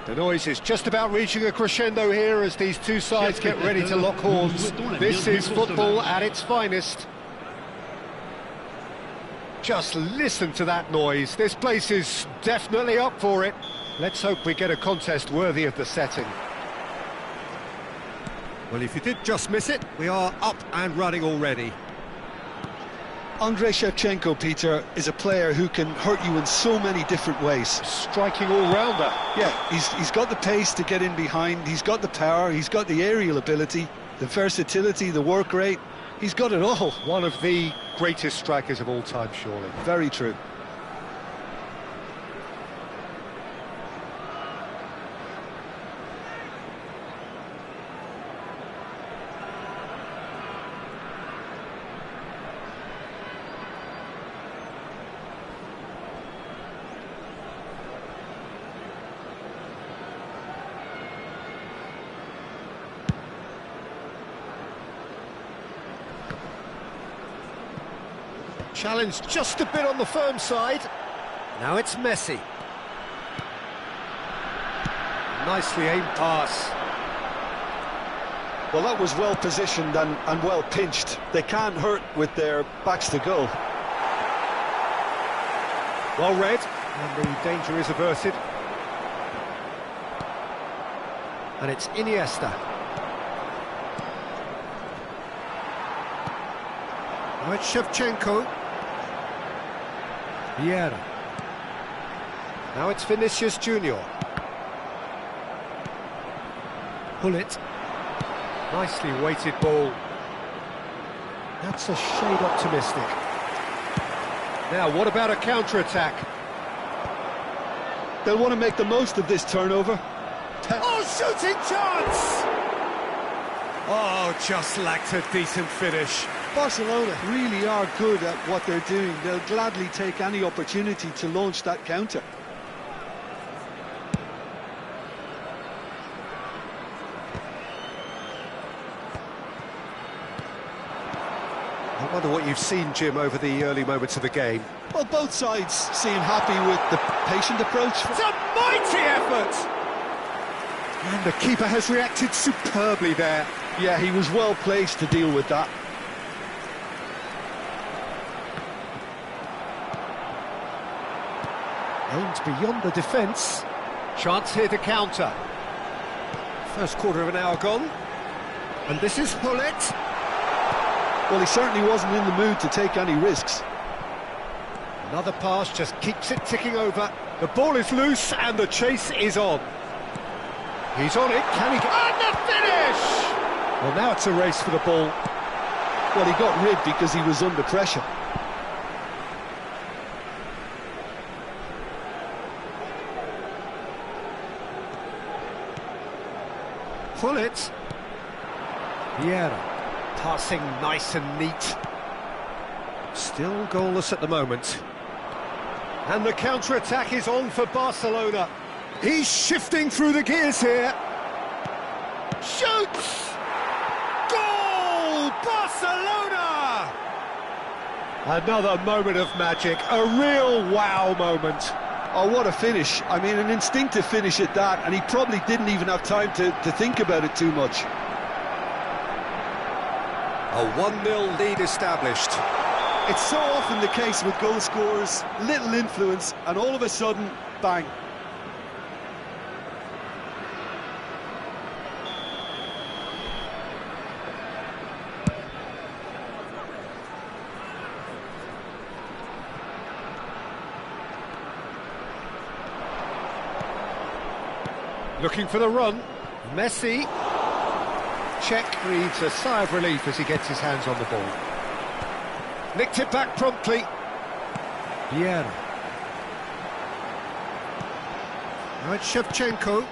The noise is just about reaching a crescendo here as these two sides get ready to lock horns. This is football at its finest. Just listen to that noise. This place is definitely up for it. Let's hope we get a contest worthy of the setting. Well, if you did just miss it, we are up and running already. Andrei Shevchenko, Peter, is a player who can hurt you in so many different ways. Striking all-rounder. Yeah, he's got the pace to get in behind, he's got the power, he's got the aerial ability, the versatility, the work rate. He's got it all. One of the greatest strikers of all time, surely. Very true. Challenge just a bit on the firm side. Now it's Messi. Nicely aimed pass. Well, that was well positioned and well pinched. They can't hurt with their backs to goal. Well read, and the danger is averted. And it's Iniesta. Now it's Shevchenko. Vieira. Now it's Vinicius Junior. Gullit. Nicely weighted ball. That's a shade optimistic. Now, what about a counter-attack? They'll want to make the most of this turnover. Oh, shooting chance! Oh, just lacked a decent finish. Barcelona really are good at what they're doing. They'll gladly take any opportunity to launch that counter. I wonder what you've seen, Jim, over the early moments of the game. Well, both sides seem happy with the patient approach. It's a mighty effort! And the keeper has reacted superbly there. Yeah, he was well placed to deal with that. Aimed beyond the defence. Chance here to counter. First quarter of an hour gone. And this is Gullit. Well, he certainly wasn't in the mood to take any risks. Another pass just keeps it ticking over. The ball is loose and the chase is on. He's on it, can he get... And the finish! Well, now it's a race for the ball. Well, he got rid because he was under pressure. Gullit. Vieira. Passing nice and neat. Still goalless at the moment. And the counter-attack is on for Barcelona. He's shifting through the gears here. Shoots! Goal! Barcelona! Another moment of magic, a real wow moment. Oh, what a finish. I mean, an instinctive finish at that, and he probably didn't even have time to think about it too much. A 1-0 lead established. It's so often the case with goal scorers, little influence, and all of a sudden, bang. Looking for the run. Messi. Czech breathes a sigh of relief as he gets his hands on the ball. Nicked it back promptly. Vieira. Now it's Shevchenko.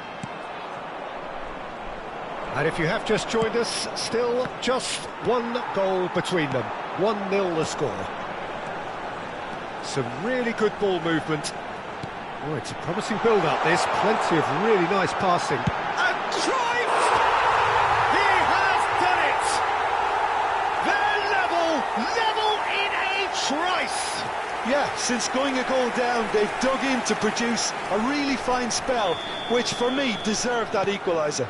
And if you have just joined us, still just one goal between them. 1-0 the score. Some really good ball movement. Oh, it's a promising build-up, this. Plenty of really nice passing. And Cruyff! He has done it! They're level in a Trice! Yeah, since going a goal down, they've dug in to produce a really fine spell, which for me deserved that equaliser.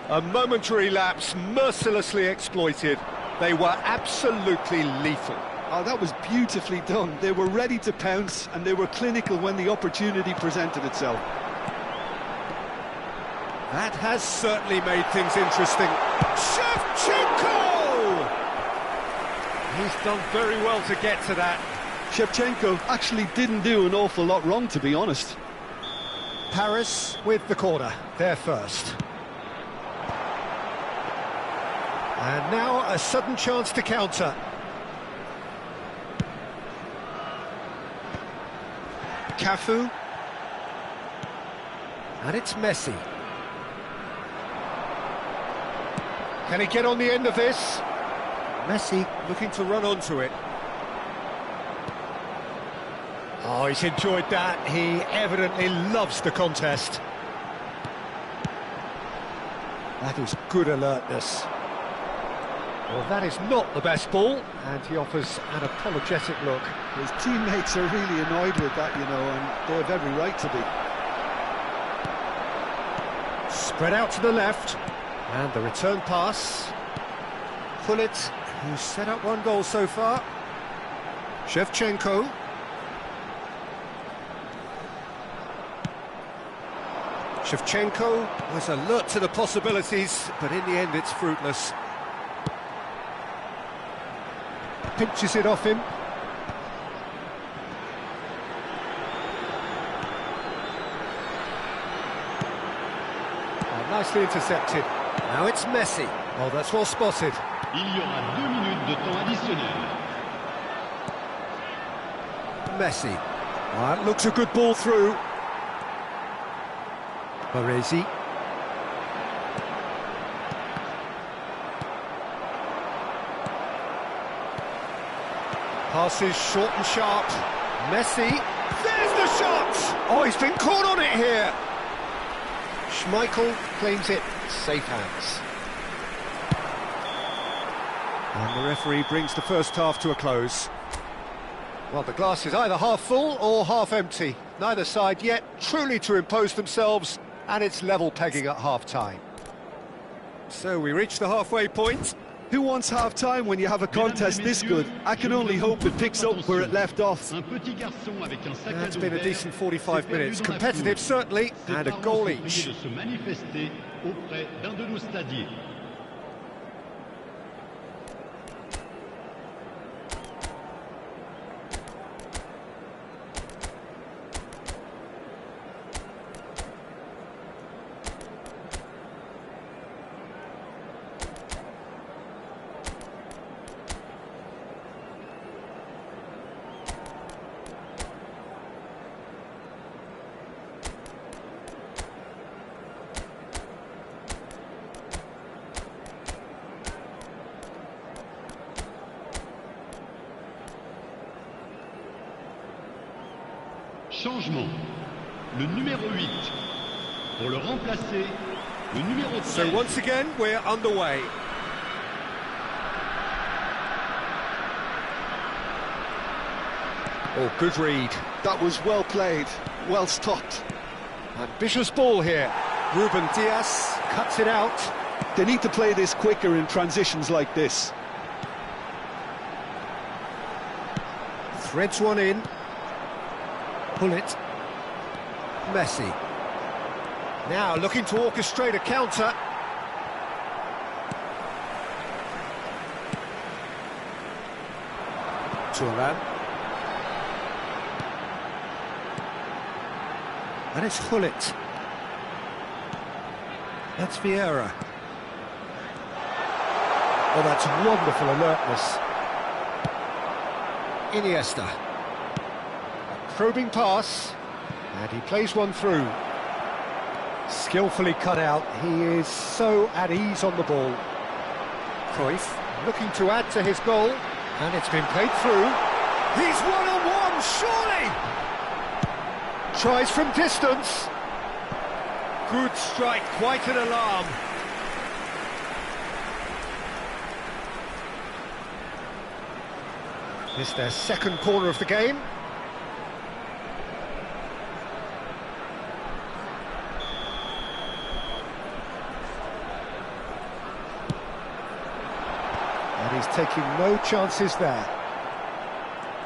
A momentary lapse mercilessly exploited. They were absolutely lethal. Oh, that was beautifully done. They were ready to pounce, and they were clinical when the opportunity presented itself. That has certainly made things interesting. Shevchenko! He's done very well to get to that. Shevchenko actually didn't do an awful lot wrong, to be honest. Paris with the corner, they're first. And now a sudden chance to counter. Cafu. And it's Messi. Can he get on the end of this? Messi looking to run onto it. Oh, he's enjoyed that. He evidently loves the contest. That is good alertness. Well, that is not the best ball, and he offers an apologetic look. His teammates are really annoyed with that, you know, and they have every right to be. Spread out to the left, and the return pass. Pullet, who's set up one goal so far. Shevchenko. Shevchenko was alert to the possibilities, but in the end it's fruitless. Pinches it off him. Oh, nicely intercepted. Now it's Messi. Oh, that's well spotted. Il y aura 2 minutes de temps additionnel. Messi. Oh, that looks a good ball through. Baresi. Passes short and sharp. Messi. There's the shot! Oh, he's been caught on it here. Schmeichel claims it. Safe hands. And the referee brings the first half to a close. Well, the glass is either half full or half empty. Neither side yet truly to impose themselves, and it's level pegging at half-time. So we reach the halfway point. Who wants half-time when you have a contest this good? I can only hope it picks up where it left off. That's been a decent 45 minutes. Competitive, certainly, and a goal each. Changement. Le numéro 8. Pour le remplacer, le numéro 13. So once again, we're underway. Oh, good read. That was well played, well stopped. Ambitious ball here. Ruben Dias cuts it out. They need to play this quicker in transitions like this. Threads one in. Pullet. Messi. Now looking to orchestrate a counter. Thuram. And it's Gullit. That's Vieira. Oh, that's wonderful alertness. Iniesta. Probing pass, and he plays one through. Skillfully cut out. He is so at ease on the ball. Cruyff looking to add to his goal, and it's been played through. He's one-on-one, surely! Tries from distance. Good strike, quite an alarm. It's their second corner of the game. And he's taking no chances there.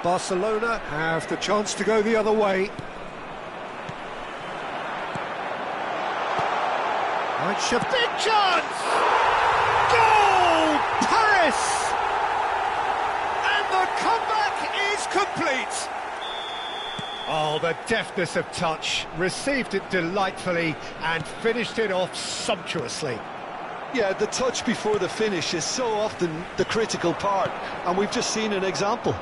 Barcelona have the chance to go the other way. It's a big chance! Goal! Paris! And the comeback is complete! Oh, the deftness of touch, received it delightfully and finished it off sumptuously. Yeah, the touch before the finish is so often the critical part, and we've just seen an example.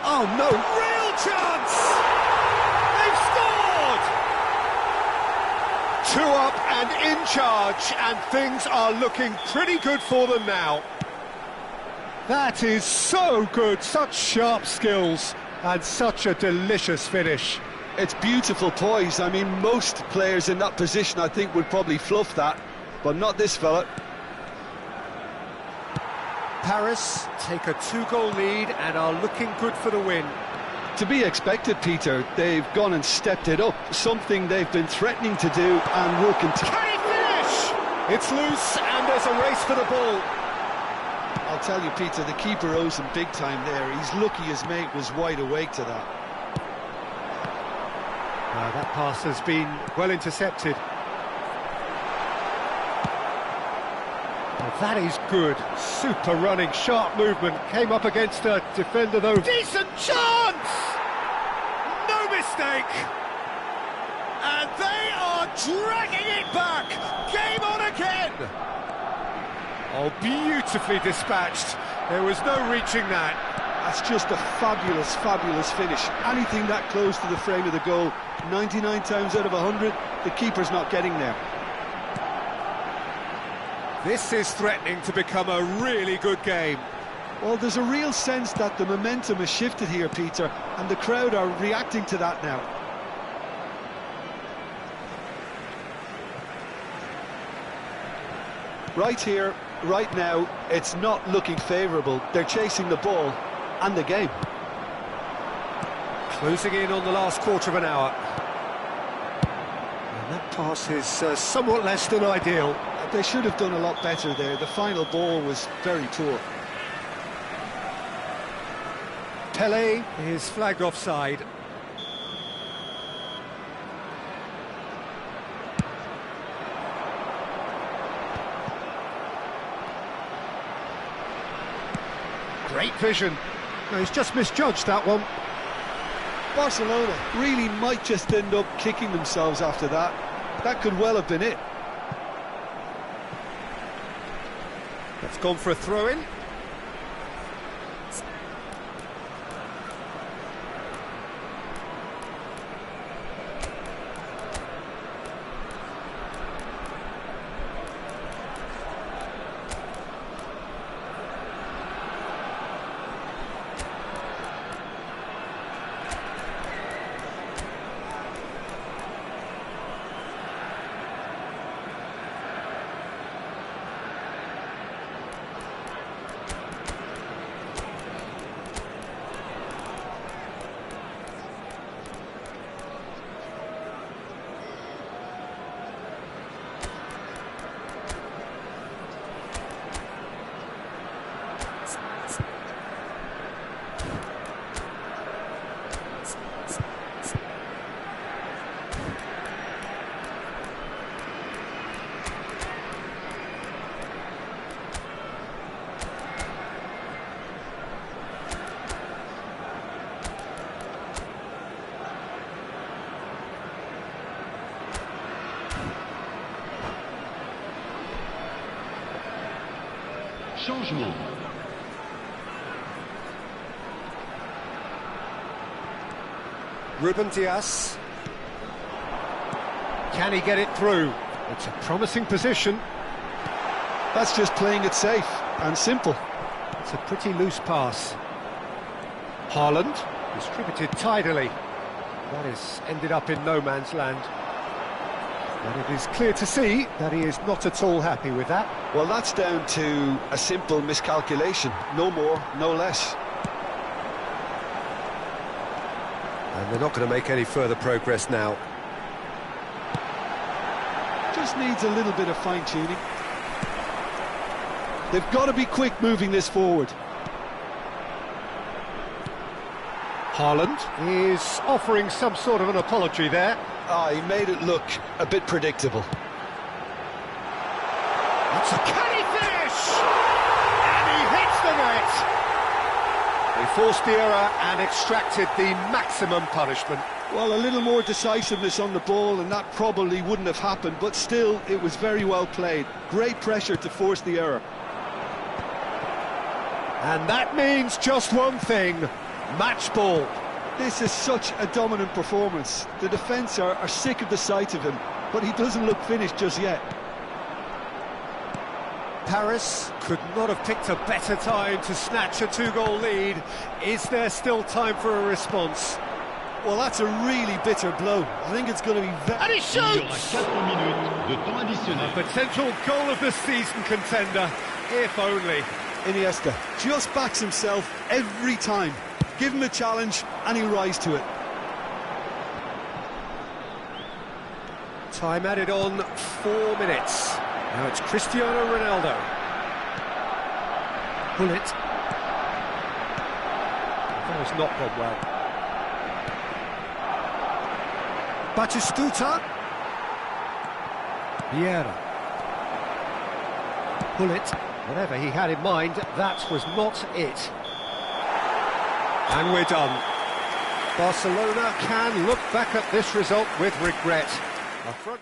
Oh no, real chance! They've scored! 2 up and in charge, and things are looking pretty good for them now. That is so good, such sharp skills, and such a delicious finish. It's beautiful poise. I mean, most players in that position, I think, would probably fluff that, but not this fella. Paris take a 2-goal lead and are looking good for the win. To be expected, Peter. They've gone and stepped it up, something they've been threatening to do and will continue. Can he finish? It's loose and there's a race for the ball. I'll tell you, Peter, the keeper owes him big time there. He's lucky his mate was wide awake to that. That pass has been well intercepted. Oh, that is good. Super running, sharp movement. Came up against a defender though. Decent chance! No mistake! And they are dragging it back! Game on again! Oh, beautifully dispatched. There was no reaching that. That's just a fabulous, fabulous finish. Anything that close to the frame of the goal, 99 times out of 100, the keeper's not getting there. This is threatening to become a really good game. Well, there's a real sense that the momentum has shifted here, Peter, and the crowd are reacting to that now. Right here, right now, it's not looking favourable. They're chasing the ball and the game. Closing in on the last quarter of an hour. And that pass is somewhat less than ideal. They should have done a lot better there. The final ball was very poor. Pelé is flagged offside. Great vision. No, he's just misjudged that one. Barcelona really might just end up kicking themselves after that. That could well have been it. That's gone for a throw-in. Changement. Ruben Dias. Can he get it through? It's a promising position. That's just playing it safe and simple. It's a pretty loose pass. Haaland distributed tidily. That has ended up in no man's land. And it is clear to see that he is not at all happy with that. Well, that's down to a simple miscalculation. No more, no less. And they're not going to make any further progress now. Just needs a little bit of fine-tuning. They've got to be quick moving this forward. Haaland is offering some sort of an apology there. He made it look a bit predictable. That's a canny finish! And he hits the net! They forced the error and extracted the maximum punishment. Well, a little more decisiveness on the ball and that probably wouldn't have happened, but still, it was very well played. Great pressure to force the error. And that means just one thing, match ball. This is such a dominant performance. The defence are sick of the sight of him, but he doesn't look finished just yet. Paris could not have picked a better time to snatch a two-goal lead. Is there still time for a response? Well, that's a really bitter blow. I think it's going to be very... And he Il y aura shoots! 4 minutes de temps additionnel. Potential goal of the season contender, if only. Iniesta just backs himself every time. Give him a challenge and he'll rise to it. Time added on, 4 minutes. Now it's Cristiano Ronaldo. Bullet. That has not gone well. Batistuta. Vieira. Bullet. Whatever he had in mind, that was not it. And we're done. Barcelona can look back at this result with regret. A front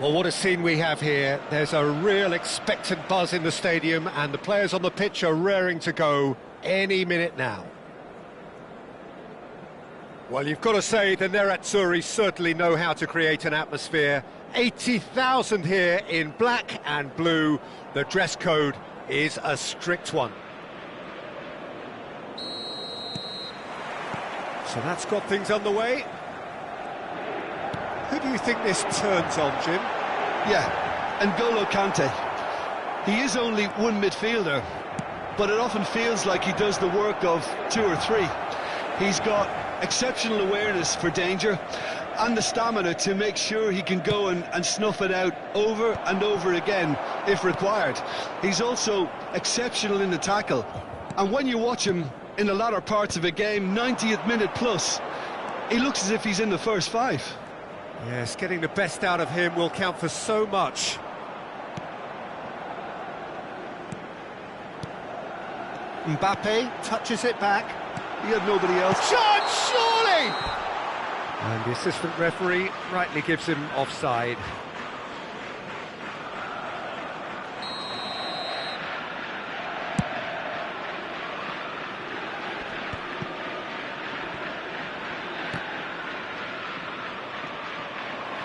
Well, what a scene we have here. There's a real expectant buzz in the stadium, and the players on the pitch are raring to go any minute now. Well, you've got to say the Nerazzurri certainly know how to create an atmosphere. 80,000 here in black and blue. The dress code is a strict one. So that's got things underway. Who do you think this turns on, Jim? Yeah, N'Golo Kante. He is only one midfielder, but it often feels like he does the work of two or three. He's got exceptional awareness for danger and the stamina to make sure he can go and snuff it out over and over again if required. He's also exceptional in the tackle, and when you watch him in the latter parts of a game, 90th minute plus, he looks as if he's in the first five. Yes, getting the best out of him will count for so much. Mbappe touches it back. He had nobody else. Shot, surely! And the assistant referee rightly gives him offside.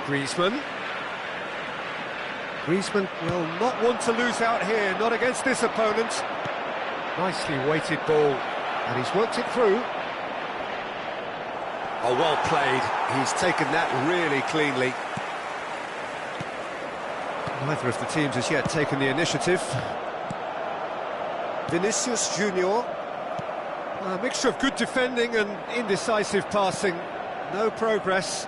Griezmann will not want to lose out here, not against this opponent. Nicely weighted ball, and he's worked it through. Oh, well played. He's taken that really cleanly. Neither of the teams has yet taken the initiative. Vinicius Junior. A mixture of good defending and indecisive passing. No progress.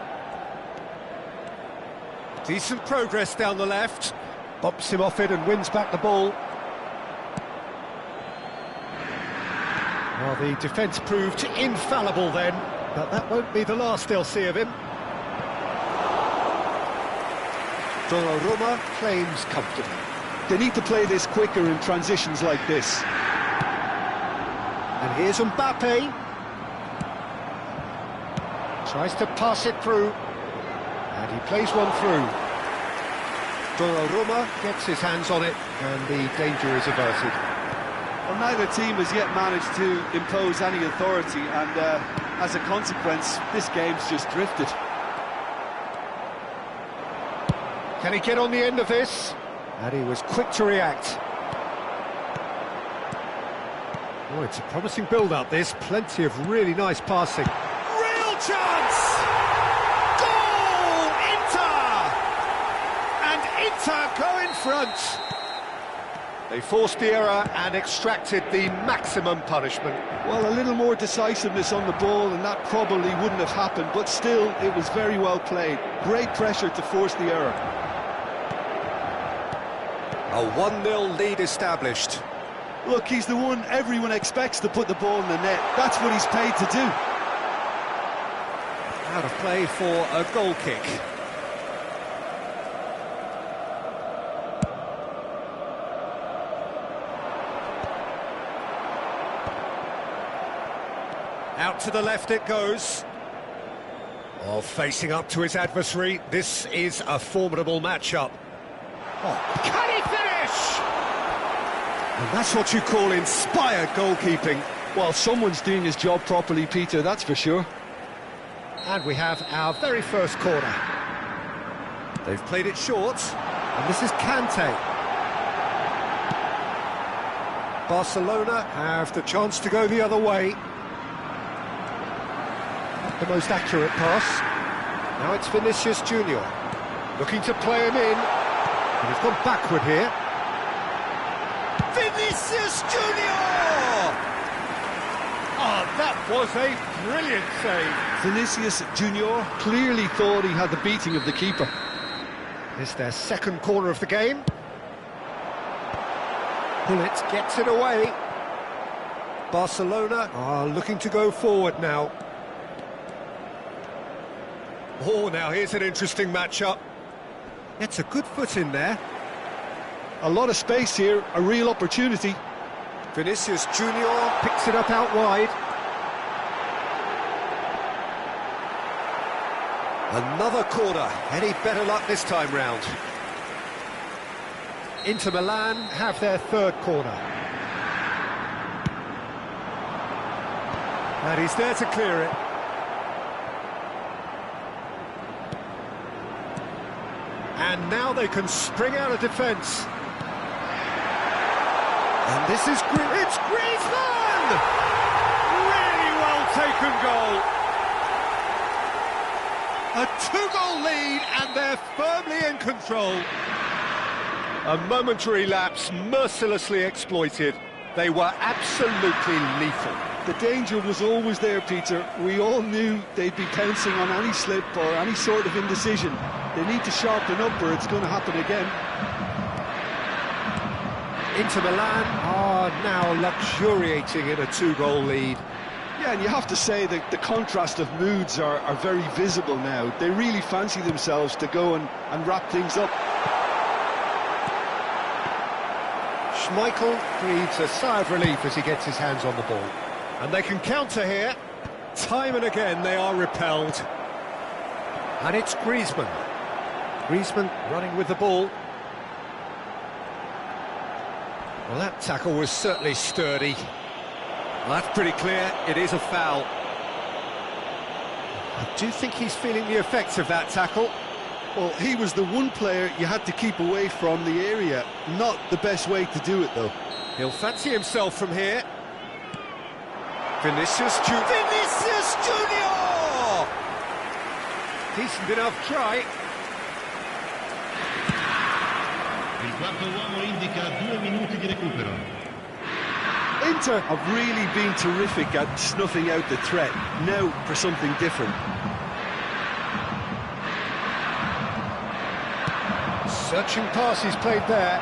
Decent progress down the left. Bops him off it and wins back the ball. Well, the defence proved infallible then, but that won't be the last they'll see of him. Donnarumma claims comfortably. They need to play this quicker in transitions like this. And here's Mbappe. Tries to pass it through. And he plays one through. Donnarumma gets his hands on it, and the danger is averted. Well, neither team has yet managed to impose any authority, and as a consequence, this game's just drifted. Can he get on the end of this? And he was quick to react. Oh, it's a promising build-up, this. Plenty of really nice passing. Real chance! Goal! Inter! And Inter go in front. They forced the error and extracted the maximum punishment. Well, a little more decisiveness on the ball, and that probably wouldn't have happened, but still, it was very well played. Great pressure to force the error. A 1-0 lead established. Look, he's the one everyone expects to put the ball in the net. That's what he's paid to do. Out of play for a goal kick. Out to the left it goes. Oh, facing up to his adversary. This is a formidable matchup. Oh, can he finish? And that's what you call inspired goalkeeping. Well, someone's doing his job properly, Peter, that's for sure. And we have our very first corner. They've played it short, and this is Kante. Barcelona have the chance to go the other way. Not the most accurate pass. Now it's Vinicius Junior. Looking to play him in. And he's gone backward here. Vinicius Junior! Oh, that was a brilliant save. Vinicius Junior clearly thought he had the beating of the keeper. It's their second corner of the game. Bullet gets it away. Barcelona are looking to go forward now. Oh, now here's an interesting matchup. It's a good foot in there. A lot of space here, a real opportunity. Vinicius Junior picks it up out wide. Another corner. Any better luck this time round? Inter Milan have their third corner. And he's there to clear it. And now they can spring out of defence. And this is it's Griezmann! Really well taken goal. A two-goal lead, and they're firmly in control. A momentary lapse, mercilessly exploited. They were absolutely lethal. The danger was always there, Peter. We all knew they'd be pouncing on any slip or any sort of indecision. They need to sharpen up or it's going to happen again. Inter Milan are now luxuriating in a two-goal lead. Yeah, and you have to say that the contrast of moods are very visible now. They really fancy themselves to go and wrap things up. Schmeichel breathes a sigh of relief as he gets his hands on the ball. And they can counter here. Time and again they are repelled. And it's Griezmann. Griezmann running with the ball. Well, that tackle was certainly sturdy. Well, that's pretty clear, it is a foul. I do think he's feeling the effects of that tackle. Well, he was the one player you had to keep away from the area. Not the best way to do it, though. He'll fancy himself from here. Vinicius Junior! Decent enough try. Il quarto uomo indica 2 minuti di recupero. Inter have really been terrific at snuffing out the threat. Now for something different. Searching pass he's played there.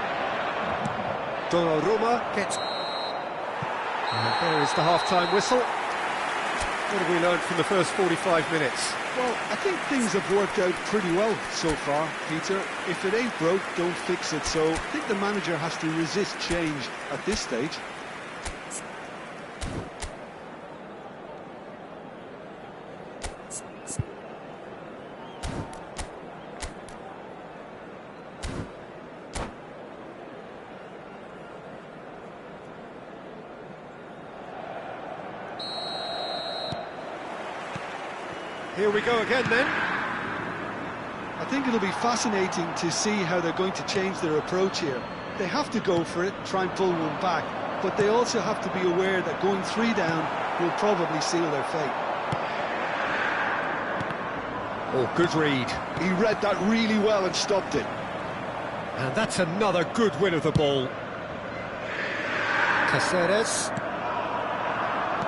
Donnarumma gets... And there is the half-time whistle. What have we learned from the first 45 minutes? Well, I think things have worked out pretty well so far, Peter. If it ain't broke, don't fix it. So I think the manager has to resist change at this stage. Here we go again then. I think it'll be fascinating to see how they're going to change their approach here. They have to go for it, try and pull one back, but they also have to be aware that going 3 down will probably seal their fate. Oh, good read. He read that really well and stopped it. And that's another good win of the ball. Caceres.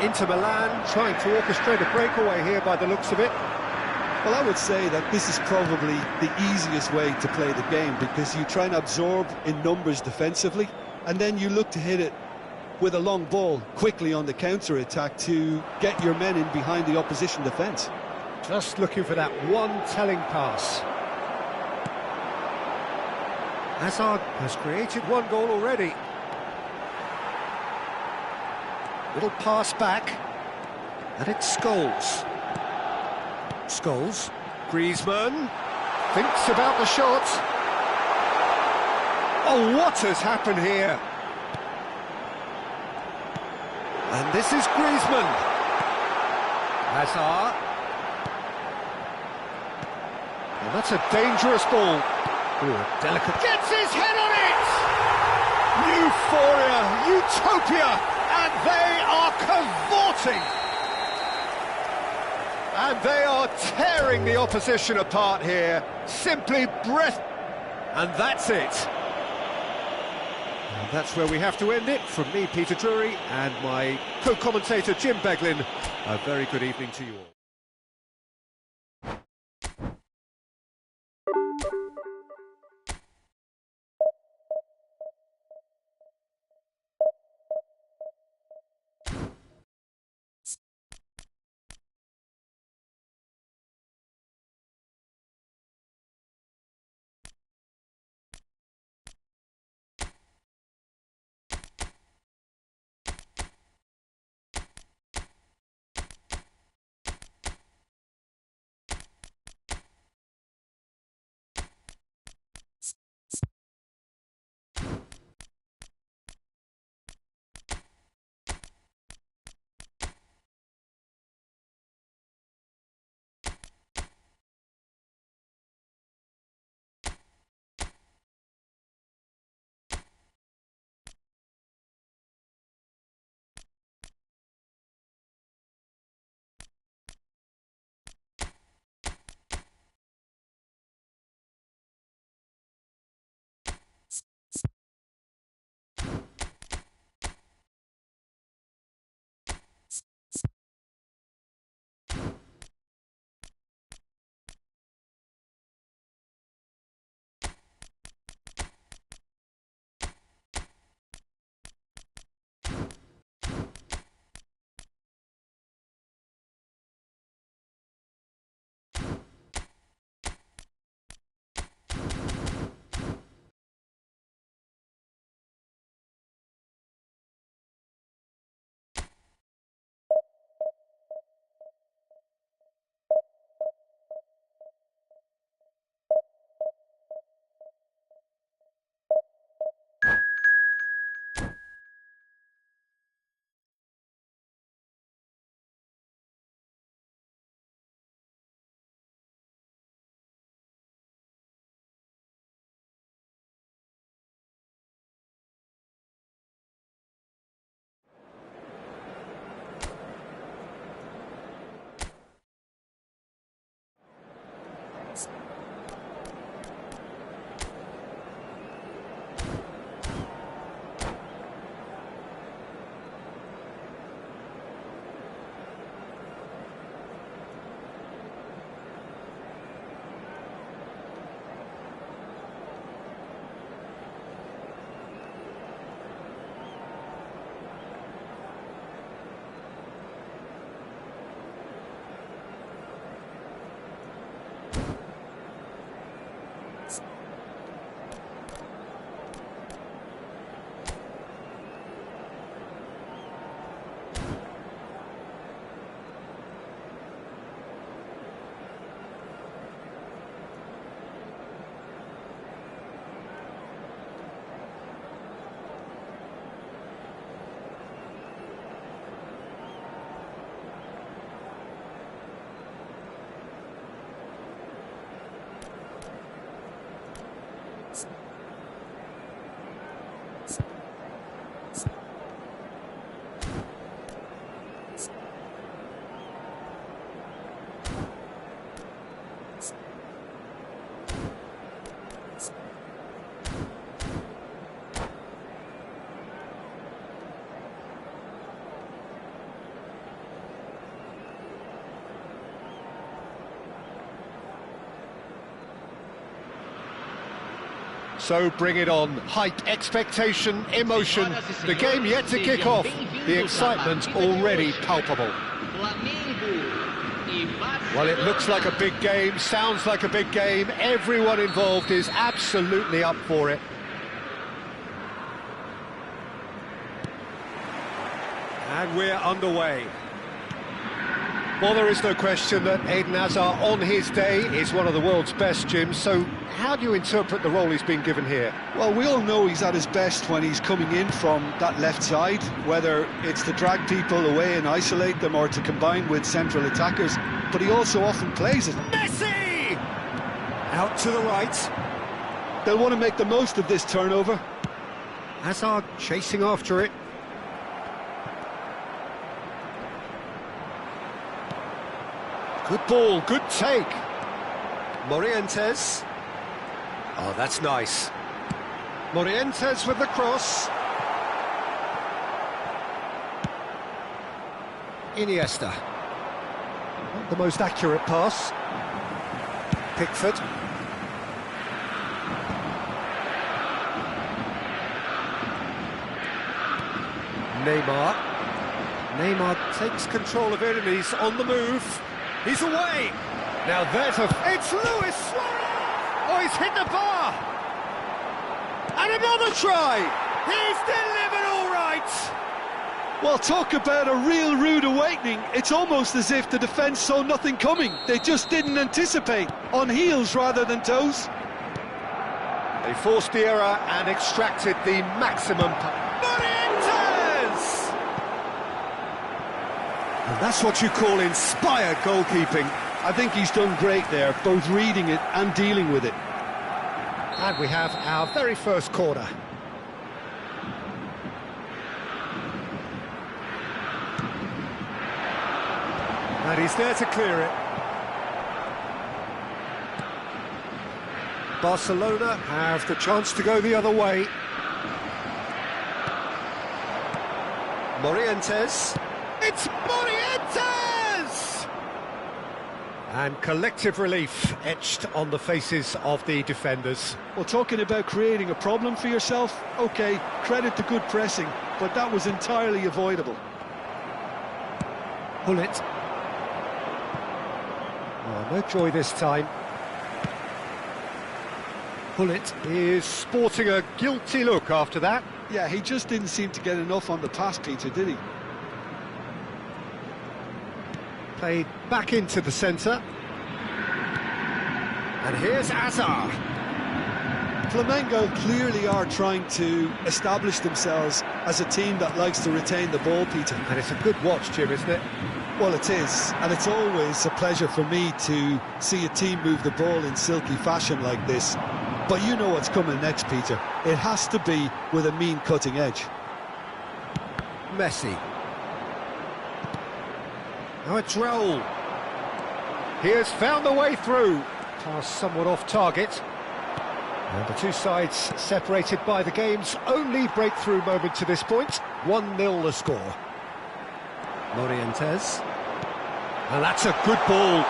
Inter Milan trying to orchestrate a breakaway here by the looks of it. Well, I would say that this is probably the easiest way to play the game because you try and absorb in numbers defensively and then you look to hit it with a long ball quickly on the counter-attack to get your men in behind the opposition defence. Just looking for that one telling pass. Hazard has created 1 goal already. Little pass back, and it's Scholes. Scholes, Griezmann, thinks about the shot. Oh, what has happened here? And this is Griezmann. Hazard. And that's a dangerous ball. Ooh, delicate. Gets his head on it! Euphoria, utopia! And they are cavorting. And they are tearing the opposition apart here. Simply breath. And that's it. And that's where we have to end it. From me, Peter Drury, and my co-commentator, Jim Beglin. A very good evening to you all. So bring it on. Hype, expectation, emotion. The game yet to kick off. The excitement already palpable. Well, it looks like a big game, sounds like a big game. Everyone involved is absolutely up for it. And we're underway. Well, there is no question that Eden Hazard, on his day, is one of the world's best, Jim. So how do you interpret the role he's been given here? Well, we all know he's at his best when he's coming in from that left side, whether it's to drag people away and isolate them or to combine with central attackers. But he also often plays it. Messi! Out to the right. They'll want to make the most of this turnover. Hazard chasing after it. Good ball, good take. Morientes. Oh, that's nice. Morientes with the cross. Iniesta. Not the most accurate pass. Pickford. Neymar. Neymar takes control of it and he's on the move. He's away! Now there's it's Luis Suarez! Oh, he's hit the bar! And another try! He's delivered all right! Well, talk about a real rude awakening. It's almost as if the defence saw nothing coming. They just didn't anticipate. On heels rather than toes. They forced the error and extracted the maximum. And that's what you call inspired goalkeeping. I think he's done great there, both reading it and dealing with it. And we have our very first corner. And he's there to clear it. Barcelona have the chance to go the other way. Morientes. It's Morientes! And collective relief etched on the faces of the defenders. Well, talking about creating a problem for yourself, OK, credit to good pressing, but that was entirely avoidable. Pull it. Oh, no joy this time. Pullet is sporting a guilty look after that. Yeah, he just didn't seem to get enough on the pass, Peter, did he? Played back into the centre. And here's Hazard. Flamengo clearly are trying to establish themselves as a team that likes to retain the ball, Peter. And it's a good watch, Jim, isn't it? Well, it is, and it's always a pleasure for me to see a team move the ball in silky fashion like this. But you know what's coming next, Peter. It has to be with a mean cutting edge. Messi. Now it's Raul. He has found the way through. Pass somewhat off target. And the two sides separated by the game's only breakthrough moment to this point. 1-0 the score. Morientes. And that's a good ball.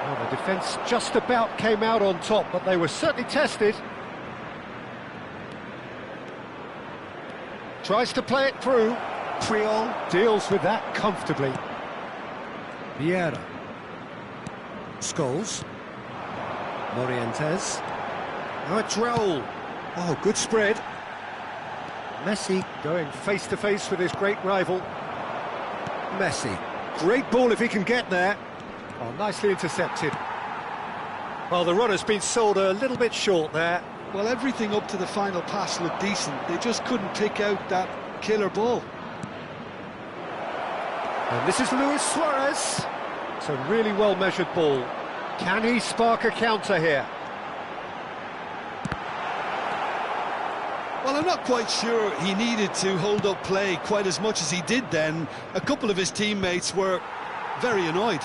Well, the defence just about came out on top, but they were certainly tested. Tries to play it through. Triol deals with that comfortably. Vieira. Scholes. Morientes. Now it's Raul. Oh, good spread. Messi going face-to-face with his great rival. Messi. Great ball if he can get there. Oh, nicely intercepted. Well, the runner's been sold a little bit short there. Well, everything up to the final pass looked decent. They just couldn't pick out that killer ball. And this is Luis Suarez. It's a really well-measured ball. Can he spark a counter here? Well, I'm not quite sure he needed to hold up play quite as much as he did then. A couple of his teammates were very annoyed.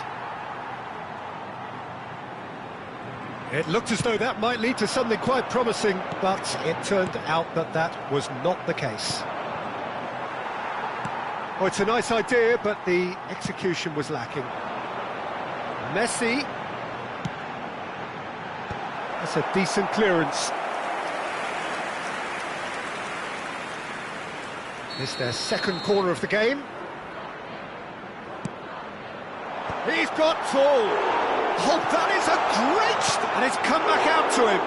It looked as though that might lead to something quite promising, but it turned out that that was not the case. Oh, it's a nice idea, but the execution was lacking. Messi. That's a decent clearance. It's their second corner of the game. He's got full. Oh, that is a great... And it's come back out to him.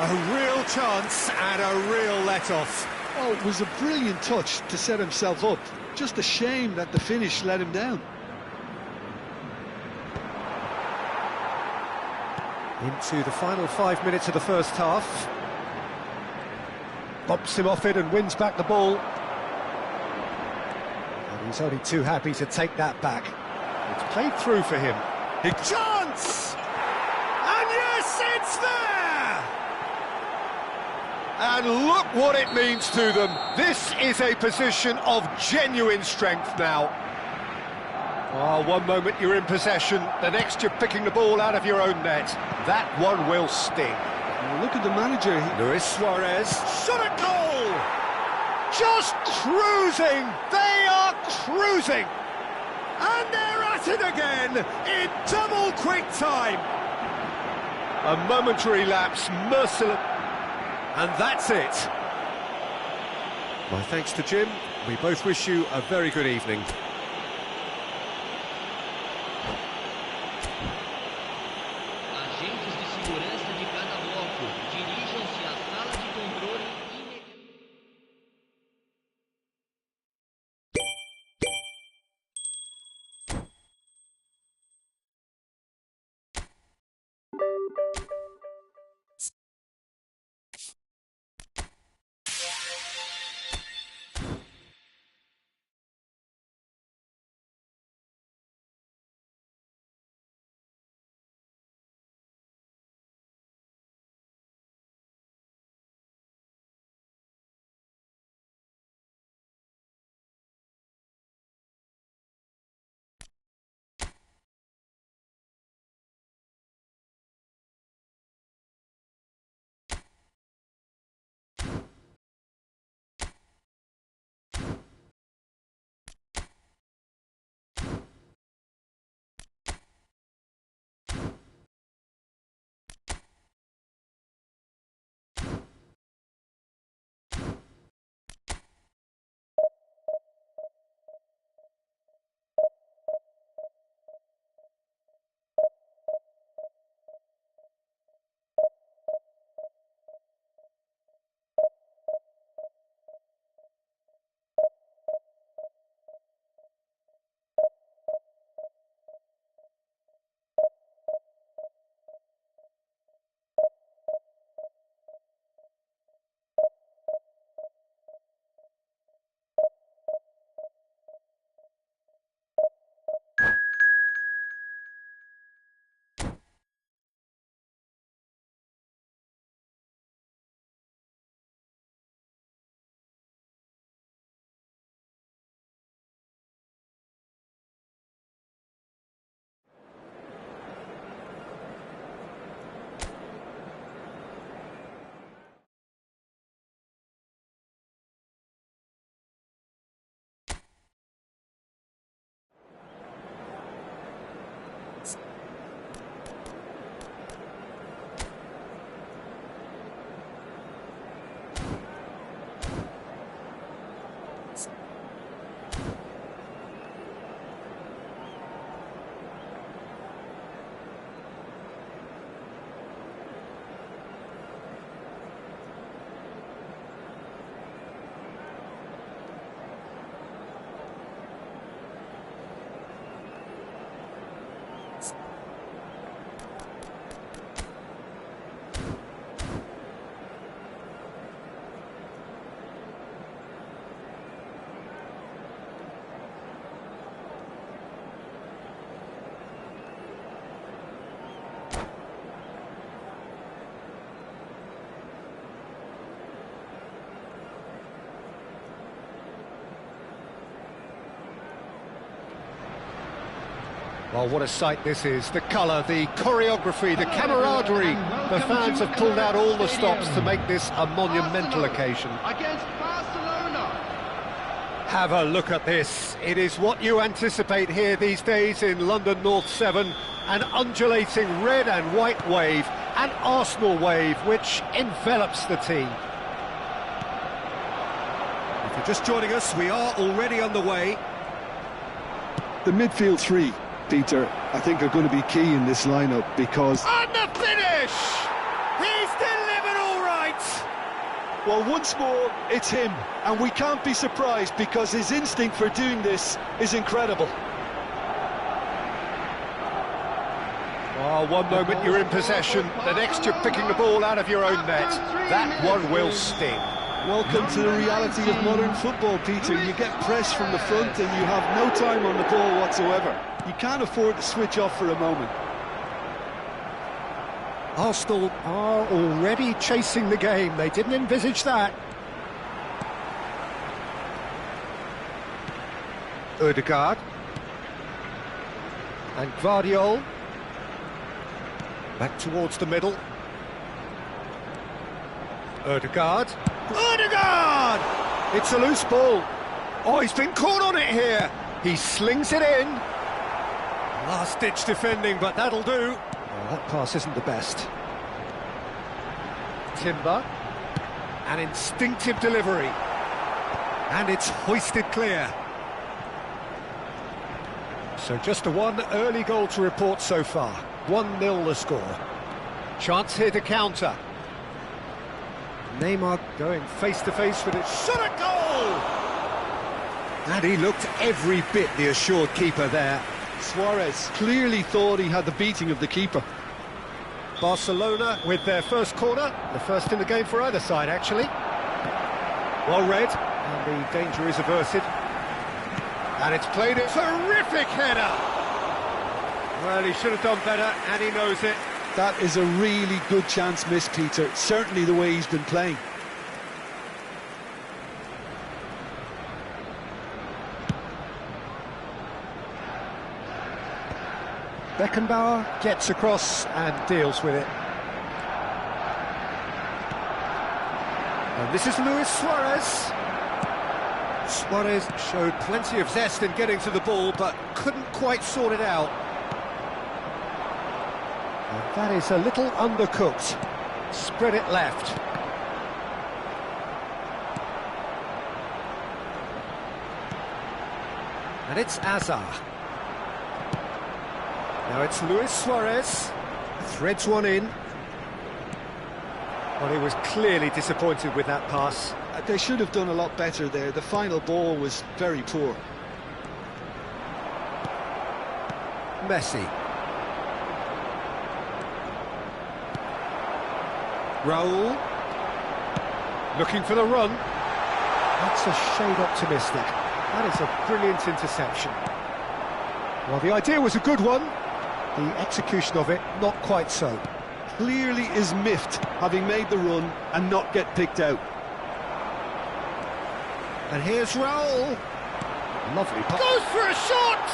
A real chance and a real let-off. Oh, it was a brilliant touch to set himself up. Just a shame that the finish let him down. Into the final 5 minutes of the first half. Bumps him off it and wins back the ball. And he's only too happy to take that back. It's played through for him. Big chance! And yes, it's there! And look what it means to them. This is a position of genuine strength now. Oh, one moment you're in possession, the next you're picking the ball out of your own net. That one will sting. Well, look at the manager. Luis Suarez, shot at goal! Just cruising! They are cruising! And they're at it again in double quick time. A momentary lapse, merciless. And that's it. My thanks to Jim. We both wish you a very good evening. Agentes de segurança de cada bloco dirijam-se à sala de controle imediatamente. Well, what a sight this is. The colour, the choreography, the camaraderie. The fans have pulled out all the stops to make this a monumental occasion. Against Barcelona. Have a look at this. It is what you anticipate here these days in London North 7. An undulating red and white wave. an Arsenal wave which envelops the team. If you're just joining us, we are already underway. The midfield three, Peter, I think are going to be key in this lineup because... And the finish! He's delivered all right! Well, once more, it's him, and we can't be surprised because his instinct for doing this is incredible. Oh, one moment you're in possession, the next you're picking the ball out of your own net. That one will sting. Welcome to the reality of modern football, Peter. You get pressed from the front and you have no time on the ball whatsoever. You can't afford to switch off for a moment. Arsenal are already chasing the game. They didn't envisage that. Ødegaard. And Guardiola. Back towards the middle. Ødegaard. Ødegaard! It's a loose ball. Oh, he's been caught on it here. He slings it in. Last-ditch defending, but that'll do. Oh, that pass isn't the best. Timber. An instinctive delivery. And it's hoisted clear. So just the one early goal to report so far. 1-0 the score. Chance here to counter. Neymar going face-to-face with it. Shot at goal! And he looked every bit the assured keeper there. Suarez clearly thought he had the beating of the keeper. Barcelona with their first corner. The first in the game for either side, actually. Well read, and the danger is averted. And it's played a terrific header! Well, he should have done better, and he knows it. That is a really good chance missed, Peter. Certainly the way he's been playing. Beckenbauer gets across and deals with it. And this is Luis Suarez. Suarez showed plenty of zest in getting to the ball, but couldn't quite sort it out. And that is a little undercooked. Spread it left. And it's Azar. Now it's Luis Suarez. Threads one in. Well, he was clearly disappointed with that pass. They should have done a lot better there. The final ball was very poor. Messi. Raul. Looking for the run. That's a shade optimistic. That is a brilliant interception. Well, the idea was a good one. The execution of it, not quite so. Clearly is miffed, having made the run and not get picked out. And here's Raul. Lovely pass. Goes for a shot!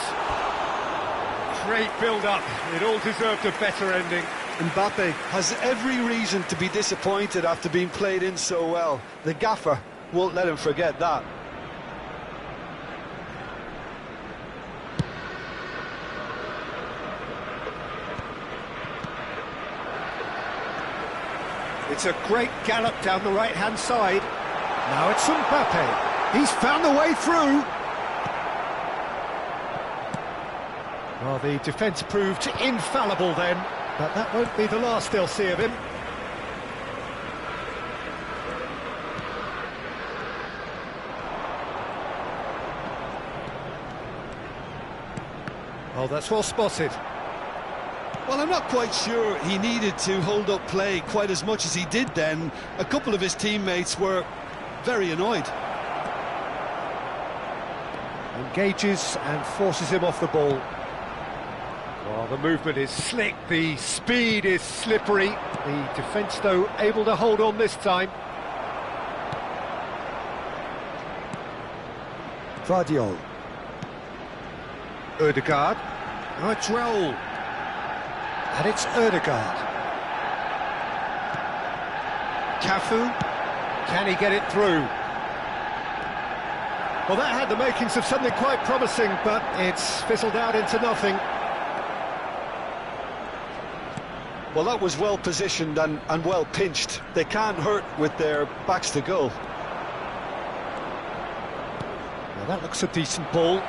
Great build-up. It all deserved a better ending. Mbappe has every reason to be disappointed after being played in so well. The gaffer won't let him forget that. It's a great gallop down the right-hand side. Now it's Mbappe. He's found the way through. Well, the defence proved infallible then, but that won't be the last they'll see of him. Oh, that's well spotted. Well, I'm not quite sure he needed to hold up play quite as much as he did then. A couple of his teammates were very annoyed. Engages and forces him off the ball. Well, the movement is slick, the speed is slippery. The defence, though, able to hold on this time. Guardiola. Ødegaard. Now it's Raul. And it's Ødegaard. Cafu. Can he get it through? Well, that had the makings of something quite promising, but it's fizzled out into nothing. Well, that was well positioned and well pinched. They can't hurt with their backs to goal. Well, that looks a decent ball.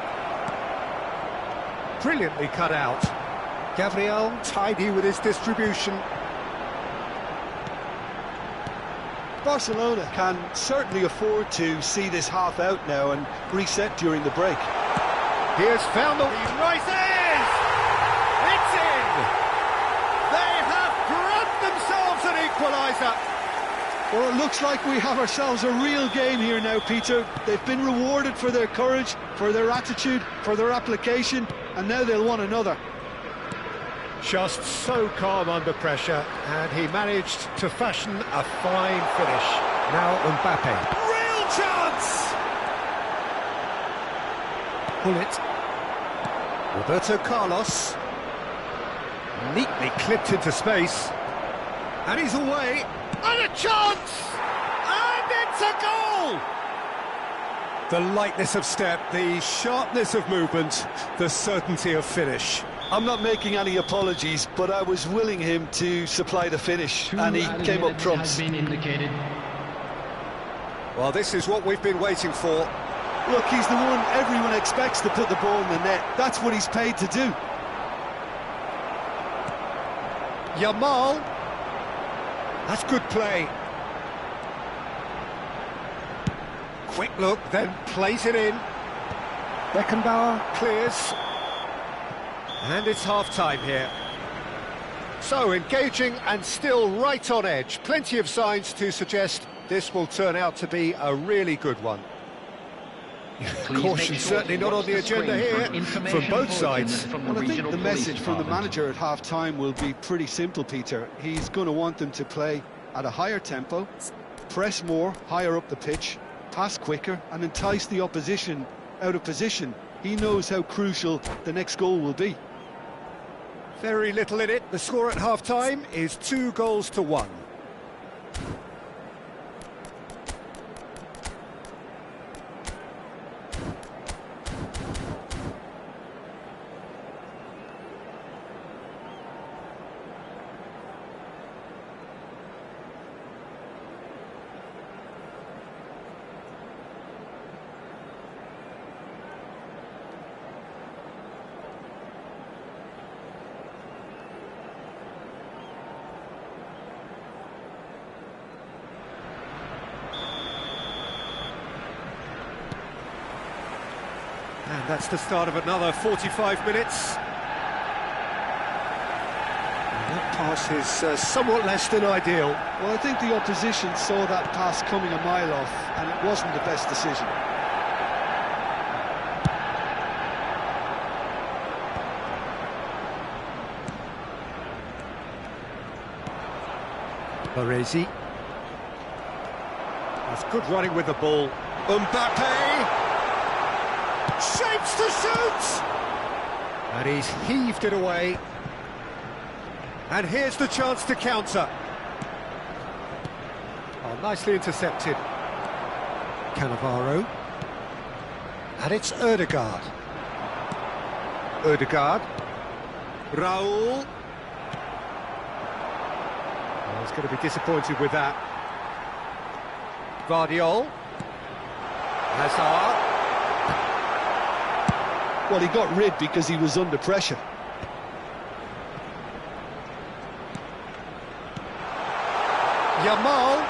Brilliantly cut out. Gabriel tidy with his distribution. Barcelona can certainly afford to see this half out now and reset during the break. He has found the... He rises! It's in! They have grabbed themselves an equaliser! Well, it looks like we have ourselves a real game here now, Peter. They've been rewarded for their courage, for their attitude, for their application, and now they'll want another. Just so calm under pressure, and he managed to fashion a fine finish. Now Mbappe. Real chance! Pull it. Roberto Carlos. Neatly clipped into space. And he's away. And a chance! And it's a goal! The lightness of step, the sharpness of movement, the certainty of finish. I'm not making any apologies, but I was willing him to supply the finish, and he came up trumps. Well, this is what we've been waiting for. Look, he's the one everyone expects to put the ball in the net. That's what he's paid to do. Yamal. That's good play. Quick look, then plays it in. Beckenbauer clears. And it's half-time here. So, engaging and still right on edge. Plenty of signs to suggest this will turn out to be a really good one. Caution certainly not on the agenda here from both sides. Well, I think the message from the manager at half-time will be pretty simple, Peter. He's going to want them to play at a higher tempo, press more, higher up the pitch, pass quicker, and entice the opposition out of position. He knows how crucial the next goal will be. Very little in it. The score at half-time is 2-1. And that's the start of another 45 minutes. And that pass is somewhat less than ideal. Well, I think the opposition saw that pass coming a mile off, and it wasn't the best decision. Baresi. That's good running with the ball. Mbappe! Shapes to shoot! And he's heaved it away. And here's the chance to counter. Oh, nicely intercepted. Cannavaro. And it's Ødegaard. Ødegaard. Raul. Oh, he's going to be disappointed with that. Guardiol. Hazard. Well, he got rid because he was under pressure. Yamal.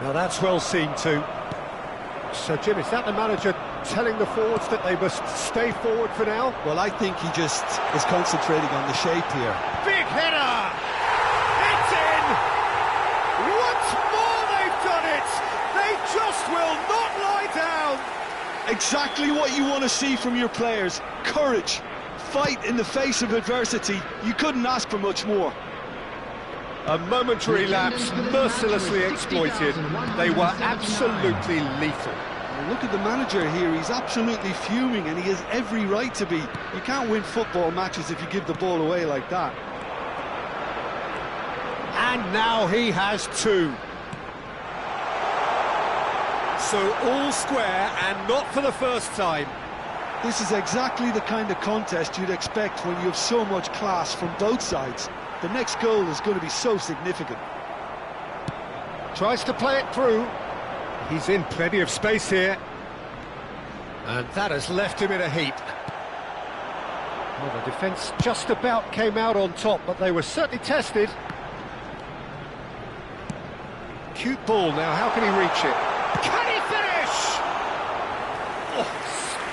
Now that's well seen too. So, Jim, is that the manager telling the forwards that they must stay forward for now? Well, I think he just is concentrating on the shape here. Big header! It's in! Once more they've done it! They just will not lie down! Exactly what you want to see from your players. Courage, fight in the face of adversity. You couldn't ask for much more. A momentary lapse, mercilessly exploited. They were absolutely lethal. Well, look at the manager here. He's absolutely fuming, and he has every right to be. You can't win football matches if you give the ball away like that. And now he has two. So all square, and not for the first time. This is exactly the kind of contest you'd expect when you have so much class from both sides. The next goal is going to be so significant. Tries to play it through. He's in plenty of space here. And that has left him in a heap. Well, the defence just about came out on top, but they were certainly tested. Cute ball now, how can he reach it? Can he finish? Oh,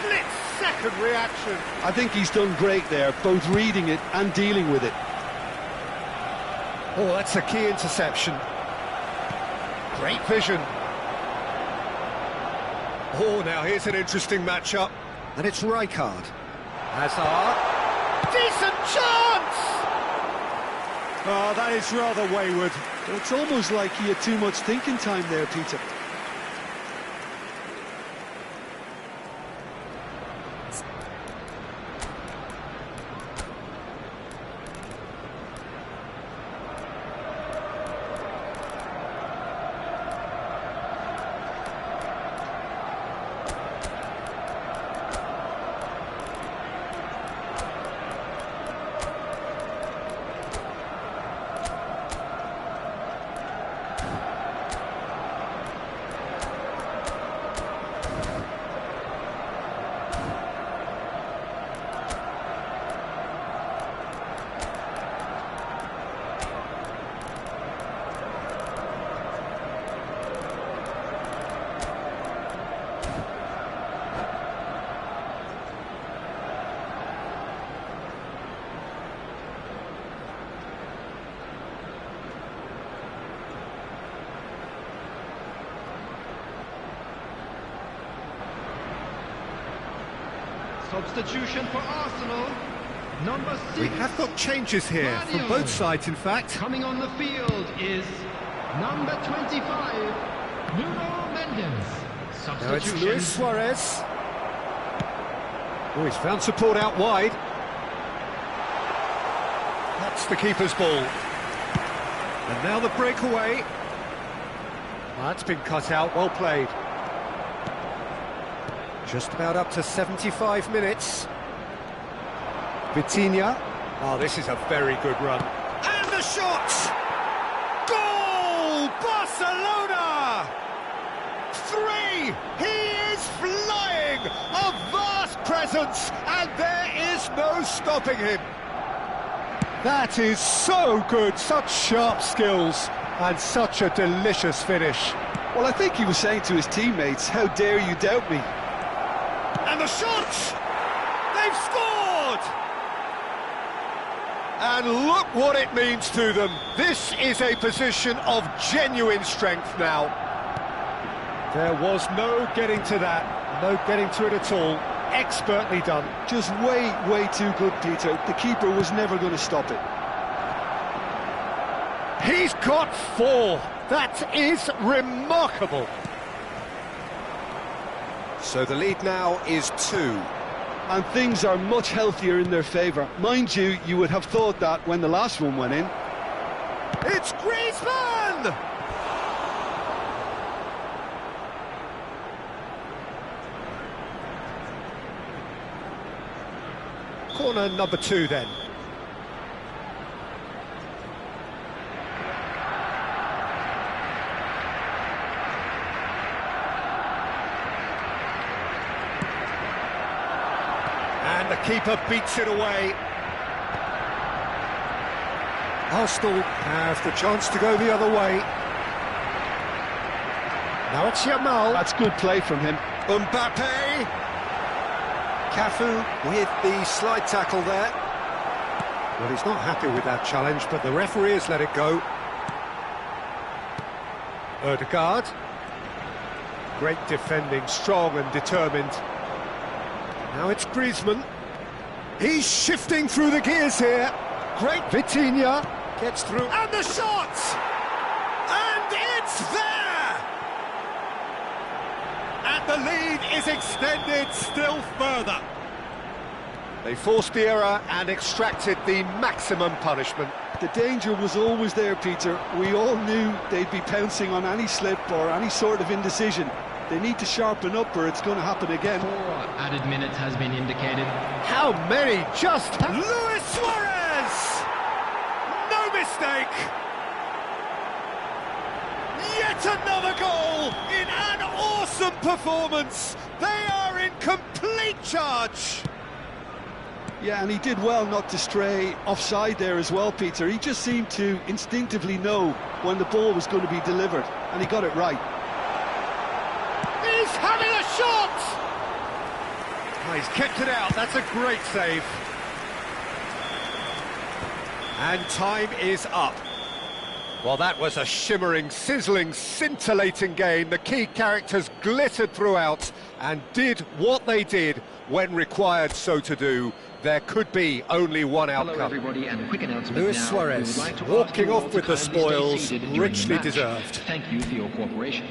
split-second reaction. I think he's done great there, both reading it and dealing with it. Oh, that's a key interception. Great vision. Oh, now here's an interesting matchup. And it's Rijkaard. Hazard. Decent chance! Oh, that is rather wayward. It's almost like he had too much thinking time there, Peter. Substitution for Arsenal, number 6. We have got changes here from both sides, in fact. Coming on the field is number 25, Nuno Mendes. Now it's Substitution. Luis Suarez. Oh, he's found support out wide. That's the keeper's ball. And now the breakaway. That's been cut out, well played. Just about up to 75 minutes. Vitinha. Oh, this is a very good run. And the shot! Goal! Barcelona! 3! He is flying! A vast presence, and there is no stopping him. That is so good, such sharp skills, and such a delicious finish. Well, I think he was saying to his teammates, how dare you doubt me? And the shot! They've scored! And look what it means to them. This is a position of genuine strength now. There was no getting to that, no getting to it at all. Expertly done. Just way too good, Peter. The keeper was never going to stop it. He's got 4. That is remarkable. So the lead now is 2. And things are much healthier in their favour. Mind you, you would have thought that when the last one went in. It's Griezmann! Corner number 2 then. And the keeper beats it away. Arsenal have the chance to go the other way. Now it's Yamal. That's good play from him. Mbappe. Cafu with the slide tackle there. Well, he's not happy with that challenge, but the referee has let it go. Ødegaard. Great defending, strong and determined. Now it's Griezmann. He's shifting through the gears here. Great. Vitinha gets through. And the shot! And it's there! And the lead is extended still further. They forced the error and extracted the maximum punishment. The danger was always there, Peter. We all knew they'd be pouncing on any slip or any sort of indecision. They need to sharpen up or it's going to happen again. 4 added minutes has been indicated. How many just... Luis Suarez! No mistake! Yet another goal in an awesome performance! They are in complete charge! Yeah, and he did well not to stray offside there as well, Peter. He just seemed to instinctively know when the ball was going to be delivered, and he got it right. He's having a shot! Oh, he's kept it out, that's a great save. And time is up. Well, that was a shimmering, sizzling, scintillating game. The key characters glittered throughout and did what they did when required so to do. There could be only one outcome. Hello everybody, and a quick announcement Luis now. Suarez, We would like to walking ask you all off to with the kindly stay spoils, seated during the richly match. deserved. Thank you for your cooperation.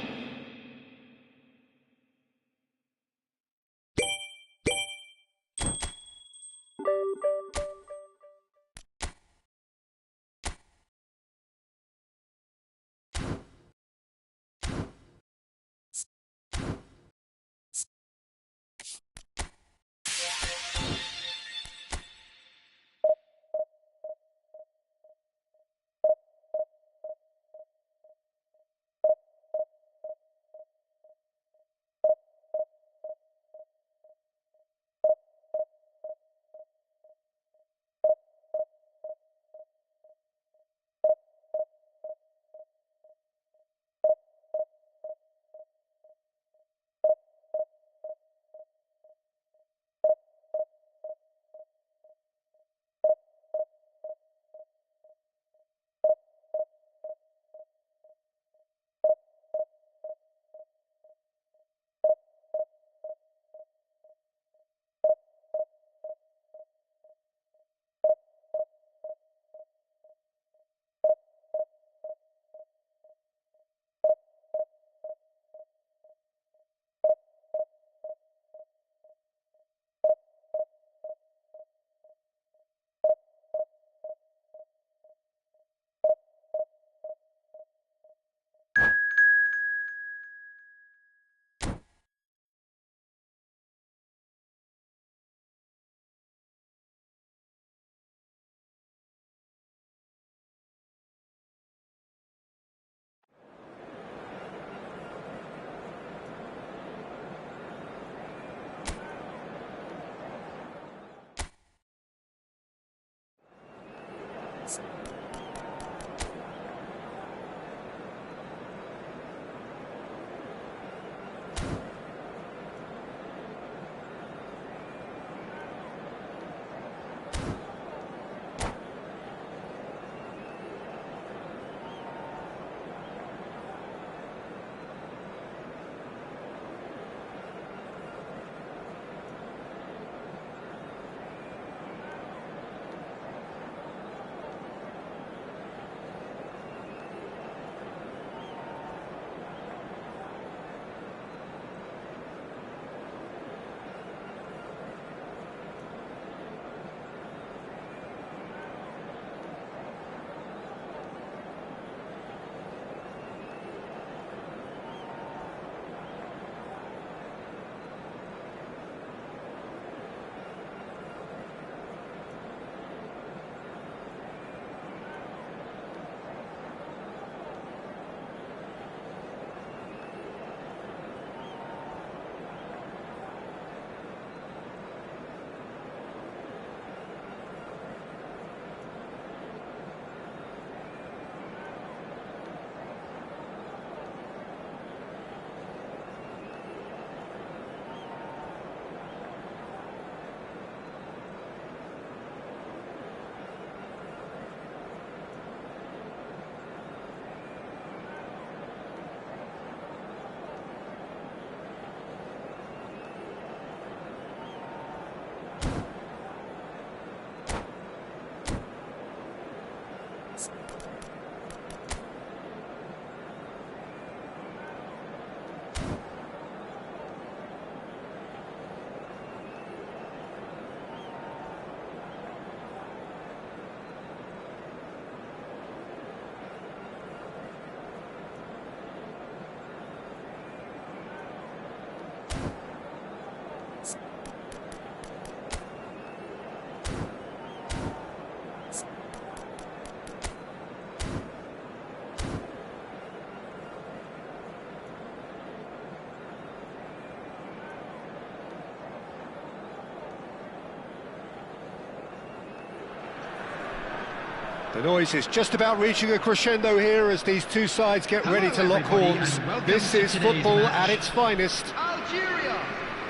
The noise is just about reaching a crescendo here as these two sides get ready to lock horns. This is football at its finest. Algeria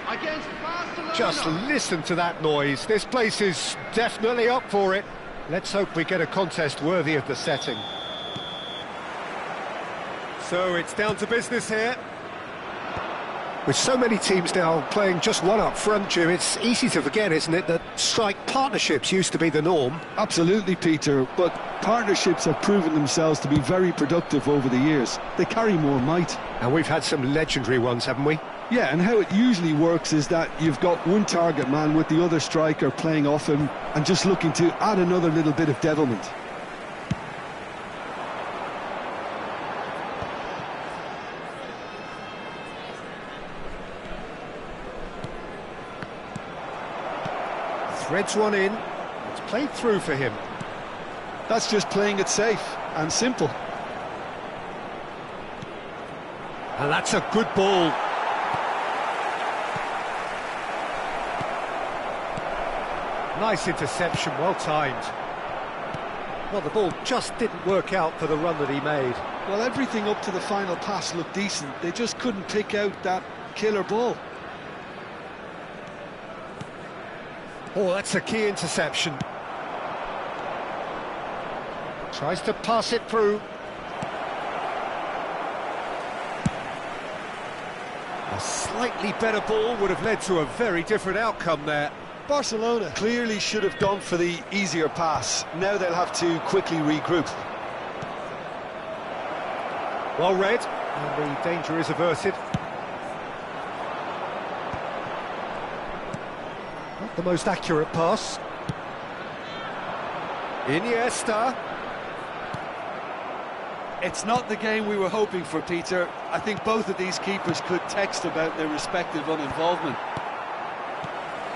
against Barcelona. Just listen to that noise. This place is definitely up for it. Let's hope we get a contest worthy of the setting. So it's down to business here. With so many teams now playing just one up front, Jim, it's easy to forget, isn't it, that strike partnerships used to be the norm. Absolutely, Peter, but partnerships have proven themselves to be very productive over the years. They carry more might. And we've had some legendary ones, haven't we? Yeah, and how it usually works is that you've got one target man with the other striker playing off him and just looking to add another little bit of devilment. Threads one in. It's played through for him. That's just playing it safe and simple. And that's a good ball. Nice interception, well timed. Well, the ball just didn't work out for the run that he made. Well, everything up to the final pass looked decent. They just couldn't pick out that killer ball. Oh, that's a key interception. Tries to pass it through. A slightly better ball would have led to a very different outcome there. Barcelona clearly should have gone for the easier pass. Now they'll have to quickly regroup. Well read, and the danger is averted. Not the most accurate pass. Iniesta. It's not the game we were hoping for, Peter. I think both of these keepers could text about their respective uninvolvement.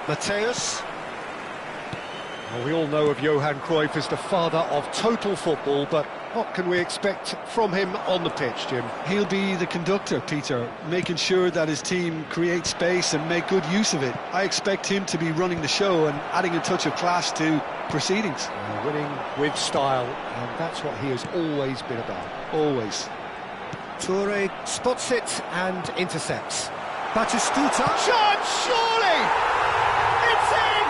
Mateus. Well, we all know of Johan Cruyff as the father of total football, but what can we expect from him on the pitch, Jim? He'll be the conductor, Peter, making sure that his team create space and make good use of it. I expect him to be running the show and adding a touch of class to proceedings. Winning with style, and that's what he has always been about. Always. Toure spots it and intercepts. Batistuta. Shot, surely! It's in!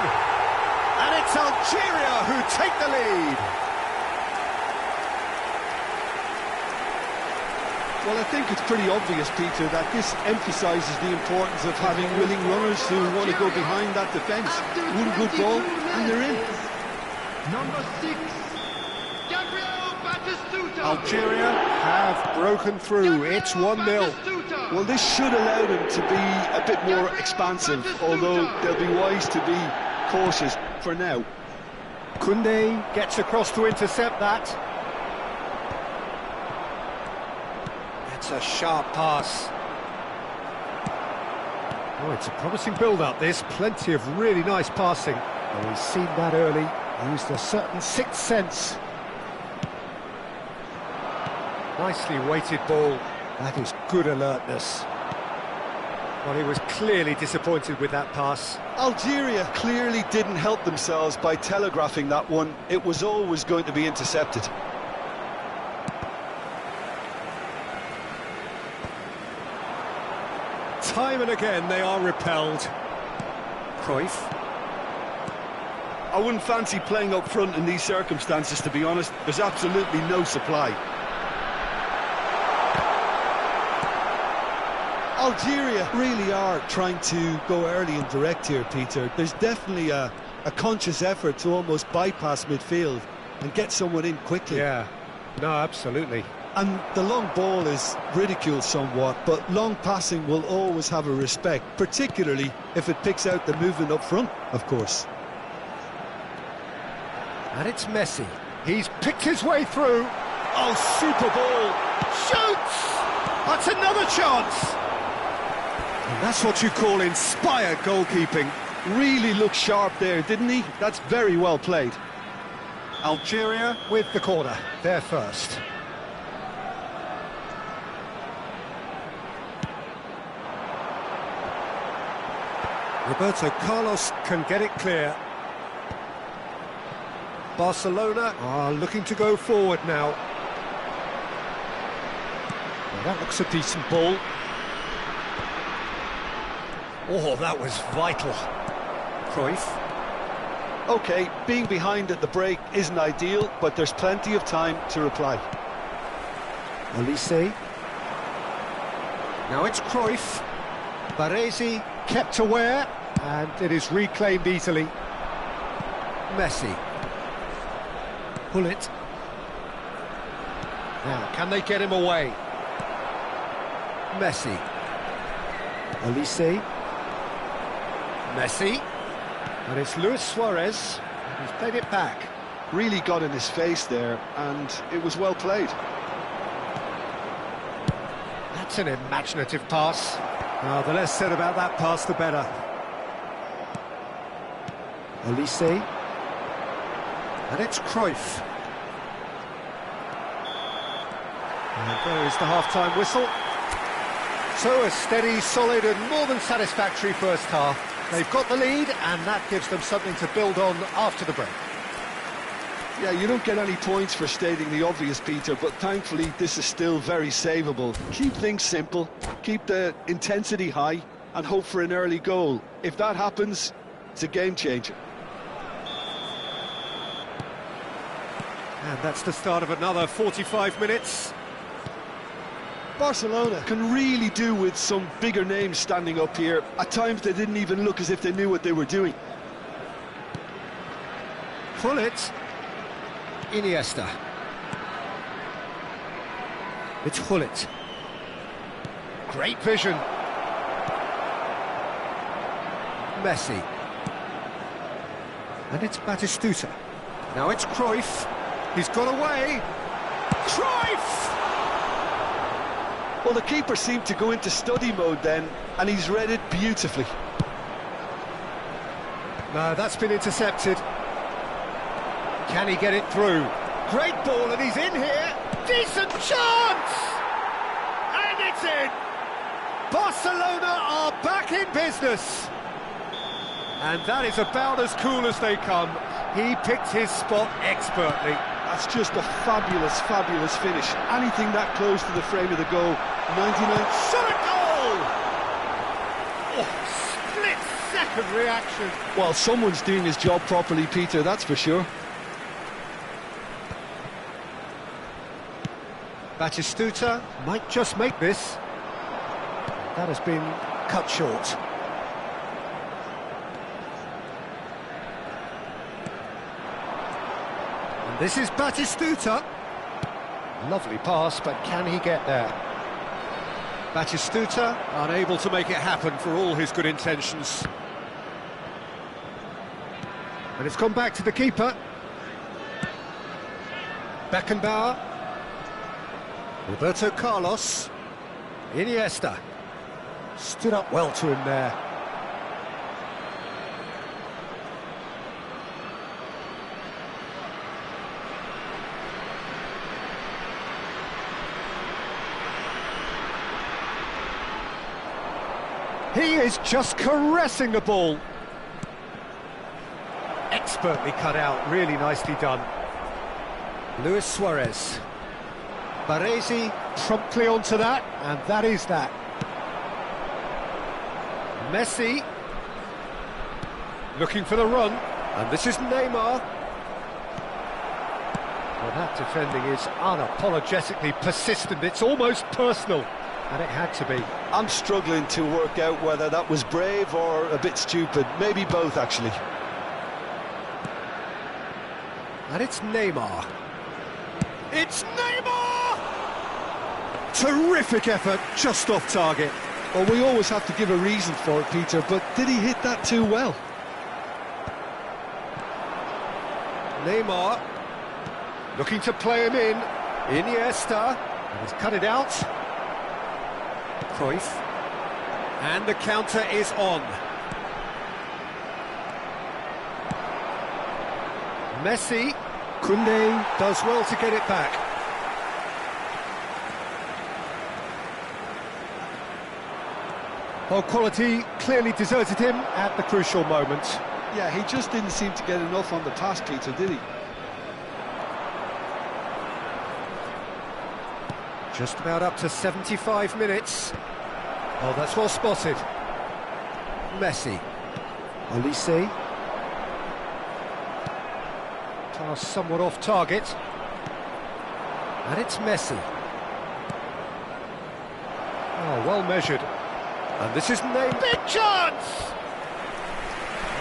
And it's Algeria who take the lead. Well, I think it's pretty obvious, Peter, that this emphasises the importance of having willing runners who want to go behind that defence. One good ball, and they're in. Number 6, Gabriel Batistuta. Algeria have broken through. It's 1-0. Well, this should allow them to be a bit more expansive, although they'll be wise to be cautious for now. Koundé gets across to intercept that. That's a sharp pass. Oh, it's a promising build-up, this. Plenty of really nice passing. And we've seen that early. Used a certain sixth sense. Nicely weighted ball. That is good alertness. Well, he was clearly disappointed with that pass. Algeria clearly didn't help themselves by telegraphing that one. It was always going to be intercepted. Time and again they are repelled. Cruyff. I wouldn't fancy playing up front in these circumstances, to be honest. There's absolutely no supply. Algeria really are trying to go early and direct here, Peter. There's definitely a conscious effort to almost bypass midfield and get someone in quickly. Yeah, no, absolutely. And the long ball is ridiculed somewhat, but long passing will always have a respect, particularly if it picks out the movement up front, of course. And it's Messi. He's picked his way through. Oh, super ball. Shoots! That's another chance. And that's what you call inspired goalkeeping. Really looked sharp there, didn't he? That's very well played. Algeria with the corner. They're first. Roberto Carlos can get it clear. Barcelona are looking to go forward now. Well, that looks a decent ball. Oh, that was vital. Cruyff. OK, being behind at the break isn't ideal, but there's plenty of time to reply. Olise. Now it's Cruyff. Baresi kept aware, and it is reclaimed easily. Messi. Pull it. Now, can they get him away? Messi. Olise. Messi. And it's Luis Suarez who's played it back. Really got in his face there, and it was well played. That's an imaginative pass. Oh, the less said about that pass, the better. Olise. And it's Cruyff. And there is the half-time whistle. So a steady, solid and more than satisfactory first half. They've got the lead, and that gives them something to build on after the break. Yeah, you don't get any points for stating the obvious, Peter, but thankfully this is still very savable. Keep things simple, keep the intensity high, and hope for an early goal. If that happens, it's a game changer. And that's the start of another 45 minutes. Barcelona can really do with some bigger names standing up here. At times they didn't even look as if they knew what they were doing. Pull it. Iniesta. It's Hullet. Great vision. Messi. And it's Batistuta. Now it's Cruyff. He's got away. Cruyff! Well, the keeper seemed to go into study mode then, and he's read it beautifully. No, that's been intercepted. Can he get it through? Great ball, and he's in here. Decent chance! And it's in! Barcelona are back in business. And that is about as cool as they come. He picked his spot expertly. That's just a fabulous, fabulous finish. Anything that close to the frame of the goal. 99. Shot a goal! Oh, split-second reaction. Well, someone's doing his job properly, Peter, that's for sure. Batistuta might just make this. That has been cut short. And this is Batistuta. Lovely pass, but can he get there? Batistuta unable to make it happen for all his good intentions. And it's gone back to the keeper. Beckenbauer. Roberto Carlos. Iniesta. Stood up well to him there. He is just caressing the ball. Expertly cut out, really nicely done. Luis Suarez. Baresi promptly onto that, and that is that. Messi looking for the run, and this is Neymar. Well, that defending is unapologetically persistent, it's almost personal, and it had to be. I'm struggling to work out whether that was brave or a bit stupid, maybe both actually. And it's Neymar. It's Neymar! Terrific effort, just off target. Well, we always have to give a reason for it, Peter, but did he hit that too well? Neymar looking to play him in. Iniesta, and he's cut it out. Cruyff, and the counter is on. Messi, Koundé does well to get it back. Well, quality clearly deserted him at the crucial moment. Yeah, he just didn't seem to get enough on the pass, Peter, did he? Just about up to 75 minutes. Oh, that's well spotted. Messi. Olise. Pass somewhat off target. And it's Messi. Oh, well measured. And this is named. Big chance!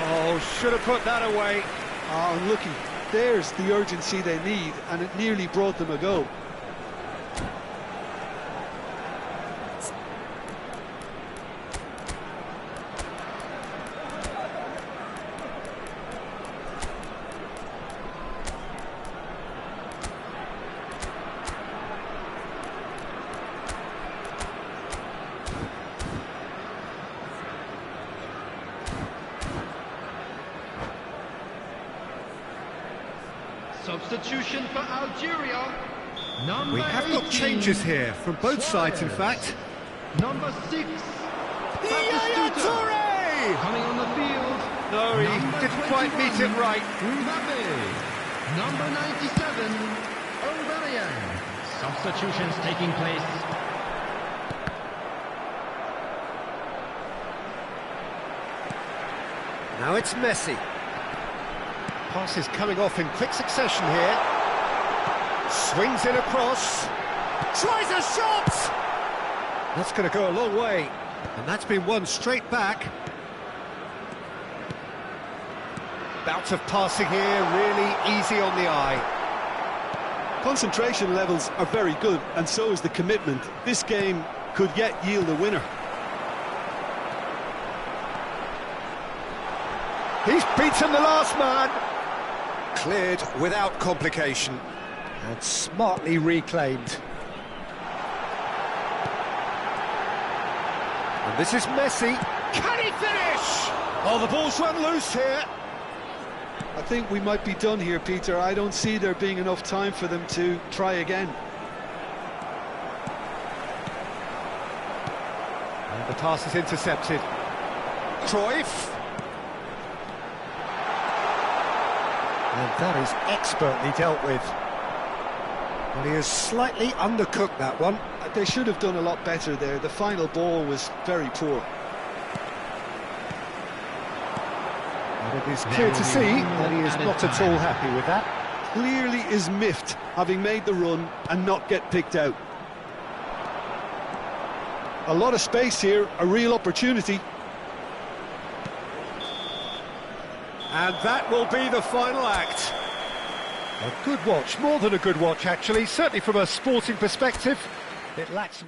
Oh, should have put that away. Oh, unlucky. There's the urgency they need, and it nearly brought them a goal. Substitution for Algeria. Number We have got 18, changes here from both sides, in Suarez. fact. Number 6, Yaya Batistuta. Toure! Coming on the field. No, he Number didn't quite meet it 21, right. Mbappe. Number 97, Aubameyang. Substitutions taking place. Now it's Messi. Passes coming off in quick succession here. Swings in across. Tries a shot! That's going to go a long way. And that's been won straight back. Bout of passing here, really easy on the eye. Concentration levels are very good, and so is the commitment. This game could yet yield a winner. He's beaten the last man. Cleared without complication. And smartly reclaimed. And this is Messi. Can he finish? Oh, the ball's run loose here. I think we might be done here, Peter. I don't see there being enough time for them to try again. And the pass is intercepted. Cruyff. And that is expertly dealt with. Well, he has slightly undercooked that one. They should have done a lot better there. The final ball was very poor. And it is clear to see that he is not at all happy with that. Clearly is miffed, having made the run and not get picked out. A lot of space here, a real opportunity. And that will be the final act. A good watch, more than a good watch actually, certainly from a sporting perspective. It lacks...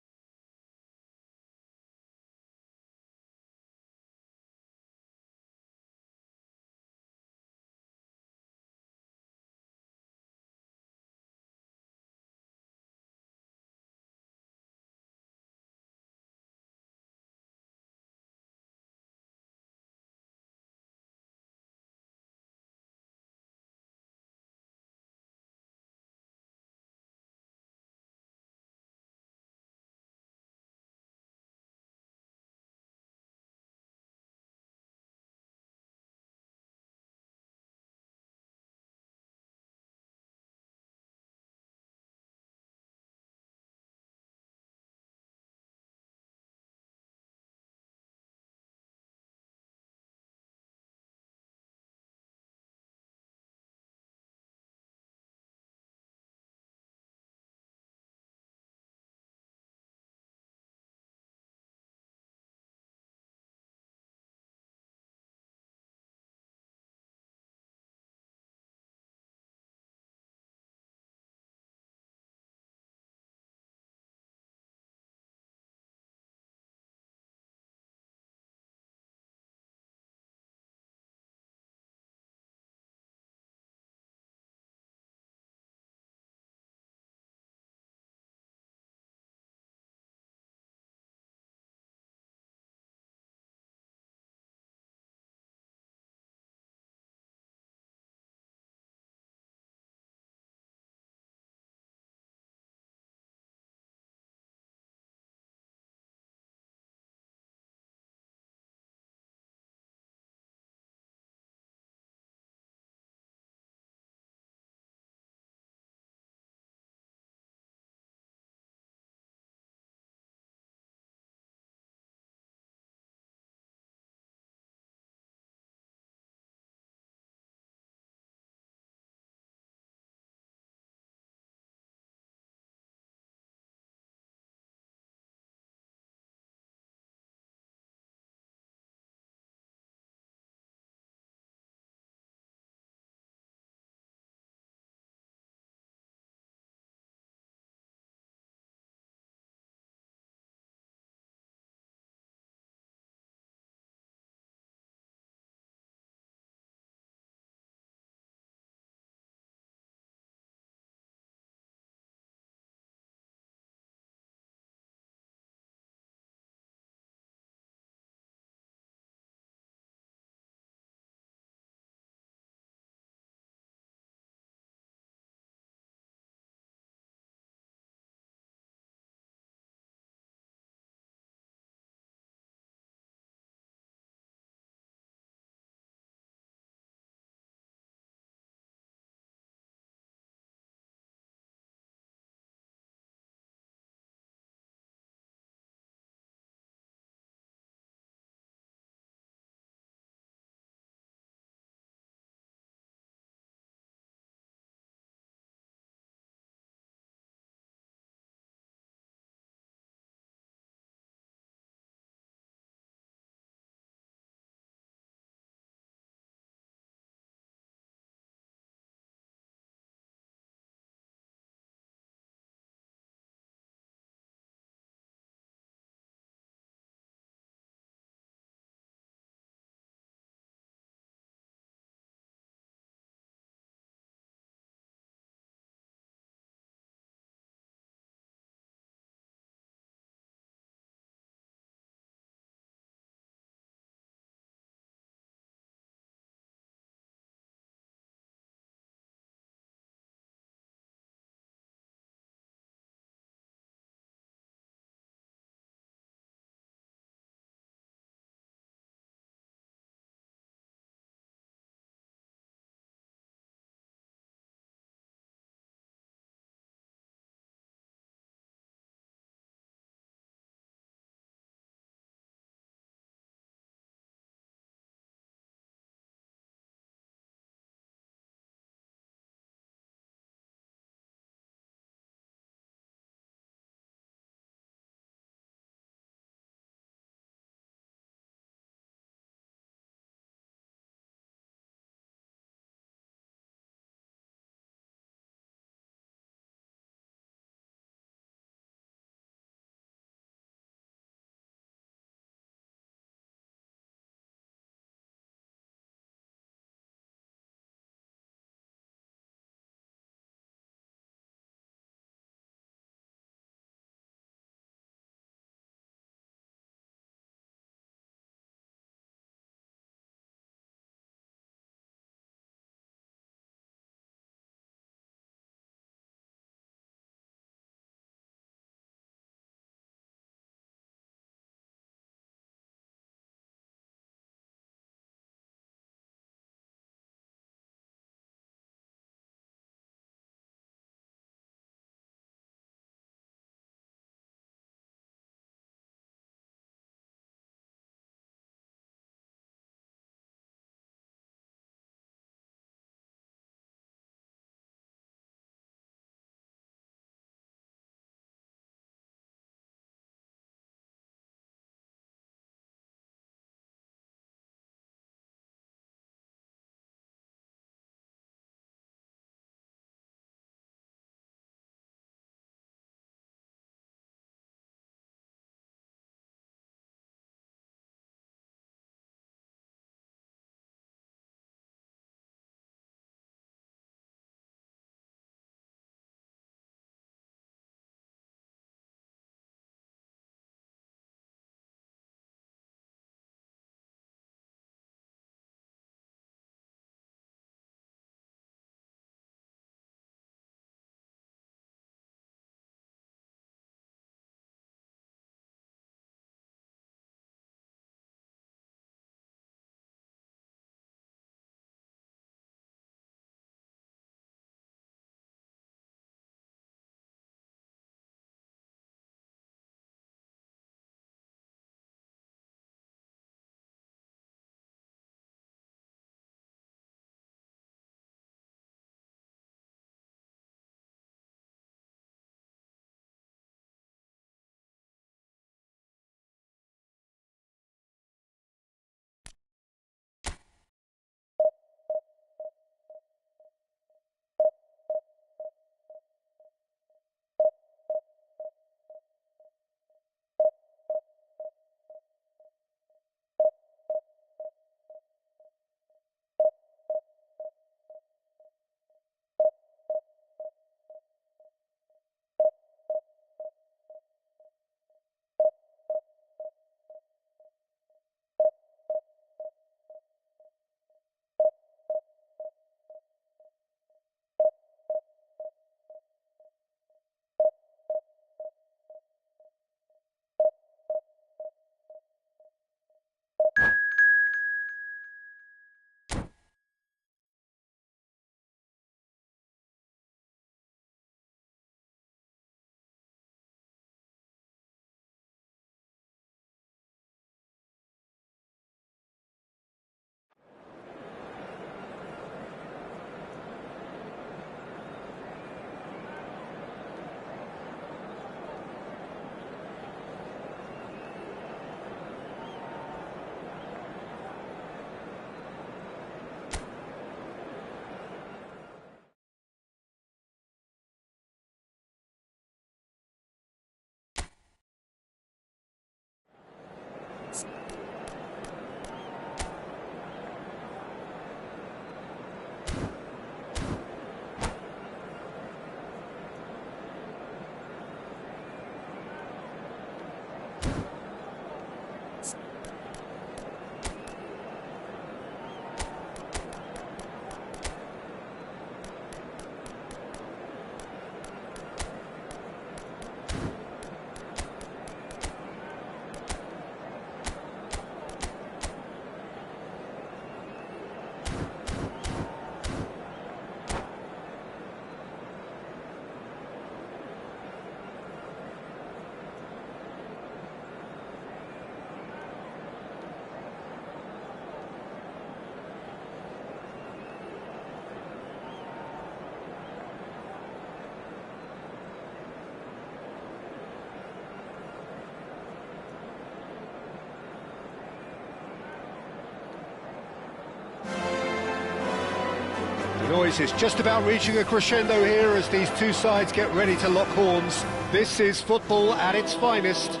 noise is just about reaching a crescendo here as these two sides get ready to lock horns. This is football at its finest.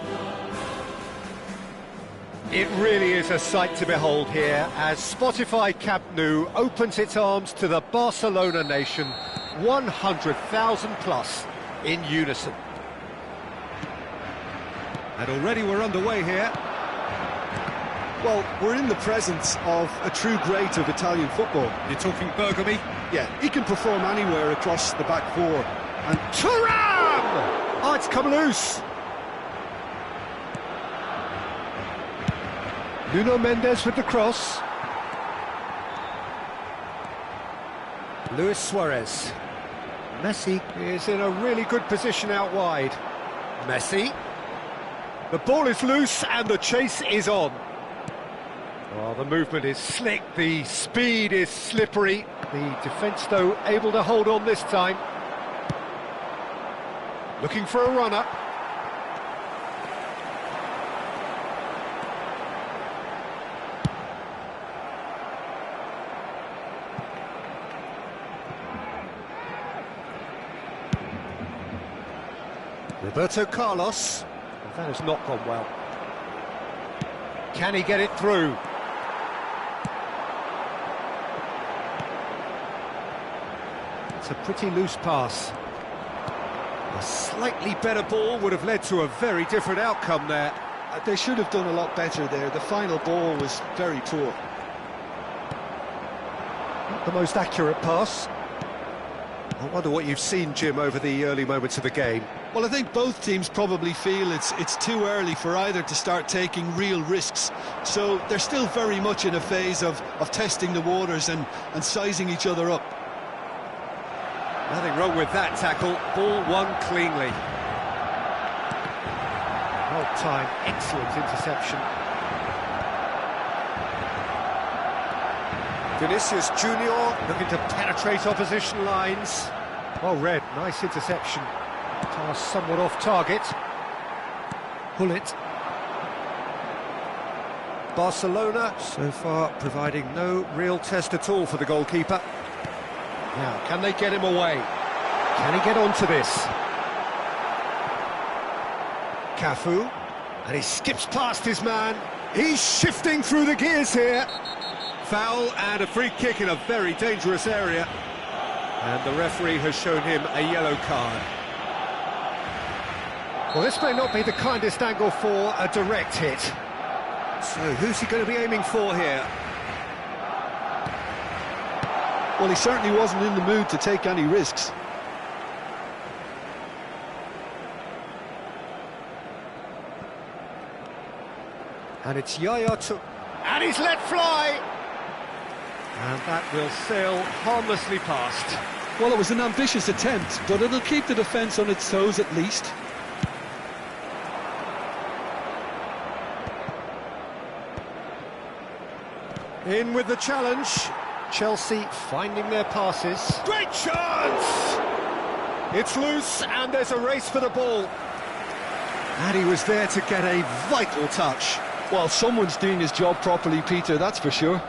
It really is a sight to behold here as Spotify Camp Nou opens its arms to the Barcelona nation, 100,000 plus in unison. And already we're underway here. Well, we're in the presence of a true great of Italian football. You're talking Bergami? Yeah, he can perform anywhere across the back four. And Thuram! Oh, it's come loose. Nuno Mendes with the cross. Luis Suarez. Messi is in a really good position out wide. Messi. The ball is loose and the chase is on. Well, the movement is slick, the speed is slippery. The defence, though, able to hold on this time. Looking for a runner. Roberto Carlos. Well, that has not gone well. Can he get it through? It's a pretty loose pass. A slightly better ball would have led to a very different outcome there. They should have done a lot better there. The final ball was very poor. Not the most accurate pass. I wonder what you've seen, Jim, over the early moments of the game. Well, I think both teams probably feel it's too early for either to start taking real risks. So they're still very much in a phase of testing the waters and sizing each other up. Nothing wrong with that tackle. Ball won cleanly. Well timed, excellent interception. Vinicius Junior looking to penetrate opposition lines. Well read, nice interception. Pass somewhat off target. Hullet. Barcelona so far providing no real test at all for the goalkeeper. Now, can they get him away? Can he get onto this? Cafu, and he skips past his man. He's shifting through the gears here. Foul and a free kick in a very dangerous area. And the referee has shown him a yellow card. Well, this may not be the kindest angle for a direct hit. So, who's he going to be aiming for here? Well, he certainly wasn't in the mood to take any risks. And it's Yaya to... And he's let fly! And that will sail harmlessly past. Well, it was an ambitious attempt, but it'll keep the defence on its toes at least. In with the challenge. Chelsea finding their passes. Great chance! It's loose and there's a race for the ball. And he was there to get a vital touch. Well, someone's doing his job properly, Peter, that's for sure.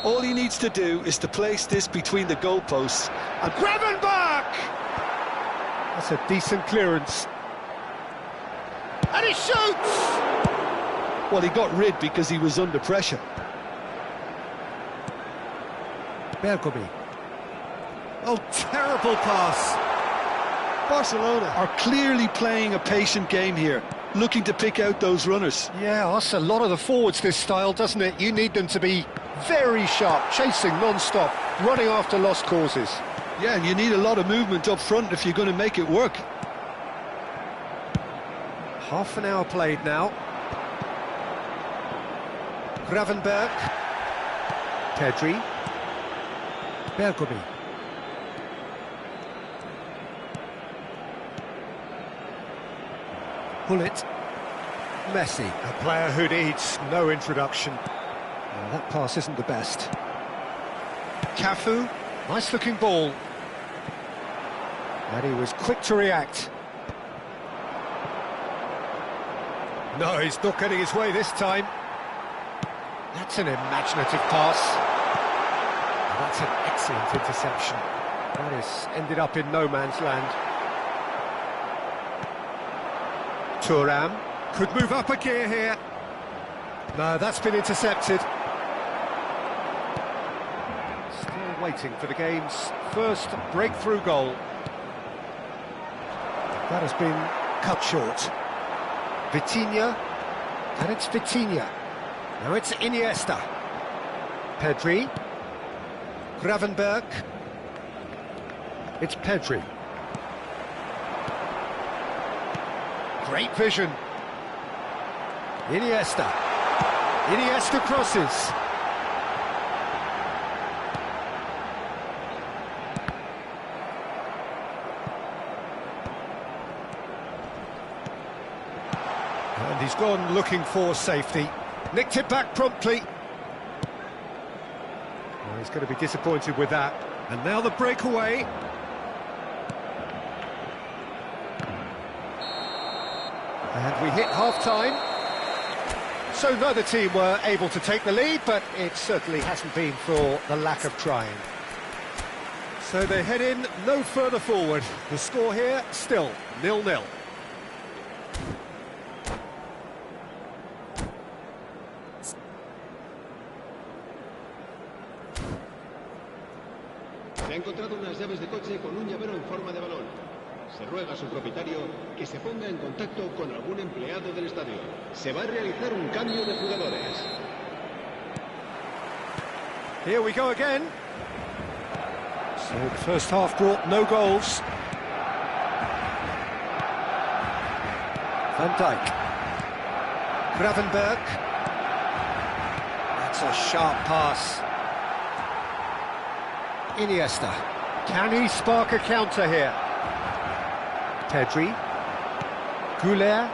All he needs to do is to place this between the goalposts and Gravenberch! That's a decent clearance. And he shoots! well, he got rid because he was under pressure. Bergami. Oh, terrible pass. Barcelona are clearly playing a patient game here, looking to pick out those runners. Yeah, that's a lot of the forwards, this style, doesn't it? You need them to be very sharp, chasing non-stop, running after lost causes. Yeah, and you need a lot of movement up front if you're going to make it work. Half an hour played now. Gravenberch. Pedri. Bergami. Hullet. Messi, a player who needs no introduction. Well, that pass isn't the best. Cafu, nice looking ball. And he was quick to react. No, he's not getting his way this time. That's an imaginative pass. That's an excellent interception. That has ended up in no man's land. Thuram could move up a gear here. No, that's been intercepted. Still waiting for the game's first breakthrough goal. That has been cut short. Vitinha, and it's Vitinha. Now it's Iniesta. Pedri. Gravenberg. It's Pedri. Great vision. Iniesta. Iniesta crosses. And he's gone looking for safety. Nicked it back promptly. Well, he's going to be disappointed with that. And now the breakaway. And we hit half-time. So neither team were able to take the lead, but it certainly hasn't been for the lack of trying. So they head in no further forward. The score here, still 0-0. Se ha encontrado unas llaves de coche con un llavero en forma de balón. Se ruega a su propietario que se ponga en contacto con algún empleado del estadio. Se va a realizar un cambio de jugadores. Here we go again. So the first half brought no goals. Van Dijk. Gravenberg. That's a sharp pass. Iniesta. Can he spark a counter here? Pedri. Goulet.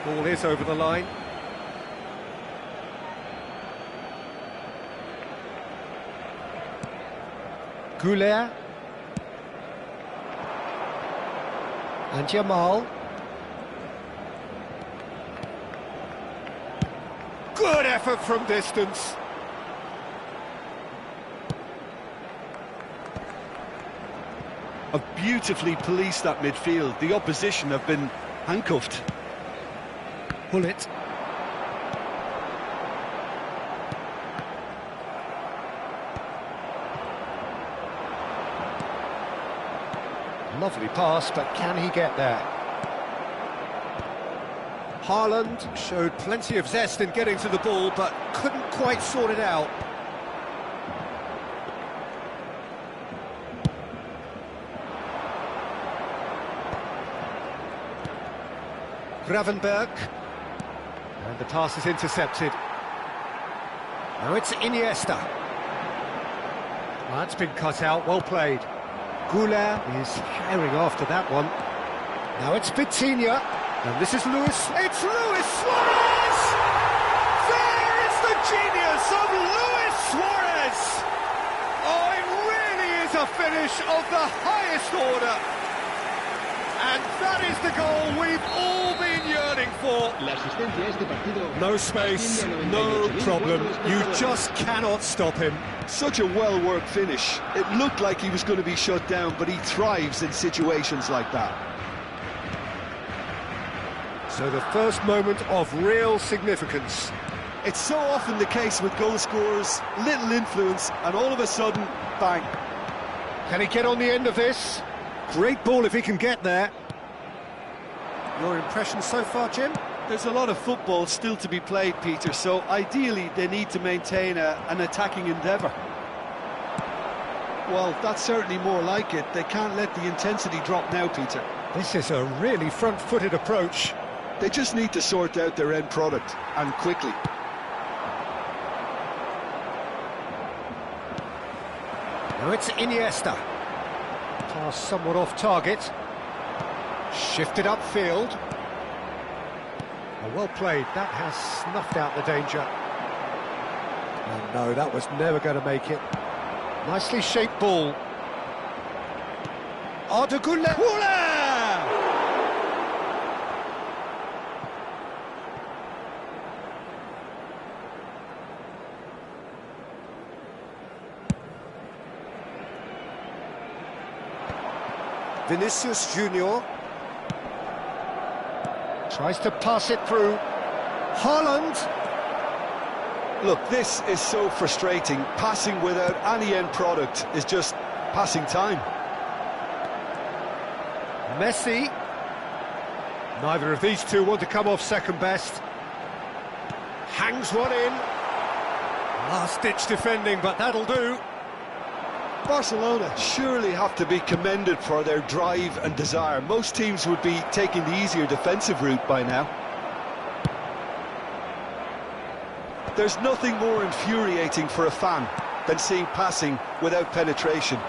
Ball is over the line. Goulet. And Jamal. Good effort from distance. Have beautifully policed that midfield. The opposition have been handcuffed. Bullet. Lovely pass, but can he get there? Haaland showed plenty of zest in getting to the ball, but couldn't quite sort it out. Gravenberg. And the pass is intercepted. Now it's Iniesta. That's been cut out, well played. Goulet is herring after that one. Now it's Vitinha. And this is Luis. It's Luis Suarez! There is the genius of Luis Suarez! Oh, it really is a finish of the highest order. And that is the goal we've all been yearning for. No space, no problem. You just cannot stop him. Such a well-worked finish. It looked like he was going to be shut down, but he thrives in situations like that. So the first moment of real significance. It's so often the case with goal scorers, little influence, and all of a sudden, bang. Can he get on the end of this? Great ball if he can get there. Your impression so far, Jim? There's a lot of football still to be played, Peter, so ideally they need to maintain an attacking endeavour. Well, that's certainly more like it. They can't let the intensity drop now, Peter. This is a really front-footed approach. They just need to sort out their end product, and quickly. Now it's Iniesta. Pass somewhat off target. Shifted upfield. Oh, well played. That has snuffed out the danger. Oh no, that was never going to make it. Nicely shaped ball. Arda Güler. Vinicius Junior tries to pass it through. Haaland. Look, this is so frustrating. Passing without any end product is just passing time. Messi. Neither of these two want to come off second best. Hangs one in. Last-ditch defending, but that'll do. Barcelona surely have to be commended for their drive and desire. Most teams would be taking the easier defensive route by now. There's nothing more infuriating for a fan than seeing passing without penetration.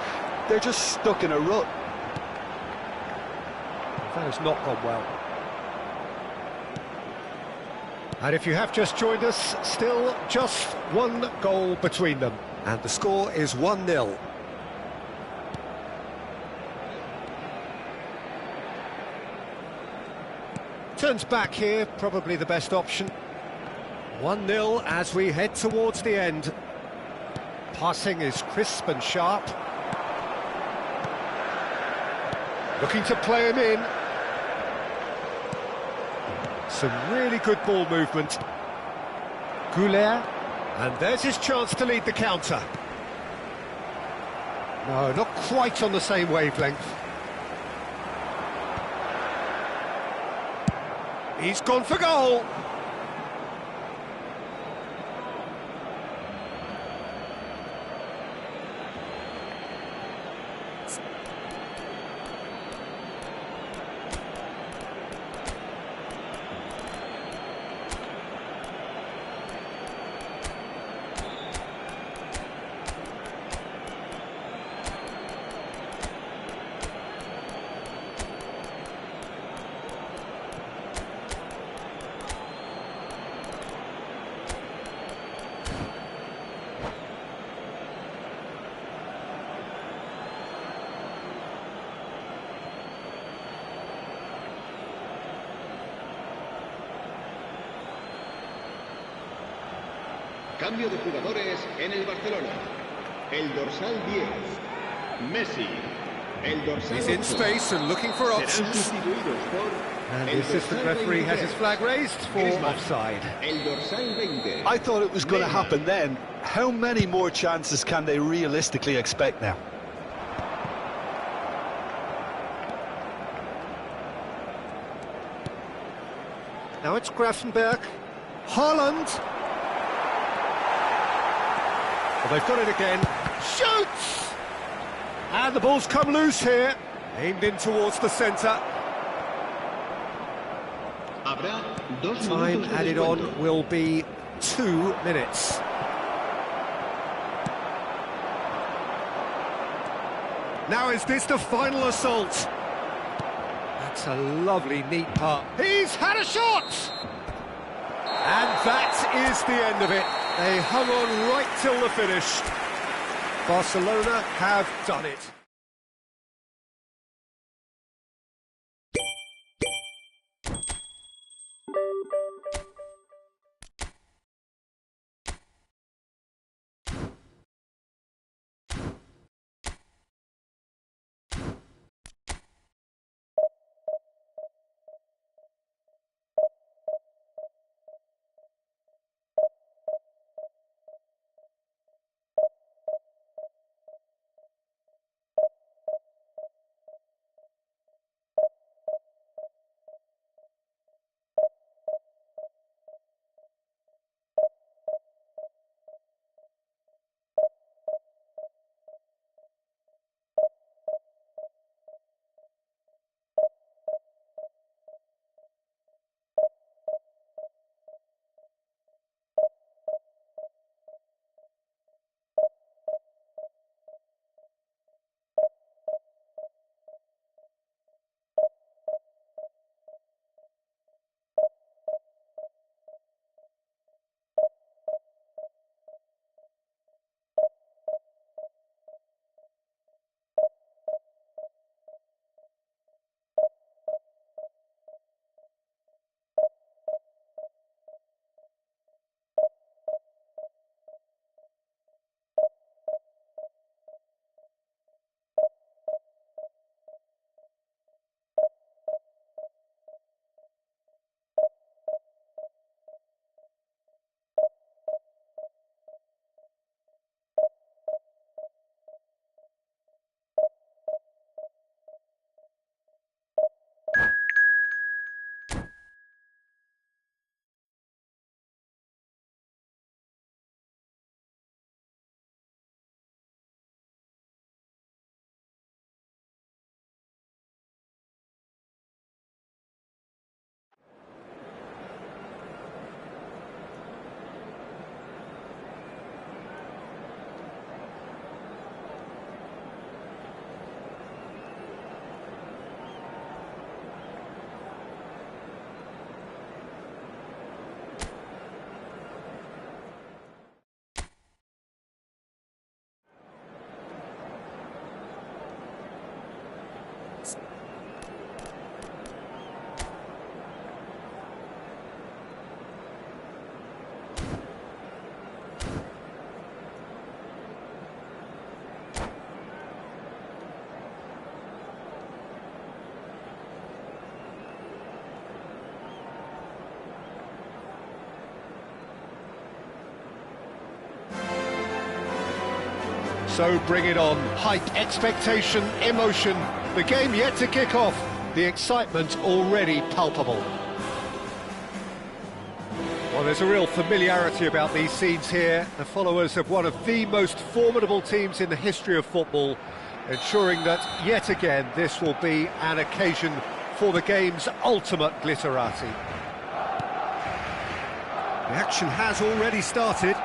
They're just stuck in a rut. That has not gone well. And if you have just joined us, still just one goal between them. And the score is 1-0. Turns back here, probably the best option. 1-0 as we head towards the end. Passing is crisp and sharp. Looking to play him in. Some really good ball movement. Goulet, and there's his chance to lead the counter. No, not quite on the same wavelength. He's gone for goal. Cambio de jugadores en el Barcelona. El dorsal 10, Messi. El dorsal He's in 8 space and looking for serán options. sustituidos por And the el assistant dorsal referee has his 23, flag raised for Griezmann. offside. El dorsal 20. I thought it was going to happen then. How many more chances can they realistically expect now? Now it's Grafenberg. Haaland. Well, they've got it again. Shoots! And the ball's come loose here. Aimed in towards the centre. Habrá 2 Time minutos de added descuento. on will be 2 minutes. Now is this the final assault? That's a lovely, neat part. He's had a shot! And that is the end of it. They hung on right till the finish. Barcelona have done it. So bring it on. Hype, expectation, emotion. The game yet to kick off. The excitement already palpable. Well, there's a real familiarity about these scenes here. The followers of one of the most formidable teams in the history of football, ensuring that, yet again, this will be an occasion for the game's ultimate glitterati. The action has already started.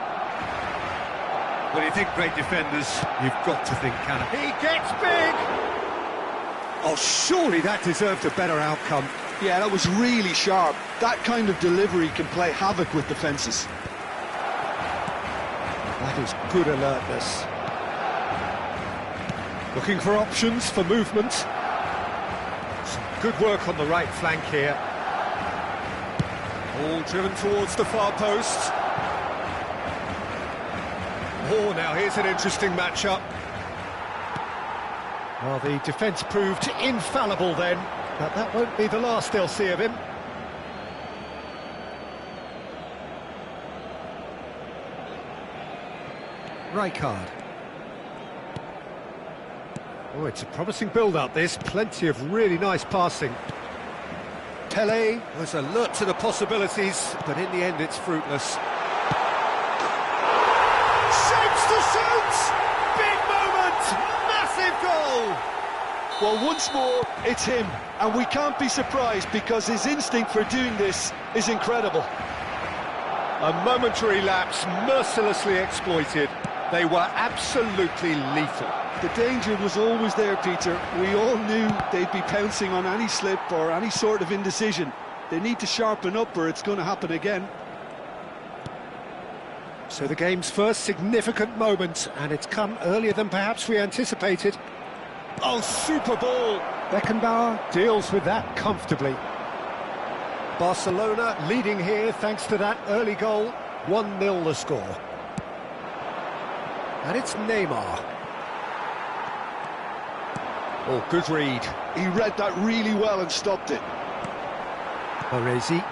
When you think great defenders, you've got to think Canada. He gets big! Oh, surely that deserved a better outcome. Yeah, that was really sharp. That kind of delivery can play havoc with defences. That is good alertness. Looking for options for movement. Some good work on the right flank here. All driven towards the far post. Oh, now here's an interesting matchup. Well, the defence proved infallible then, but that won't be the last they'll see of him. Rijkaard. Oh, it's a promising build-up, this. Plenty of really nice passing. Pele was alert to the possibilities, but in the end it's fruitless. Shapes to shoot! Big moment! Massive goal! Well, once more, it's him, and we can't be surprised because his instinct for doing this is incredible. A momentary lapse mercilessly exploited. They were absolutely lethal. The danger was always there, Peter. We all knew they'd be pouncing on any slip or any sort of indecision. They need to sharpen up or it's going to happen again. So the game's first significant moment, and it's come earlier than perhaps we anticipated. Oh, super ball! Beckenbauer deals with that comfortably. Barcelona leading here thanks to that early goal. 1-0 the score. And it's Neymar. Oh, good read. He read that really well and stopped it. Baresi.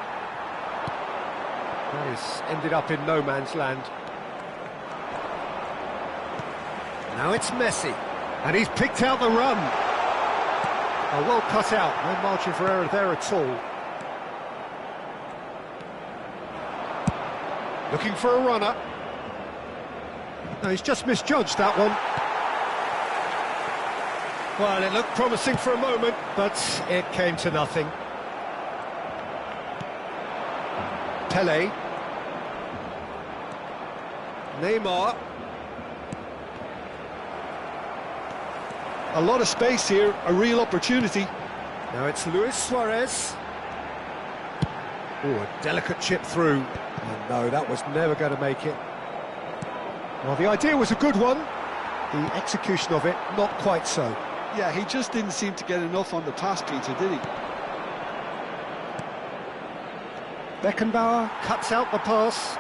That has ended up in no man's land. Now it's Messi. And he's picked out the run. Oh, well cut out. No margin for error there at all. Looking for a runner. No, he's just misjudged that one. Well, it looked promising for a moment, but it came to nothing. Pele. Neymar. A lot of space here, a real opportunity. Now it's Luis Suarez. Oh, a delicate chip through. Oh, no, that was never going to make it. Well, the idea was a good one. The execution of it, not quite so. Yeah, he just didn't seem to get enough on the pass, Peter, did he? Beckenbauer cuts out the pass.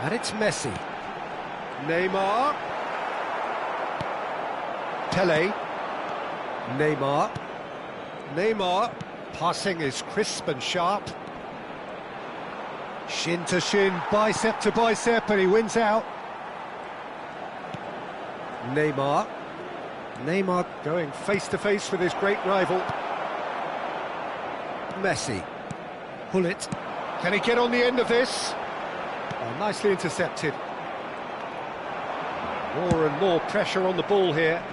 And it's Messi. Neymar. Pele. Neymar. Neymar. Passing is crisp and sharp. Shin to shin, bicep to bicep, and he wins out. Neymar. Neymar going face to face with his great rival. Messi. Pull it. Can he get on the end of this? Oh, nicely intercepted. More and more pressure on the ball here.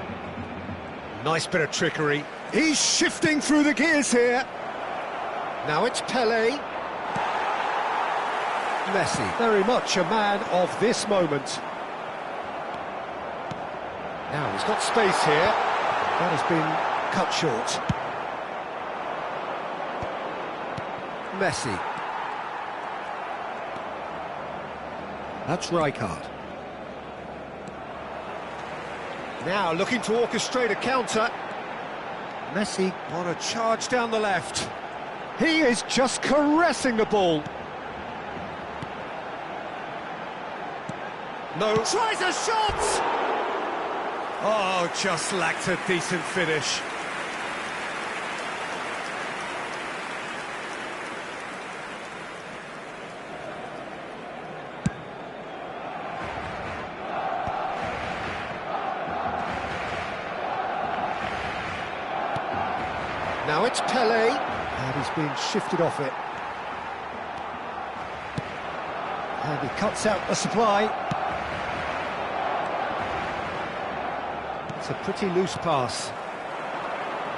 Nice bit of trickery. He's shifting through the gears here. Now it's Pele. Messi, very much a man of this moment. Now he's got space here. That has been cut short. Messi. That's Rijkaard. Now looking to orchestrate a counter. Messi on a charge down the left. He is just caressing the ball. No. Tries a shot! Oh, just lacked a decent finish. Now it's Pelé, and he's being shifted off it. And he cuts out the supply. It's a pretty loose pass.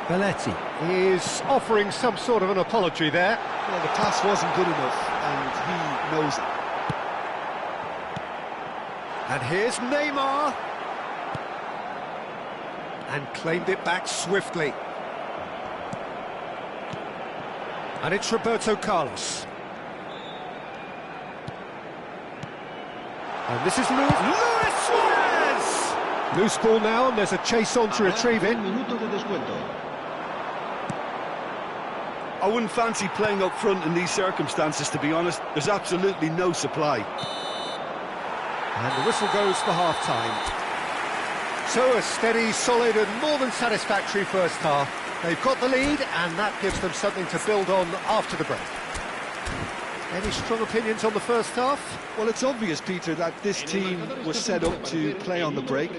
Belletti is offering some sort of an apology there. Well, the pass wasn't good enough, and he knows it. And here's Neymar. And claimed it back swiftly. And it's Roberto Carlos. And this is Luis Suarez! Loose ball now, and there's a chase on to retrieve it. Minuto de descuento. I wouldn't fancy playing up front in these circumstances, to be honest. There's absolutely no supply. And the whistle goes for half-time. So a steady, solid and more than satisfactory first half. They've got the lead, and that gives them something to build on after the break. Any strong opinions on the first half? Well, it's obvious, Peter, that this team was set up to play on the break,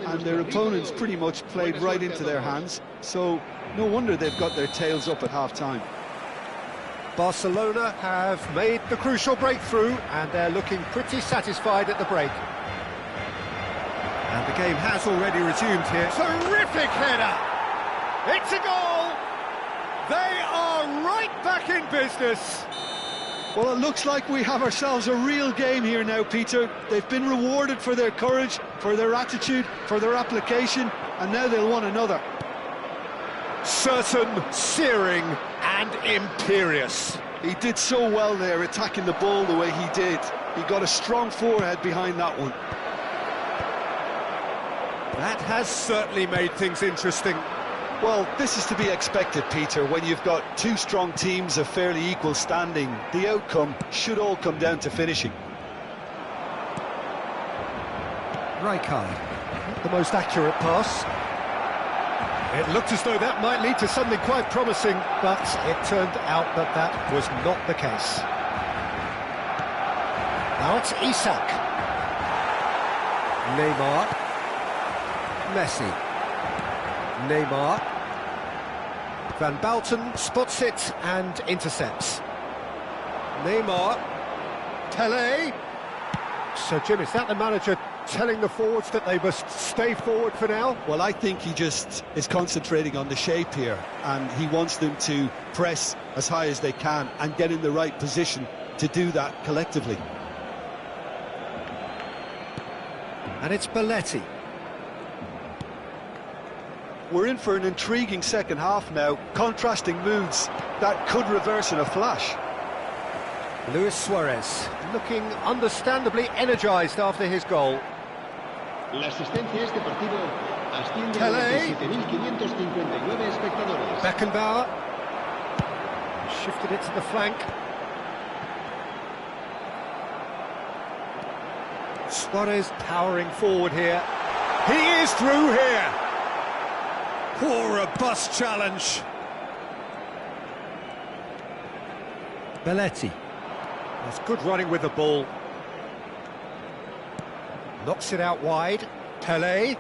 and their opponents pretty much played right into their hands, so no wonder they've got their tails up at half-time. Barcelona have made the crucial breakthrough, and they're looking pretty satisfied at the break. And the game has already resumed here. Terrific header! It's a goal! They are right back in business! Well, it looks like we have ourselves a real game here now, Peter. They've been rewarded for their courage, for their attitude, for their application, and now they'll want another. Certain, searing and imperious. He did so well there, attacking the ball the way he did. He got a strong forehead behind that one. That has certainly made things interesting. Well, this is to be expected, Peter, when you've got two strong teams of fairly equal standing. The outcome should all come down to finishing. Rijkaard, the most accurate pass. It looked as though that might lead to something quite promising, but it turned out that that was not the case. Now it's Isak. Neymar. Messi. Neymar. Van Bouten spots it and intercepts. Neymar. Pelé. So, Jim, is that the manager telling the forwards that they must stay forward for now? Well, I think he just is concentrating on the shape here, and he wants them to press as high as they can and get in the right position to do that collectively. And it's Belletti. We're in for an intriguing second half now, contrasting moods that could reverse in a flash. Luis Suarez, looking understandably energised after his goal. La asistencia a este partido asciende a Pelé. 27.559 espectadores. Beckenbauer. Shifted it to the flank. Suarez powering forward here. He is through here. Poor robust challenge. Belletti. That's good running with the ball. Knocks it out wide. Pelé.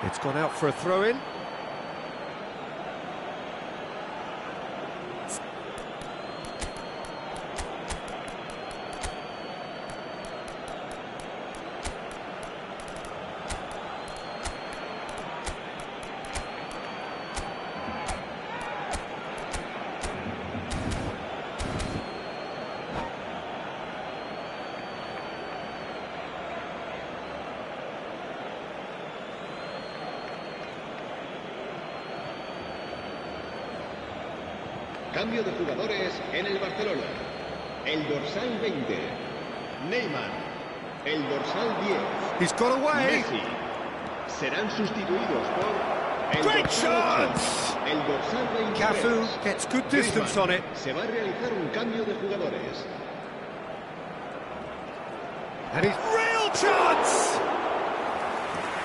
It's gone out for a throw-in. Cambio de jugadores en el Barcelona. El dorsal 20, Neymar. El dorsal 10, He's got away. Messi. Serán sustituidos por el Great dorsal 8, chance! el dorsal 23. Cafu gets good distance on it. Se va a realizar un cambio de jugadores. And he's real chance!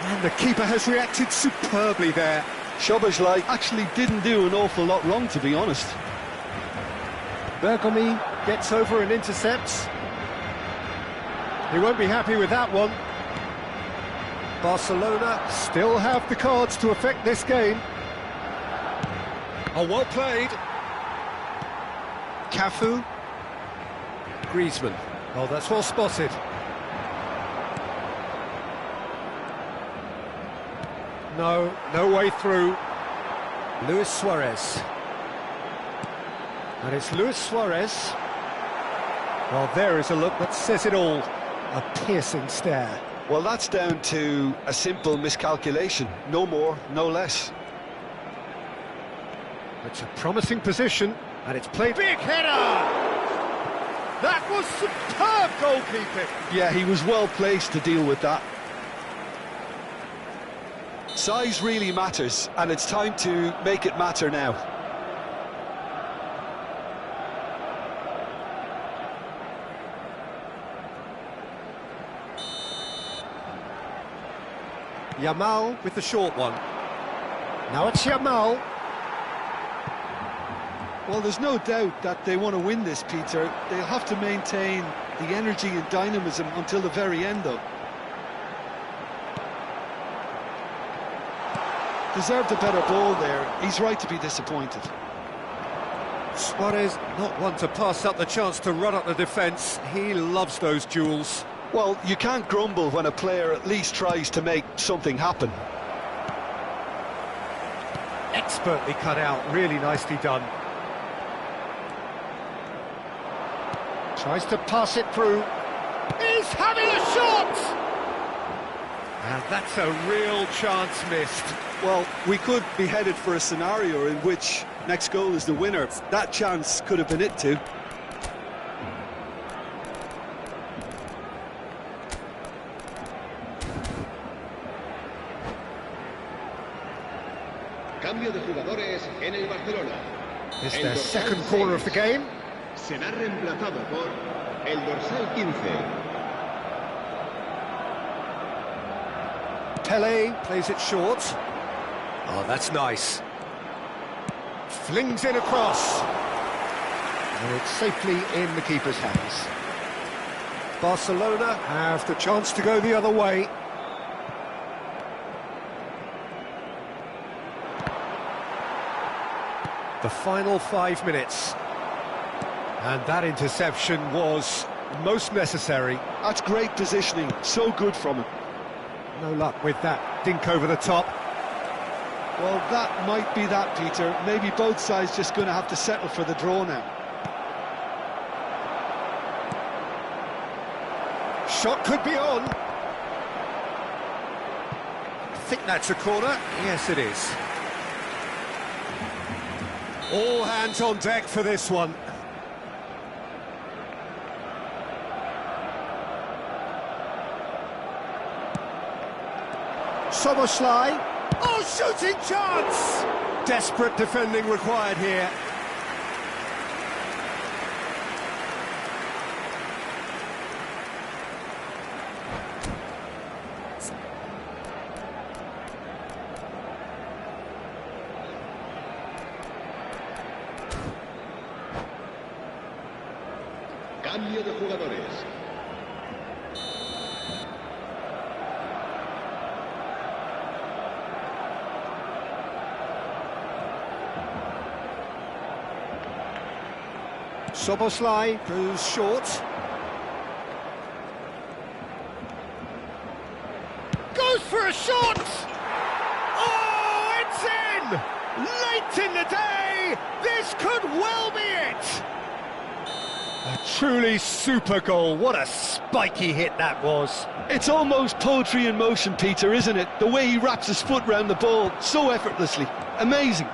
And the keeper has reacted superbly there. Szoboszlai actually didn't do an awful lot wrong, to be honest. Bergomi gets over and intercepts. He won't be happy with that one. Barcelona still have the cards to affect this game. Oh, well played. Cafu. Griezmann. Oh, that's well spotted. No way through. Luis Suarez. And it's Luis Suarez. Well, there is a look that says it all. A piercing stare. Well, that's down to a simple miscalculation. No more, no less. It's a promising position, and it's played... Big header! That was superb goalkeeping. Yeah, he was well placed to deal with that. Size really matters, and it's time to make it matter now. Yamal with the short one. Now it's Yamal. Well, there's no doubt that they want to win this, Peter. They'll have to maintain the energy and dynamism until the very end, though. Deserved a better ball there. He's right to be disappointed. Suarez not one to pass up the chance to run up the defence. He loves those duels. Well, you can't grumble when a player at least tries to make something happen. Expertly cut out, really nicely done. Tries to pass it through. He's having a shot! And that's a real chance missed. Well, we could be headed for a scenario in which next goal is the winner. That chance could have been it too. Cambio de jugadores en el Barcelona. It's their second corner of the game. Será reemplazado por el dorsal 15. Pele plays it short. Oh, that's nice. Flings it across. And it's safely in the keeper's hands. Barcelona have the chance to go the other way. The final 5 minutes. And that interception was most necessary. That's great positioning, so good from him. No luck with that dink over the top. Well, that might be that, Peter. Maybe both sides just going to have to settle for the draw now. Shot could be on. I think that's a corner. Yes, it is. All hands on deck for this one. Soboslai. Oh, shooting chance! Desperate defending required here. Cambio de jugadores. Soboslai goes short. Goes for a shot! Oh, it's in! Late in the day, this could well be it! A truly super goal. What a spiky hit that was. It's almost poetry in motion, Peter, isn't it? The way he wraps his foot round the ball so effortlessly. Amazing.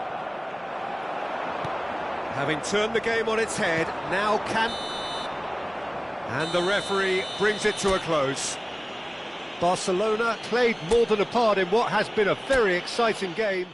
Having turned the game on its head, now can... And the referee brings it to a close. Barcelona played more than a part in what has been a very exciting game.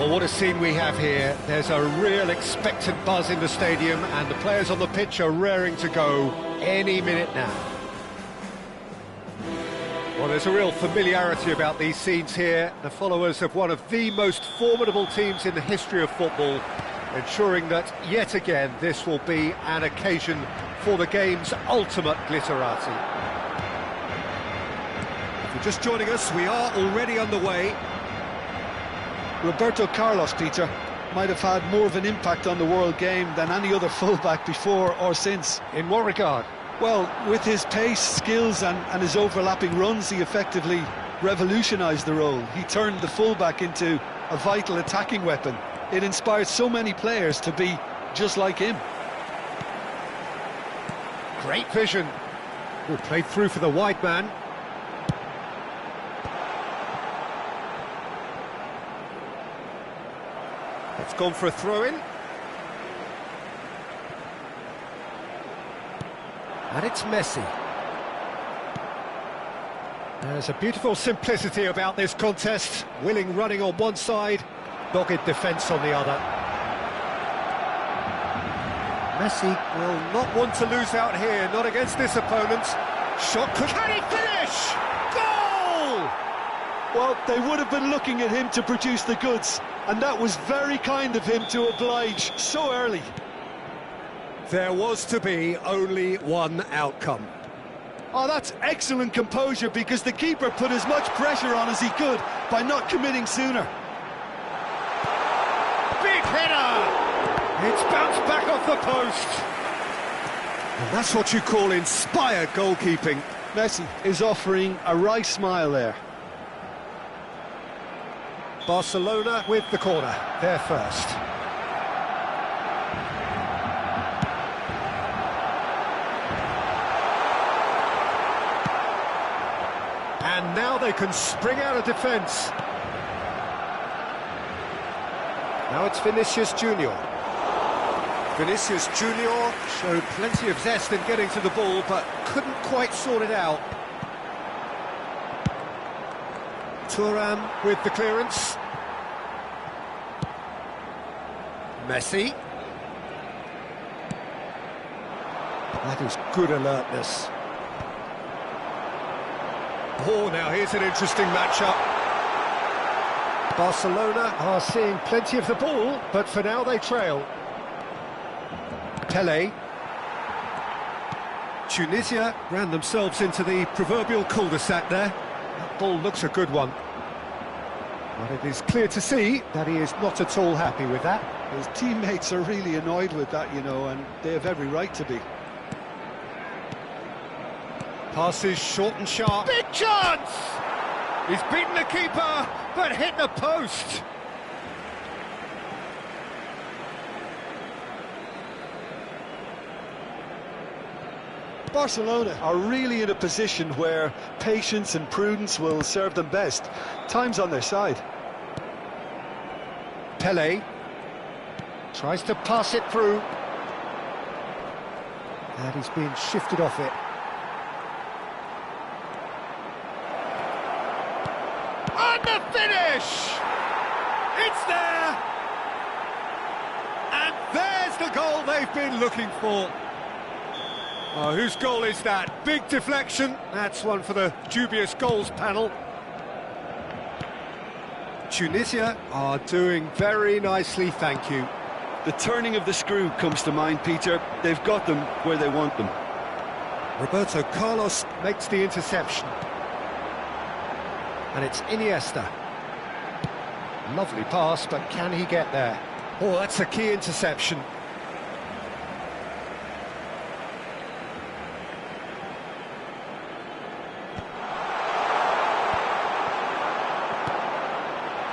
Well, what a scene we have here. There's a real expectant buzz in the stadium, and the players on the pitch are raring to go any minute now. Well, there's a real familiarity about these scenes here. The followers of one of the most formidable teams in the history of football, ensuring that, yet again, this will be an occasion for the game's ultimate glitterati. If you're just joining us, we are already underway. Roberto Carlos, Peter, might have had more of an impact on the world game than any other fullback before or since. In what regard? Well, with his pace, skills and his overlapping runs, he effectively revolutionised the role. He turned the fullback into a vital attacking weapon. It inspired so many players to be just like him. Great vision. Well, played through for the wide man. It's gone for a throw-in. And it's Messi. There's a beautiful simplicity about this contest. Willing running on one side, dogged defence on the other. Messi will not want to lose out here, not against this opponent. Shot could... Can he finish? Goal! Well, they would have been looking at him to produce the goods, and that was very kind of him to oblige so early. There was to be only one outcome. Oh, that's excellent composure, because the keeper put as much pressure on as he could by not committing sooner. Big header! It's bounced back off the post. And that's what you call inspired goalkeeping. Messi is offering a wry smile there. Barcelona with the corner, they're first. And now they can spring out of defence. Now it's Vinicius Junior. Vinicius Junior showed plenty of zest in getting to the ball, but couldn't quite sort it out. Thuram with the clearance. Messi. That is good alertness. Oh, now here's an interesting matchup. Barcelona are seeing plenty of the ball, but for now they trail. Pelé. Tunisia ran themselves into the proverbial cul-de-sac there. That ball looks a good one. But it is clear to see that he is not at all happy with that. His teammates are really annoyed with that, you know, and they have every right to be. Passes short and sharp. Big chance! He's beaten the keeper, but hit the post. Barcelona are really in a position where patience and prudence will serve them best. Time's on their side. Pelé tries to pass it through. And he's being shifted off it. And the finish! It's there! And there's the goal they've been looking for. Oh, whose goal is that? Big deflection. That's one for the dubious goals panel. Tunisia are doing very nicely, thank you. The turning of the screw comes to mind, Peter. They've got them where they want them. Roberto Carlos makes the interception. And it's Iniesta. Lovely pass, but can he get there? Oh, that's a key interception.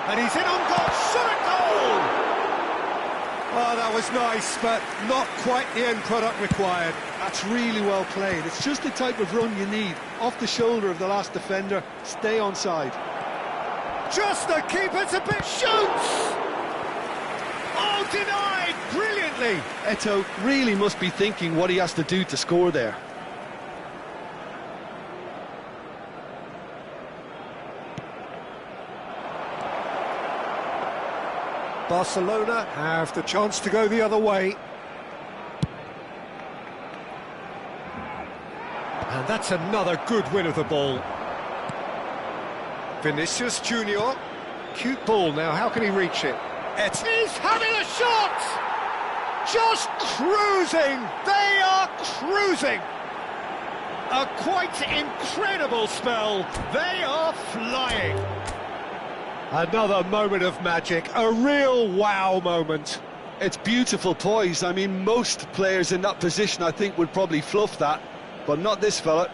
And he's in on goal, shot at goal! Oh, that was nice, but not quite the end product required. That's really well played. It's just the type of run you need. Off the shoulder of the last defender, stay onside. Just the keeper to bit, shoots! Oh, denied, brilliantly! Eto'o really must be thinking what he has to do to score there. Barcelona have the chance to go the other way. And that's another good win of the ball. Vinicius Junior. Cute ball now, how can he reach it? He's having a shot! Just cruising! They are cruising! A quite incredible spell. They are flying. Another moment of magic, a real wow moment. It's beautiful poise. I mean, most players in that position, I think, would probably fluff that, but not this fella.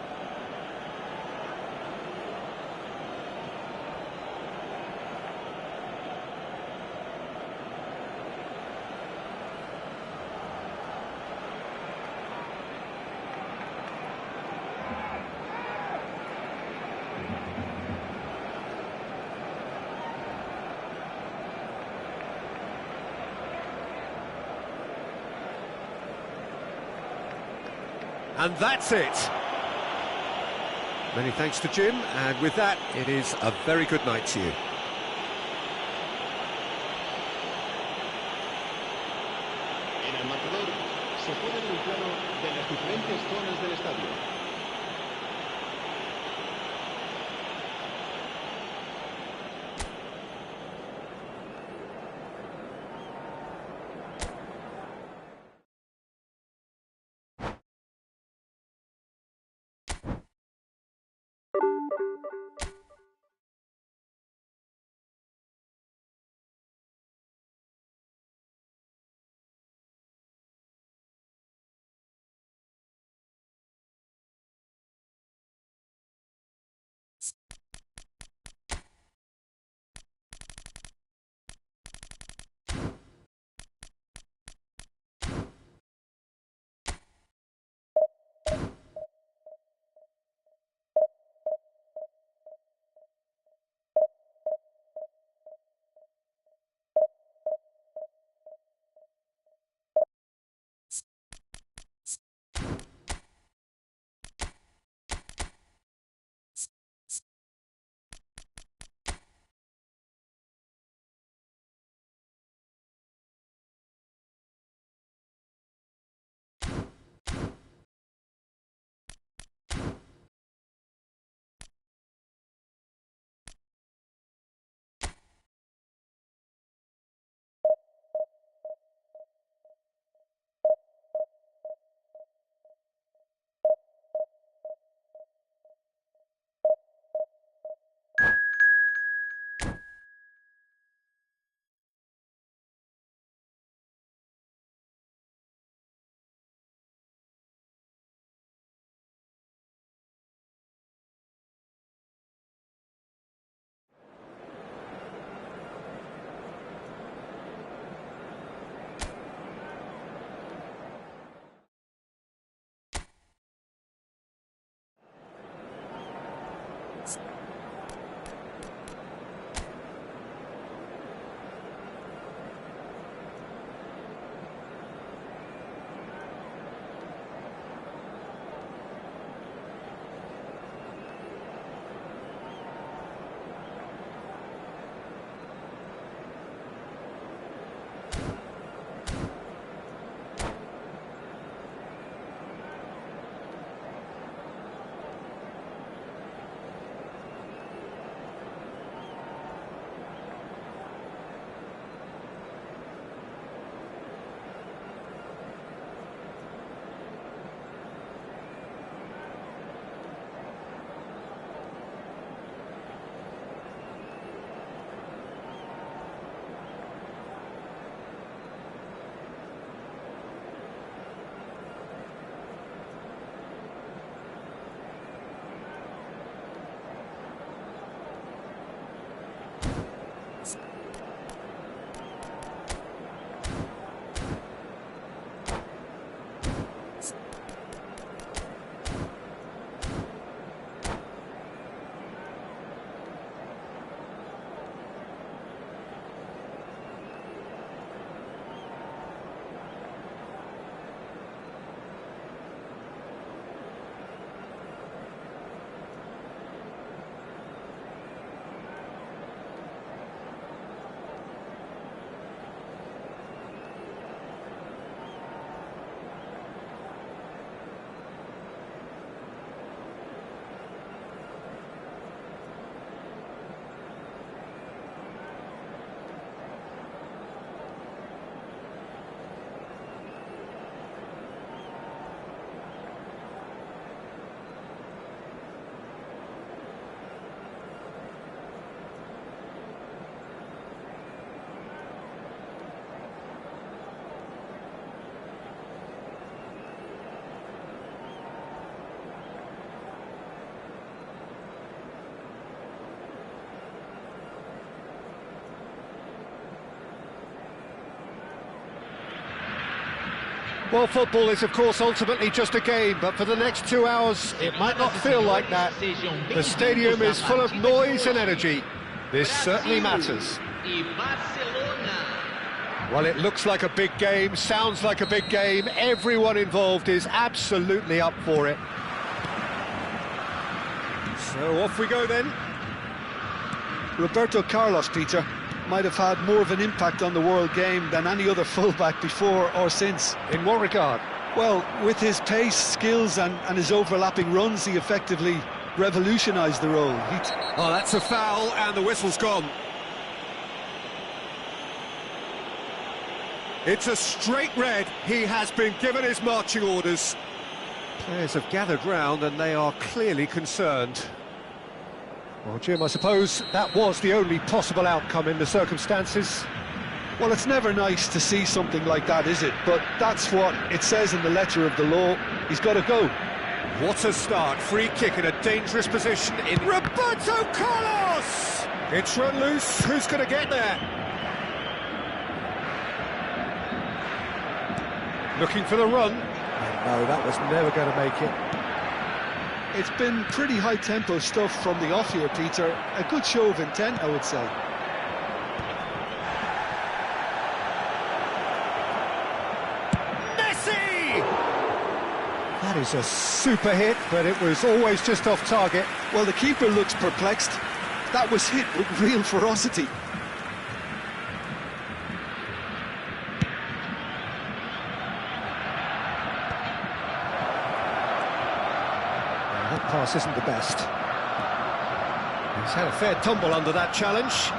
And that's it. Many thanks to Jim, and with that, it is a very good night to you. En el marcador se pone en un plano de las diferentes zonas del estadio. Well, football is, of course, ultimately just a game, but for the next 2 hours, it might not feel like that. The stadium is full of noise and energy. This certainly matters. Well, it looks like a big game, sounds like a big game. Everyone involved is absolutely up for it. So off we go then. Roberto Carlos, Peter, might have had more of an impact on the world game than any other fullback before or since. In what regard? Well, with his pace, skills and his overlapping runs, he effectively revolutionised the role. Oh, that's a foul, and the whistle's gone. It's a straight red. He has been given his marching orders. Players have gathered round and they are clearly concerned. Well, Jim, I suppose that was the only possible outcome in the circumstances. Well, it's never nice to see something like that, is it? But that's what it says in the letter of the law. He's got to go. What a start. Free kick in a dangerous position in Roberto Carlos! It's run loose. Who's going to get there? Looking for the run. And no, that was never going to make it. It's been pretty high-tempo stuff from the off here, Peter. A good show of intent, I would say. Messi! That is a super hit, but it was always just off target. Well, the keeper looks perplexed. That was hit with real ferocity. That pass isn't the best. He's had a fair tumble under that challenge.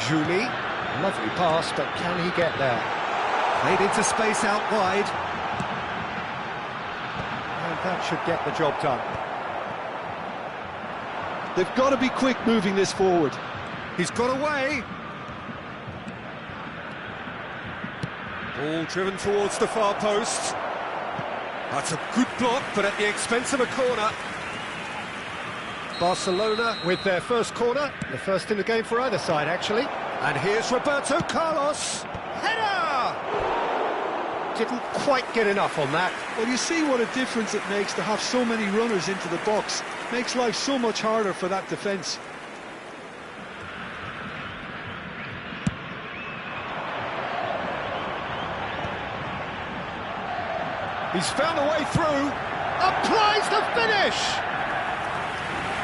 Julie, lovely pass, but can he get there? Played into space out wide. And that should get the job done. They've got to be quick moving this forward. He's got away. Ball driven towards the far post. That's a good block, but at the expense of a corner. Barcelona with their first corner, the first in the game for either side, actually. And here's Roberto Carlos. Header! Didn't quite get enough on that. Well, you see what a difference it makes to have so many runners into the box. Makes life so much harder for that defence. He's found a way through. Applies the finish!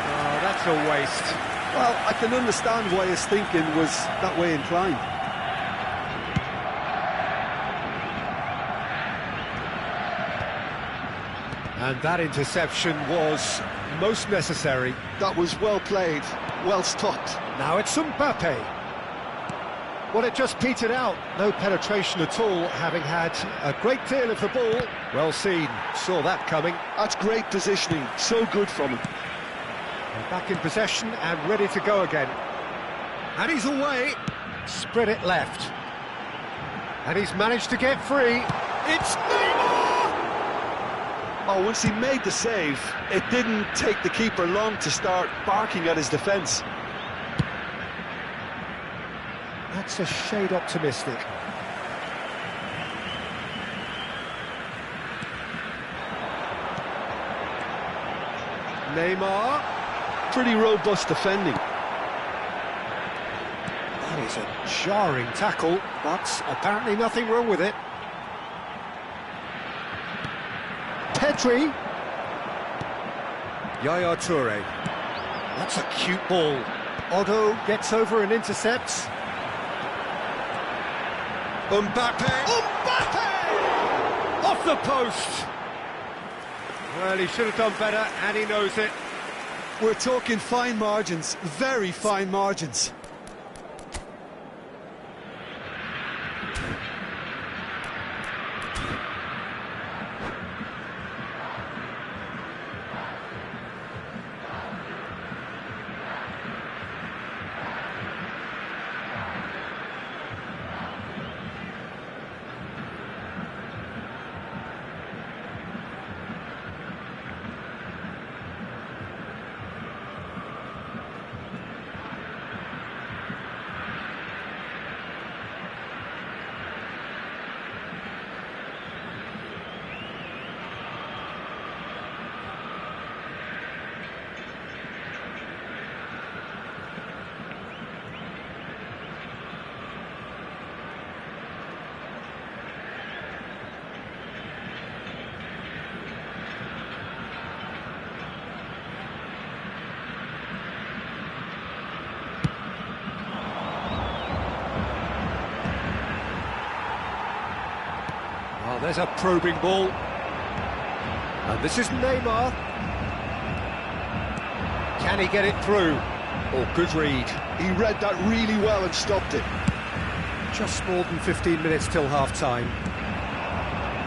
Oh, that's a waste. Well, I can understand why his thinking was that way inclined. And that interception was most necessary. That was well played, well stopped. Now it's Mbappe. Well, it just petered out. No penetration at all, having had a great deal of the ball. Well seen, saw that coming. That's great positioning, so good from him. They're back in possession and ready to go again. And he's away. Spread it left. And he's managed to get free. It's Neymar! Oh, once he made the save, it didn't take the keeper long to start barking at his defence. That's a shade optimistic. Neymar. Pretty robust defending. That is a jarring tackle, but apparently nothing wrong with it. Pedri. Yaya Toure. That's a cute ball. Otto gets over and intercepts. Mbappe! Off the post! Well, he should have done better, and he knows it. We're talking fine margins, very fine margins. Tries a probing ball. And this is Neymar. Can he get it through? Oh, good read. He read that really well and stopped it. Just more than 15 minutes till half-time.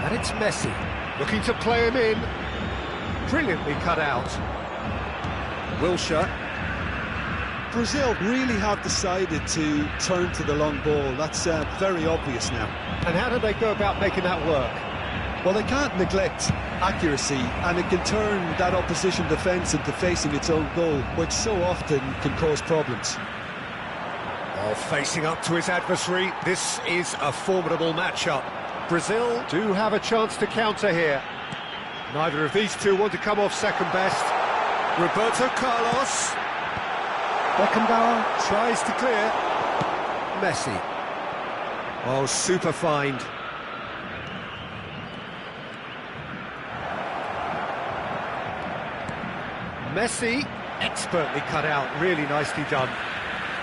And it's Messi, looking to play him in. Brilliantly cut out. Wilshere. Brazil really have decided to turn to the long ball. That's very obvious now. And how do they go about making that work? Well, they can't neglect accuracy, and it can turn that opposition defence into facing its own goal, which so often can cause problems. Oh, facing up to his adversary, this is a formidable matchup. Brazil do have a chance to counter here. Neither of these two want to come off second best. Roberto Carlos. Beckenbauer tries to clear. Messi. Oh, super find. Messi, expertly cut out, really nicely done.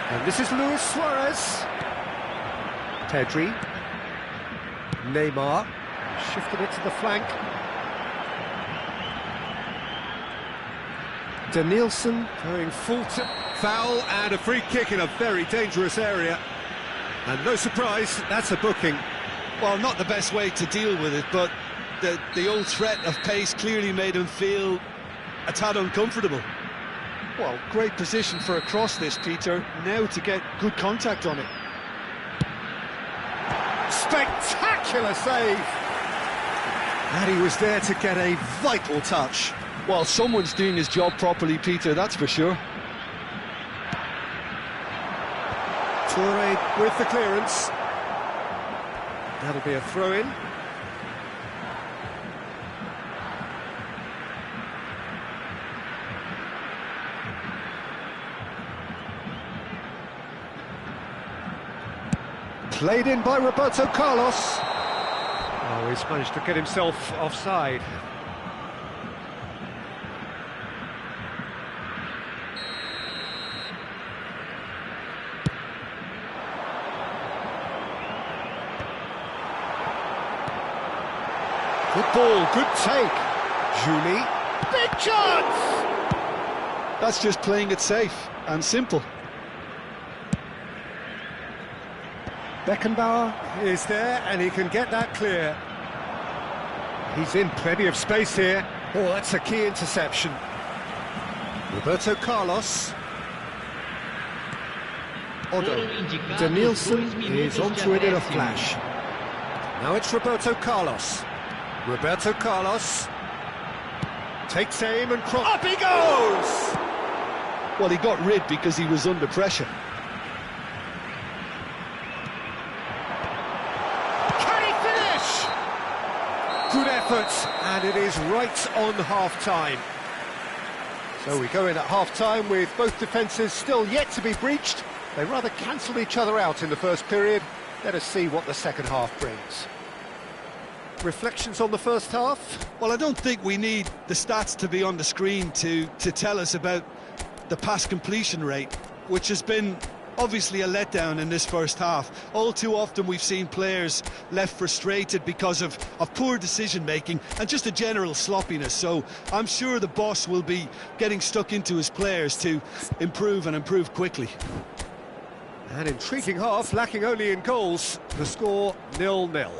And this is Luis Suarez. Pedri. Neymar, shifted it to the flank. Danielson going full to foul and a free kick in a very dangerous area. And no surprise, that's a booking. Well, not the best way to deal with it, but the old threat of pace clearly made him feel a tad uncomfortable. Well, great position for a cross this, Peter. Now to get good contact on it. Spectacular save! And he was there to get a vital touch. Well, someone's doing his job properly, Peter, that's for sure. Toure with the clearance. That'll be a throw-in. Played in by Roberto Carlos. Oh, he's managed to get himself offside. Good ball, good take. Julie, big chance! That's just playing it safe and simple. Beckenbauer is there, and he can get that clear. He's in plenty of space here. Oh, that's a key interception. Roberto Carlos. Odo. Danielson is onto it in a flash. Now it's Roberto Carlos. Roberto Carlos takes aim and cross. Up he goes! Well, he got rid because he was under pressure. Good effort, and it is right on half-time. So we go in at half-time with both defences still yet to be breached. They rather cancelled each other out in the first period. Let us see what the second half brings. Reflections on the first half? Well, I don't think we need the stats to be on the screen to tell us about the pass completion rate, which has been obviously a letdown in this first half. All too often we've seen players left frustrated because of poor decision-making and just a general sloppiness. So I'm sure the boss will be getting stuck into his players to improve and improve quickly. An intriguing half, lacking only in goals. The score 0-0.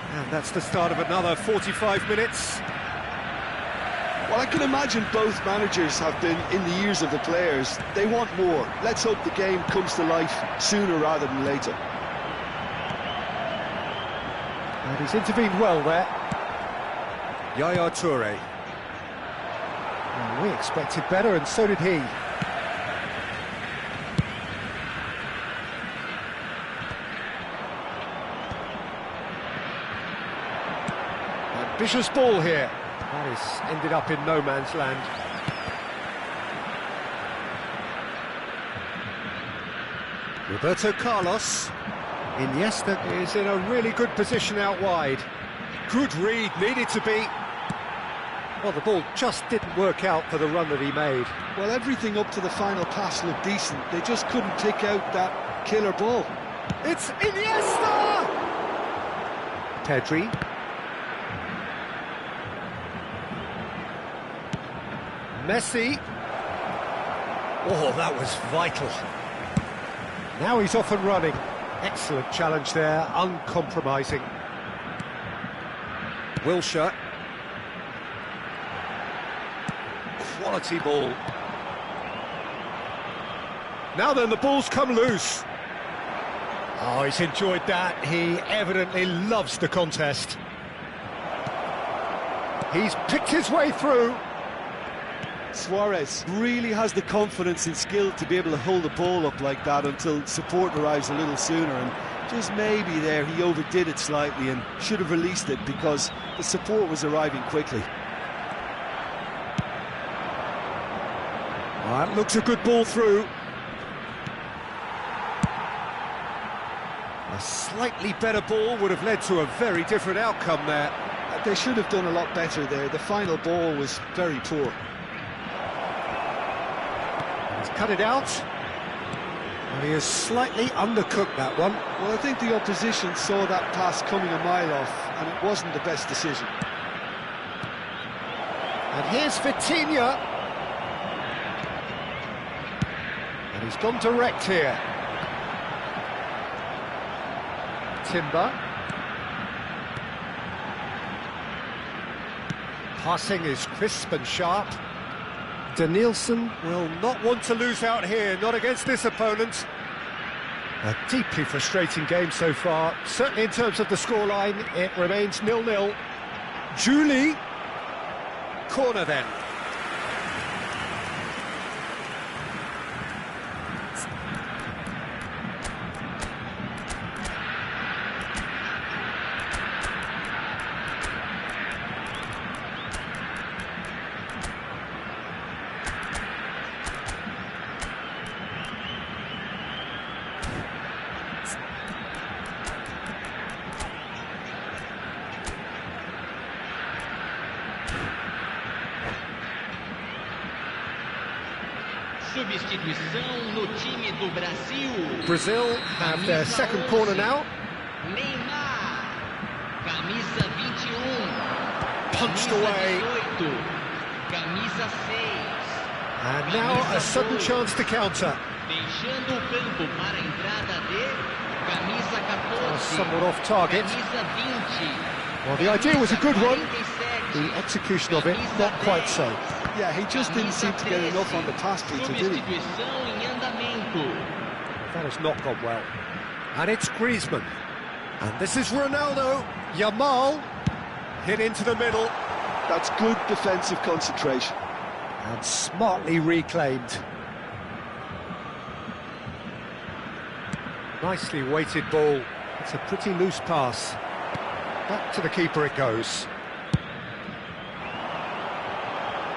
And that's the start of another 45 minutes. Well, I can imagine both managers have been in the ears of the players. They want more. Let's hope the game comes to life sooner rather than later. And he's intervened well there. Yaya Toure. Well, we expected better, and so did he. Ambitious ball here. That is ended up in no man's land. Roberto Carlos. Iniesta is in a really good position out wide. Good read, needed to be. Well, the ball just didn't work out for the run that he made. Well, everything up to the final pass looked decent. They just couldn't pick out that killer ball. It's Iniesta! Pedri. Messi. Oh, that was vital. Now he's off and running. Excellent challenge there, uncompromising. Wilshere. Quality ball. Now then, the ball's come loose. Oh, he's enjoyed that. He evidently loves the contest. He's picked his way through. Suarez really has the confidence and skill to be able to hold the ball up like that until support arrives a little sooner, and just maybe there he overdid it slightly and should have released it because the support was arriving quickly. That looks a good ball through. A slightly better ball would have led to a very different outcome there. They should have done a lot better there. The final ball was very poor. He's cut it out. And he has slightly undercooked that one. Well, I think the opposition saw that pass coming a mile off, and it wasn't the best decision. And here's Vitinha. And he's gone direct here. Timber. Passing is crisp and sharp. Danielson will not want to lose out here, not against this opponent. A deeply frustrating game so far. Certainly in terms of the scoreline, it remains 0-0. Julie. Corner then. Substituição no time do Brasil. Brazil have their second corner now. Neymar, camisa 21. Punched camisa away. 18, camisa 6. And now a sudden chance to counter. Deixando o campo para a entrada de camisa 14. Somewhat off target. Camisa 20. Well, the idea was a good one. 47, The execution of it, not quite so. Yeah, he just didn't seem to get enough on the pass, Peter, did he? Substituição em andamento. That has not gone well. And it's Griezmann. And this is Ronaldo. Yamal. Hit into the middle. That's good defensive concentration. And smartly reclaimed. Nicely weighted ball. It's a pretty loose pass. Back to the keeper it goes.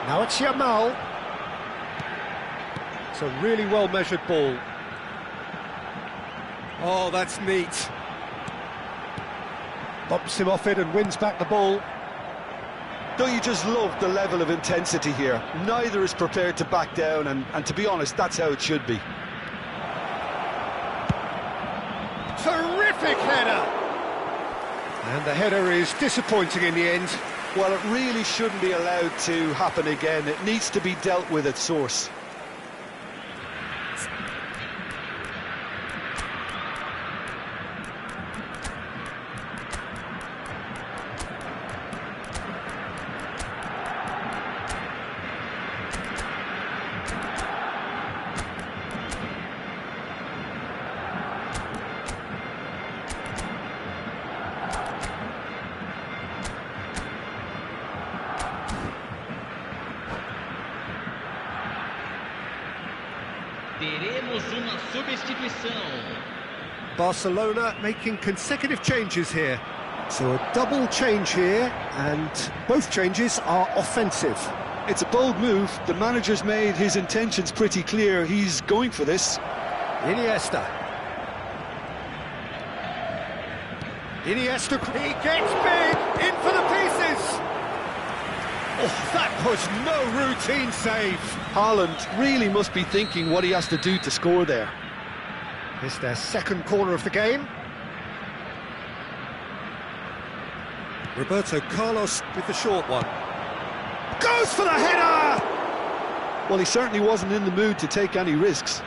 Now it's Yamal. It's a really well-measured ball. Oh, that's neat. Bumps him off it and wins back the ball. Don't you just love the level of intensity here? Neither is prepared to back down, and to be honest, that's how it should be. Terrific header! And the header is disappointing in the end. Well, it really shouldn't be allowed to happen again. It needs to be dealt with at source. Teremos uma substituição. Barcelona making consecutive changes here. So a double change here, and both changes are offensive. It's a bold move. The manager's made his intentions pretty clear. He's going for this. Iniesta. Iniesta, he gets big! In for the pieces! Oh, that was no routine save. Haaland really must be thinking what he has to do to score there. It's their second corner of the game. Roberto Carlos with the short one. Goes for the header! Well, he certainly wasn't in the mood to take any risks.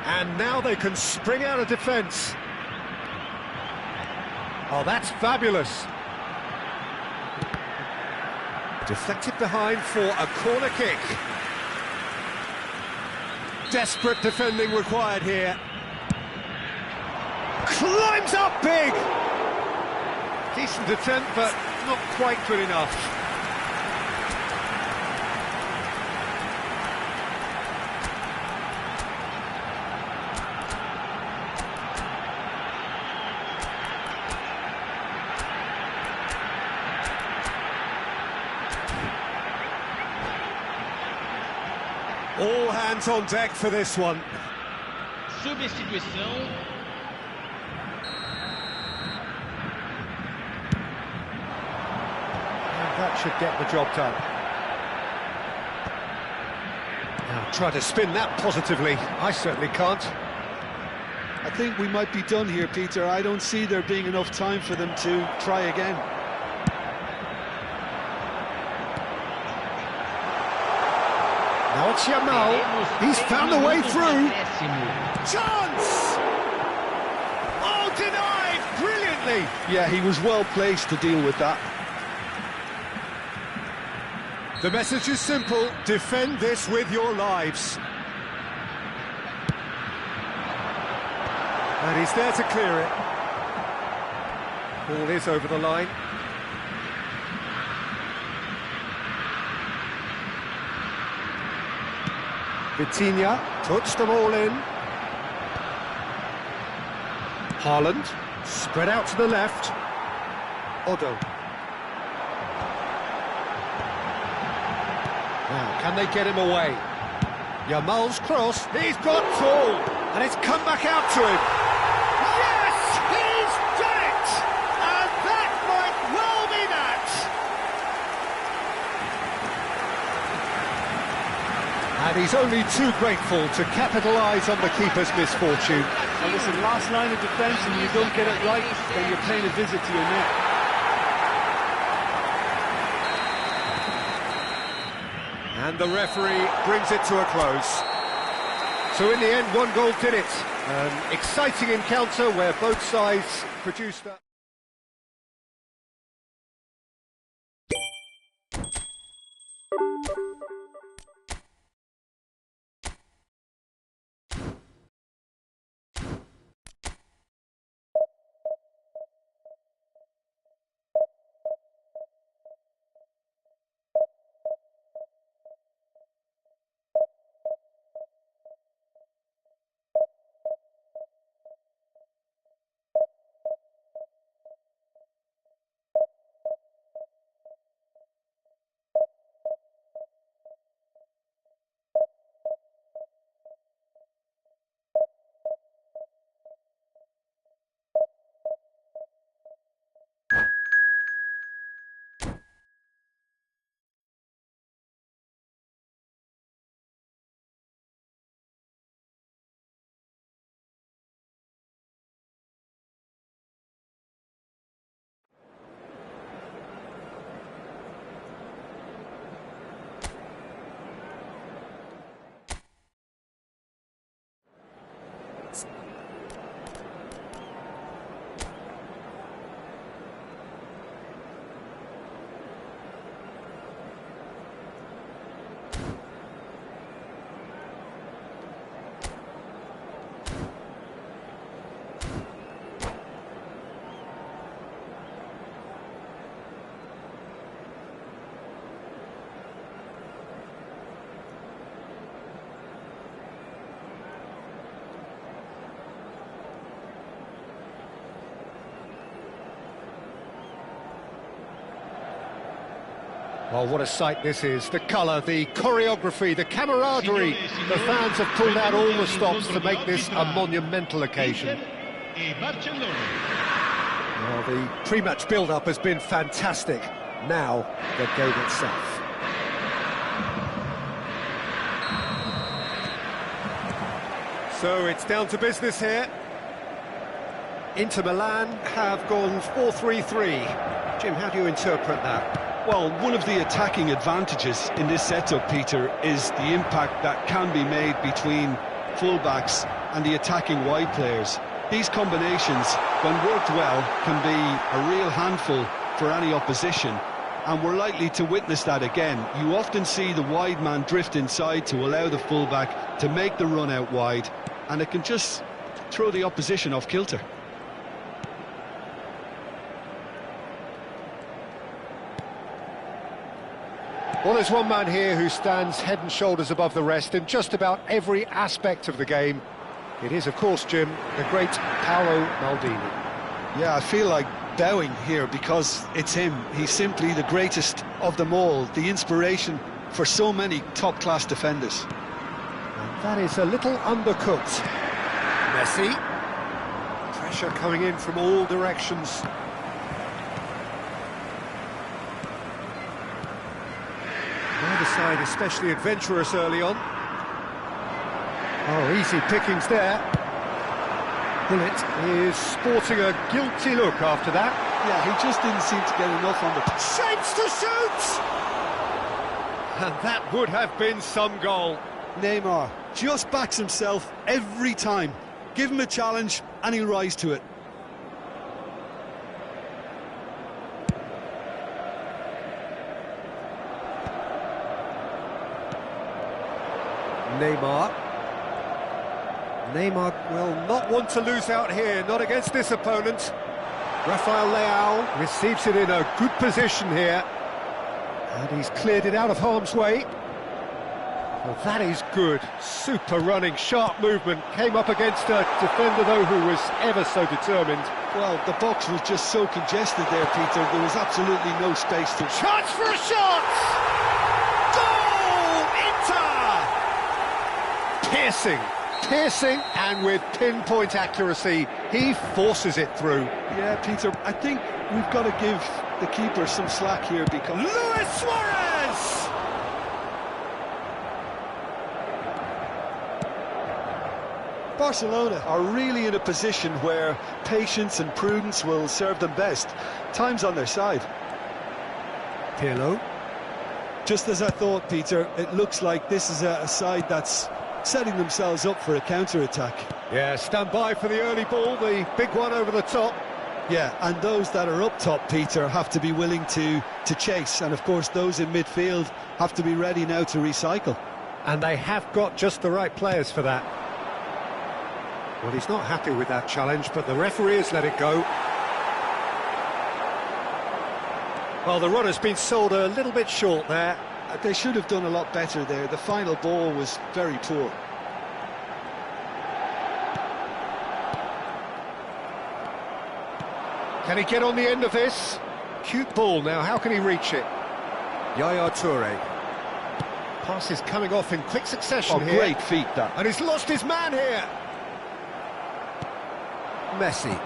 And now they can spring out of defence. Oh, that's fabulous. Deflected behind for a corner kick. Desperate defending required here. Climbs up big! Decent attempt, but not quite good enough. All hands on deck for this one. Substituição. And that should get the job done. Now try to spin that positively. I certainly can't. I think we might be done here, Peter. I don't see there being enough time for them to try again. Now it's Yamal. He's found a way through. Chance! Oh, denied brilliantly. Yeah, he was well placed to deal with that. The message is simple. Defend this with your lives. And he's there to clear it. Ball is over the line. Vitinha puts them all in. Haaland, spread out to the left. Odo. Now, can they get him away? Yamal's cross, he's got tall, and it's come back out to him. Yes, he's done it! And that might well be that! And he's only too grateful to capitalise on the keeper's misfortune. And listen, last line of defence, and you don't get it right, then you're paying a visit to your net. And the referee brings it to a close. So in the end, one goal did it. An exciting encounter where both sides produced that. Well, what a sight this is. The colour, the choreography, the camaraderie. The fans have pulled out all the stops to make this a monumental occasion. Well, the pre-match build-up has been fantastic. Now, the game itself. So it's down to business here. Inter Milan have gone 4-3-3. Jim, how do you interpret that? Well, one of the attacking advantages in this setup, Peter, is the impact that can be made between fullbacks and the attacking wide players. These combinations, when worked well, can be a real handful for any opposition, and we're likely to witness that again. You often see the wide man drift inside to allow the fullback to make the run out wide, and it can just throw the opposition off kilter. Well, there's one man here who stands head and shoulders above the rest in just about every aspect of the game. It is, of course, Jim, the great Paolo Maldini. Yeah, I feel like bowing here because it's him. He's simply the greatest of them all, the inspiration for so many top-class defenders. And that is a little undercooked. Messi. Pressure coming in from all directions. Neither side especially adventurous early on. Oh, easy pickings there. Bullet is sporting a guilty look after that. Yeah, he just didn't seem to get enough on the... Shapes to shoot! And that would have been some goal. Neymar just backs himself every time. Give him a challenge and he'll rise to it. Neymar will not want to lose out here, not against this opponent. Rafael Leao receives it in a good position here. And he's cleared it out of harm's way. Well, that is good. Super running, sharp movement. Came up against a defender, though, who was ever so determined. Well, the box was just so congested there, Peter. There was absolutely no space to... Chance for a shot! Goal! Inter! Piercing, and with pinpoint accuracy, he forces it through. Yeah, Peter, I think we've got to give the keeper some slack here because... Luis Suarez! Barcelona are really in a position where patience and prudence will serve them best. Time's on their side. Pirlo. Just as I thought, Peter, it looks like this is a side that's setting themselves up for a counter-attack. Yeah, stand by for the early ball, the big one over the top. Yeah, and those that are up top, Peter, have to be willing to chase, and of course those in midfield have to be ready now to recycle. And they have got just the right players for that. Well, he's not happy with that challenge, but the referee has let it go. Well, the run has been sold a little bit short there. They should have done a lot better there. The final ball was very poor. Can he get on the end of this? Cute ball now, how can he reach it? Yaya Toure. Pass is coming off in quick succession here. Great feat, that. And he's lost his man here. Messi.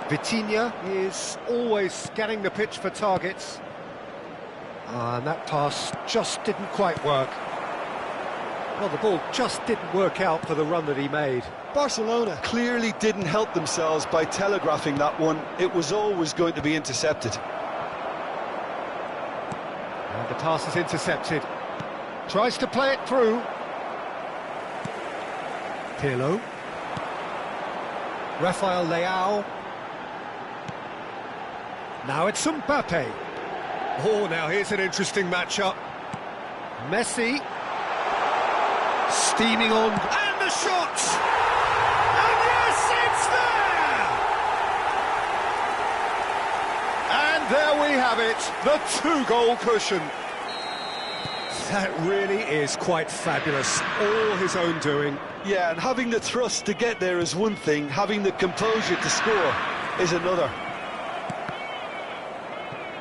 Vitinha is always scanning the pitch for targets. And that pass just didn't quite work. Well, the ball just didn't work out for the run that he made. Barcelona clearly didn't help themselves by telegraphing that one. It was always going to be intercepted. And the pass is intercepted. Tries to play it through. Pirlo. Rafael Leao. Now it's Mbappe. Oh, now here's an interesting matchup. Messi. Steaming on. And the shot! And yes, it's there! And there we have it, the two-goal cushion. That really is quite fabulous, all his own doing. Yeah, and having the thrust to get there is one thing, having the composure to score is another.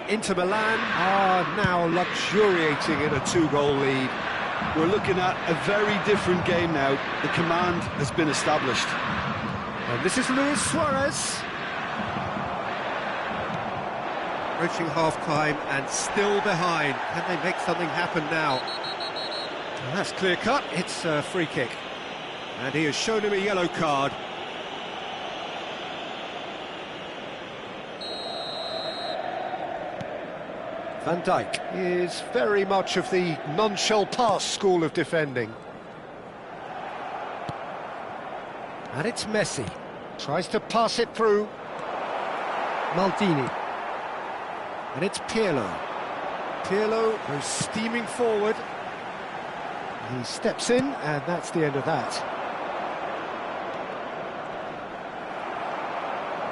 Inter Milan are now luxuriating in a two-goal lead. We're looking at a very different game now. The command has been established. And this is Luis Suarez. Approaching half-time and still behind. Can they make something happen now? And that's clear-cut. It's a free kick. And he has shown him a yellow card. Van Dijk is very much of the non-shall pass school of defending. And it's Messi. Tries to pass it through. Maldini. And it's Pirlo. Pirlo goes steaming forward. He steps in, and that's the end of that.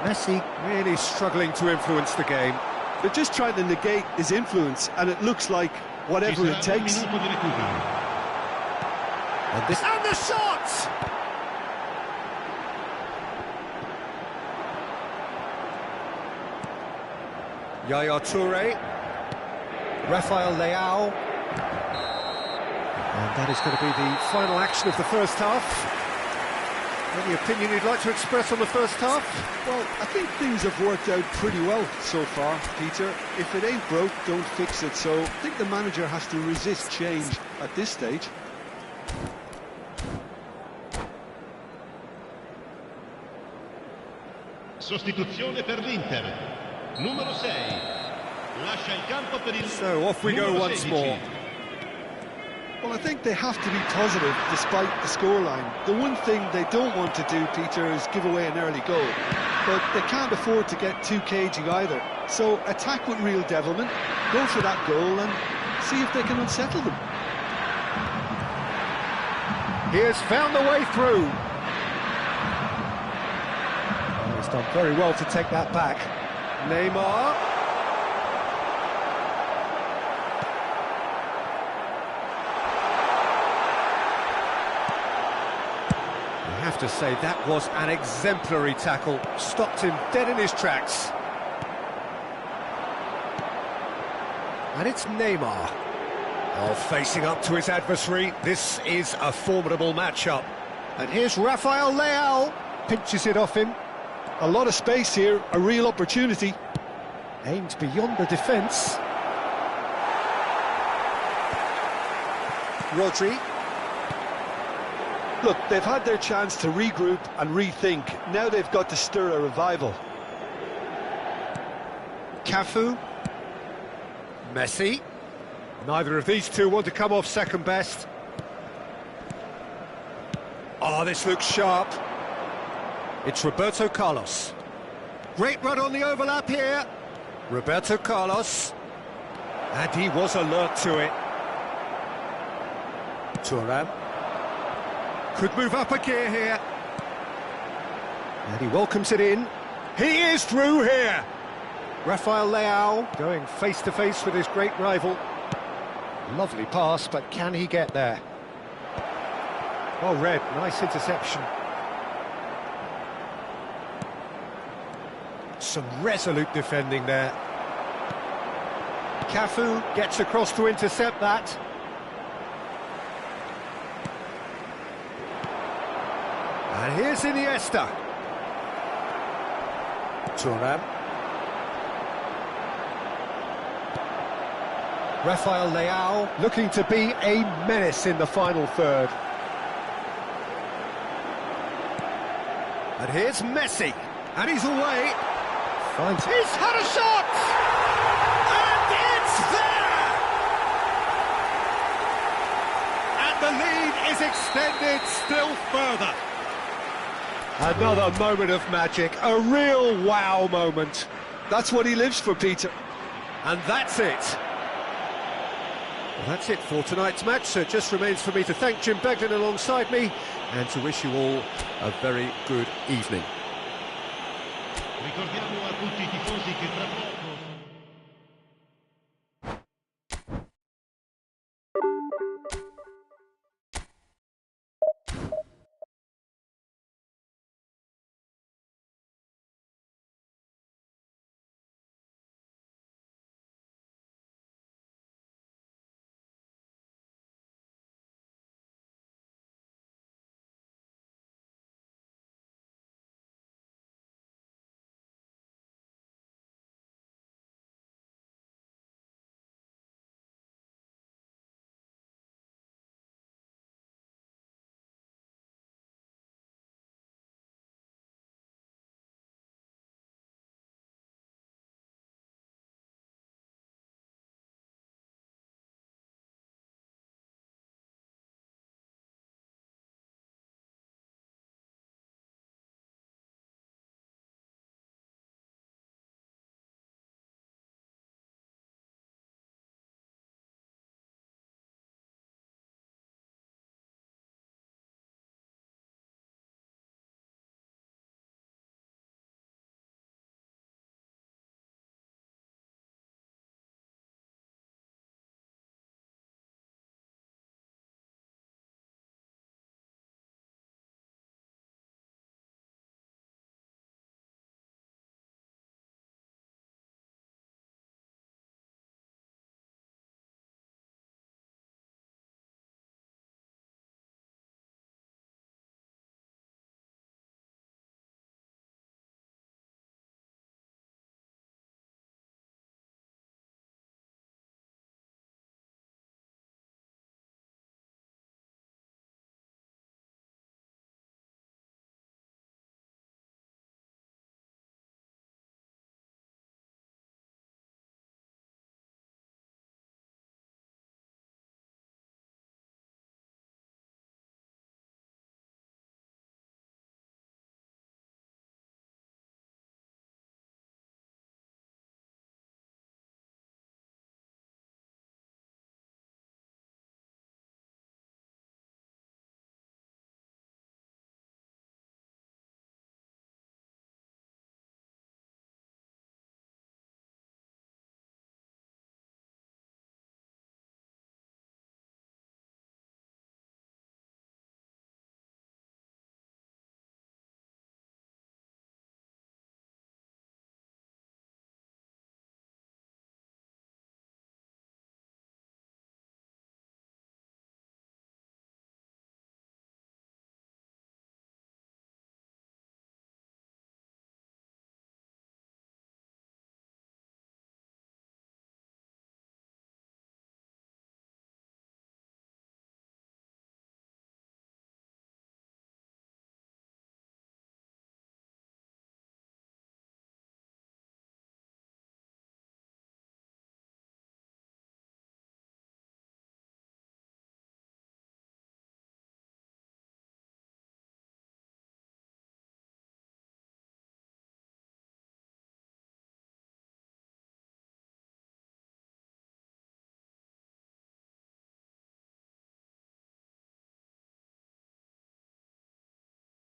Messi really struggling to influence the game. They're just trying to negate his influence, and it looks like whatever it takes. And the shot! Yaya Toure, Rafael Leao, and that is going to be the final action of the first half. Any opinion you'd like to express on the first half? Well, I think things have worked out pretty well so far, Peter. If it ain't broke, don't fix it. So I think the manager has to resist change at this stage. Sostituzione per l'Inter. Numero 6. Lascia il campo per il So off we go once 16. more. Well, I think they have to be positive despite the scoreline. The one thing they don't want to do, Peter, is give away an early goal. But they can't afford to get too cagey either. So attack with real devilment, go for that goal and see if they can unsettle them. He has found the way through. Oh, he's done very well to take that back. Neymar. I have to say that was an exemplary tackle. Stopped him dead in his tracks. And it's Neymar. Oh, facing up to his adversary. This is a formidable matchup. And here's Rafael Leao. Pinches it off him. A lot of space here, a real opportunity. Aimed beyond the defence. Rodri. Look, they've had their chance to regroup and rethink. Now they've got to stir a revival. Cafu. Messi. Neither of these two want to come off second best. Oh, this looks sharp. It's Roberto Carlos. Great run on the overlap here. Roberto Carlos. And he was alert to it. Thuram. Could move up a gear here. And he welcomes it in. He is through here. Rafael Leao going face-to-face with his great rival. Lovely pass, but can he get there? Well read, nice interception. Some resolute defending there. Cafu gets across to intercept that. And here's Iniesta. Thuram. Rafael Leao looking to be a menace in the final third. And here's Messi. And he's away. Finds he's had a shot! And it's there! And the lead is extended still further. Another moment of magic, a real wow moment. That's what he lives for, Peter. And that's it. Well, that's it for tonight's match, so it just remains for me to thank Jim Beglin alongside me and to wish you all a very good evening. Ricordiamo a tutti i tifosi che tra poco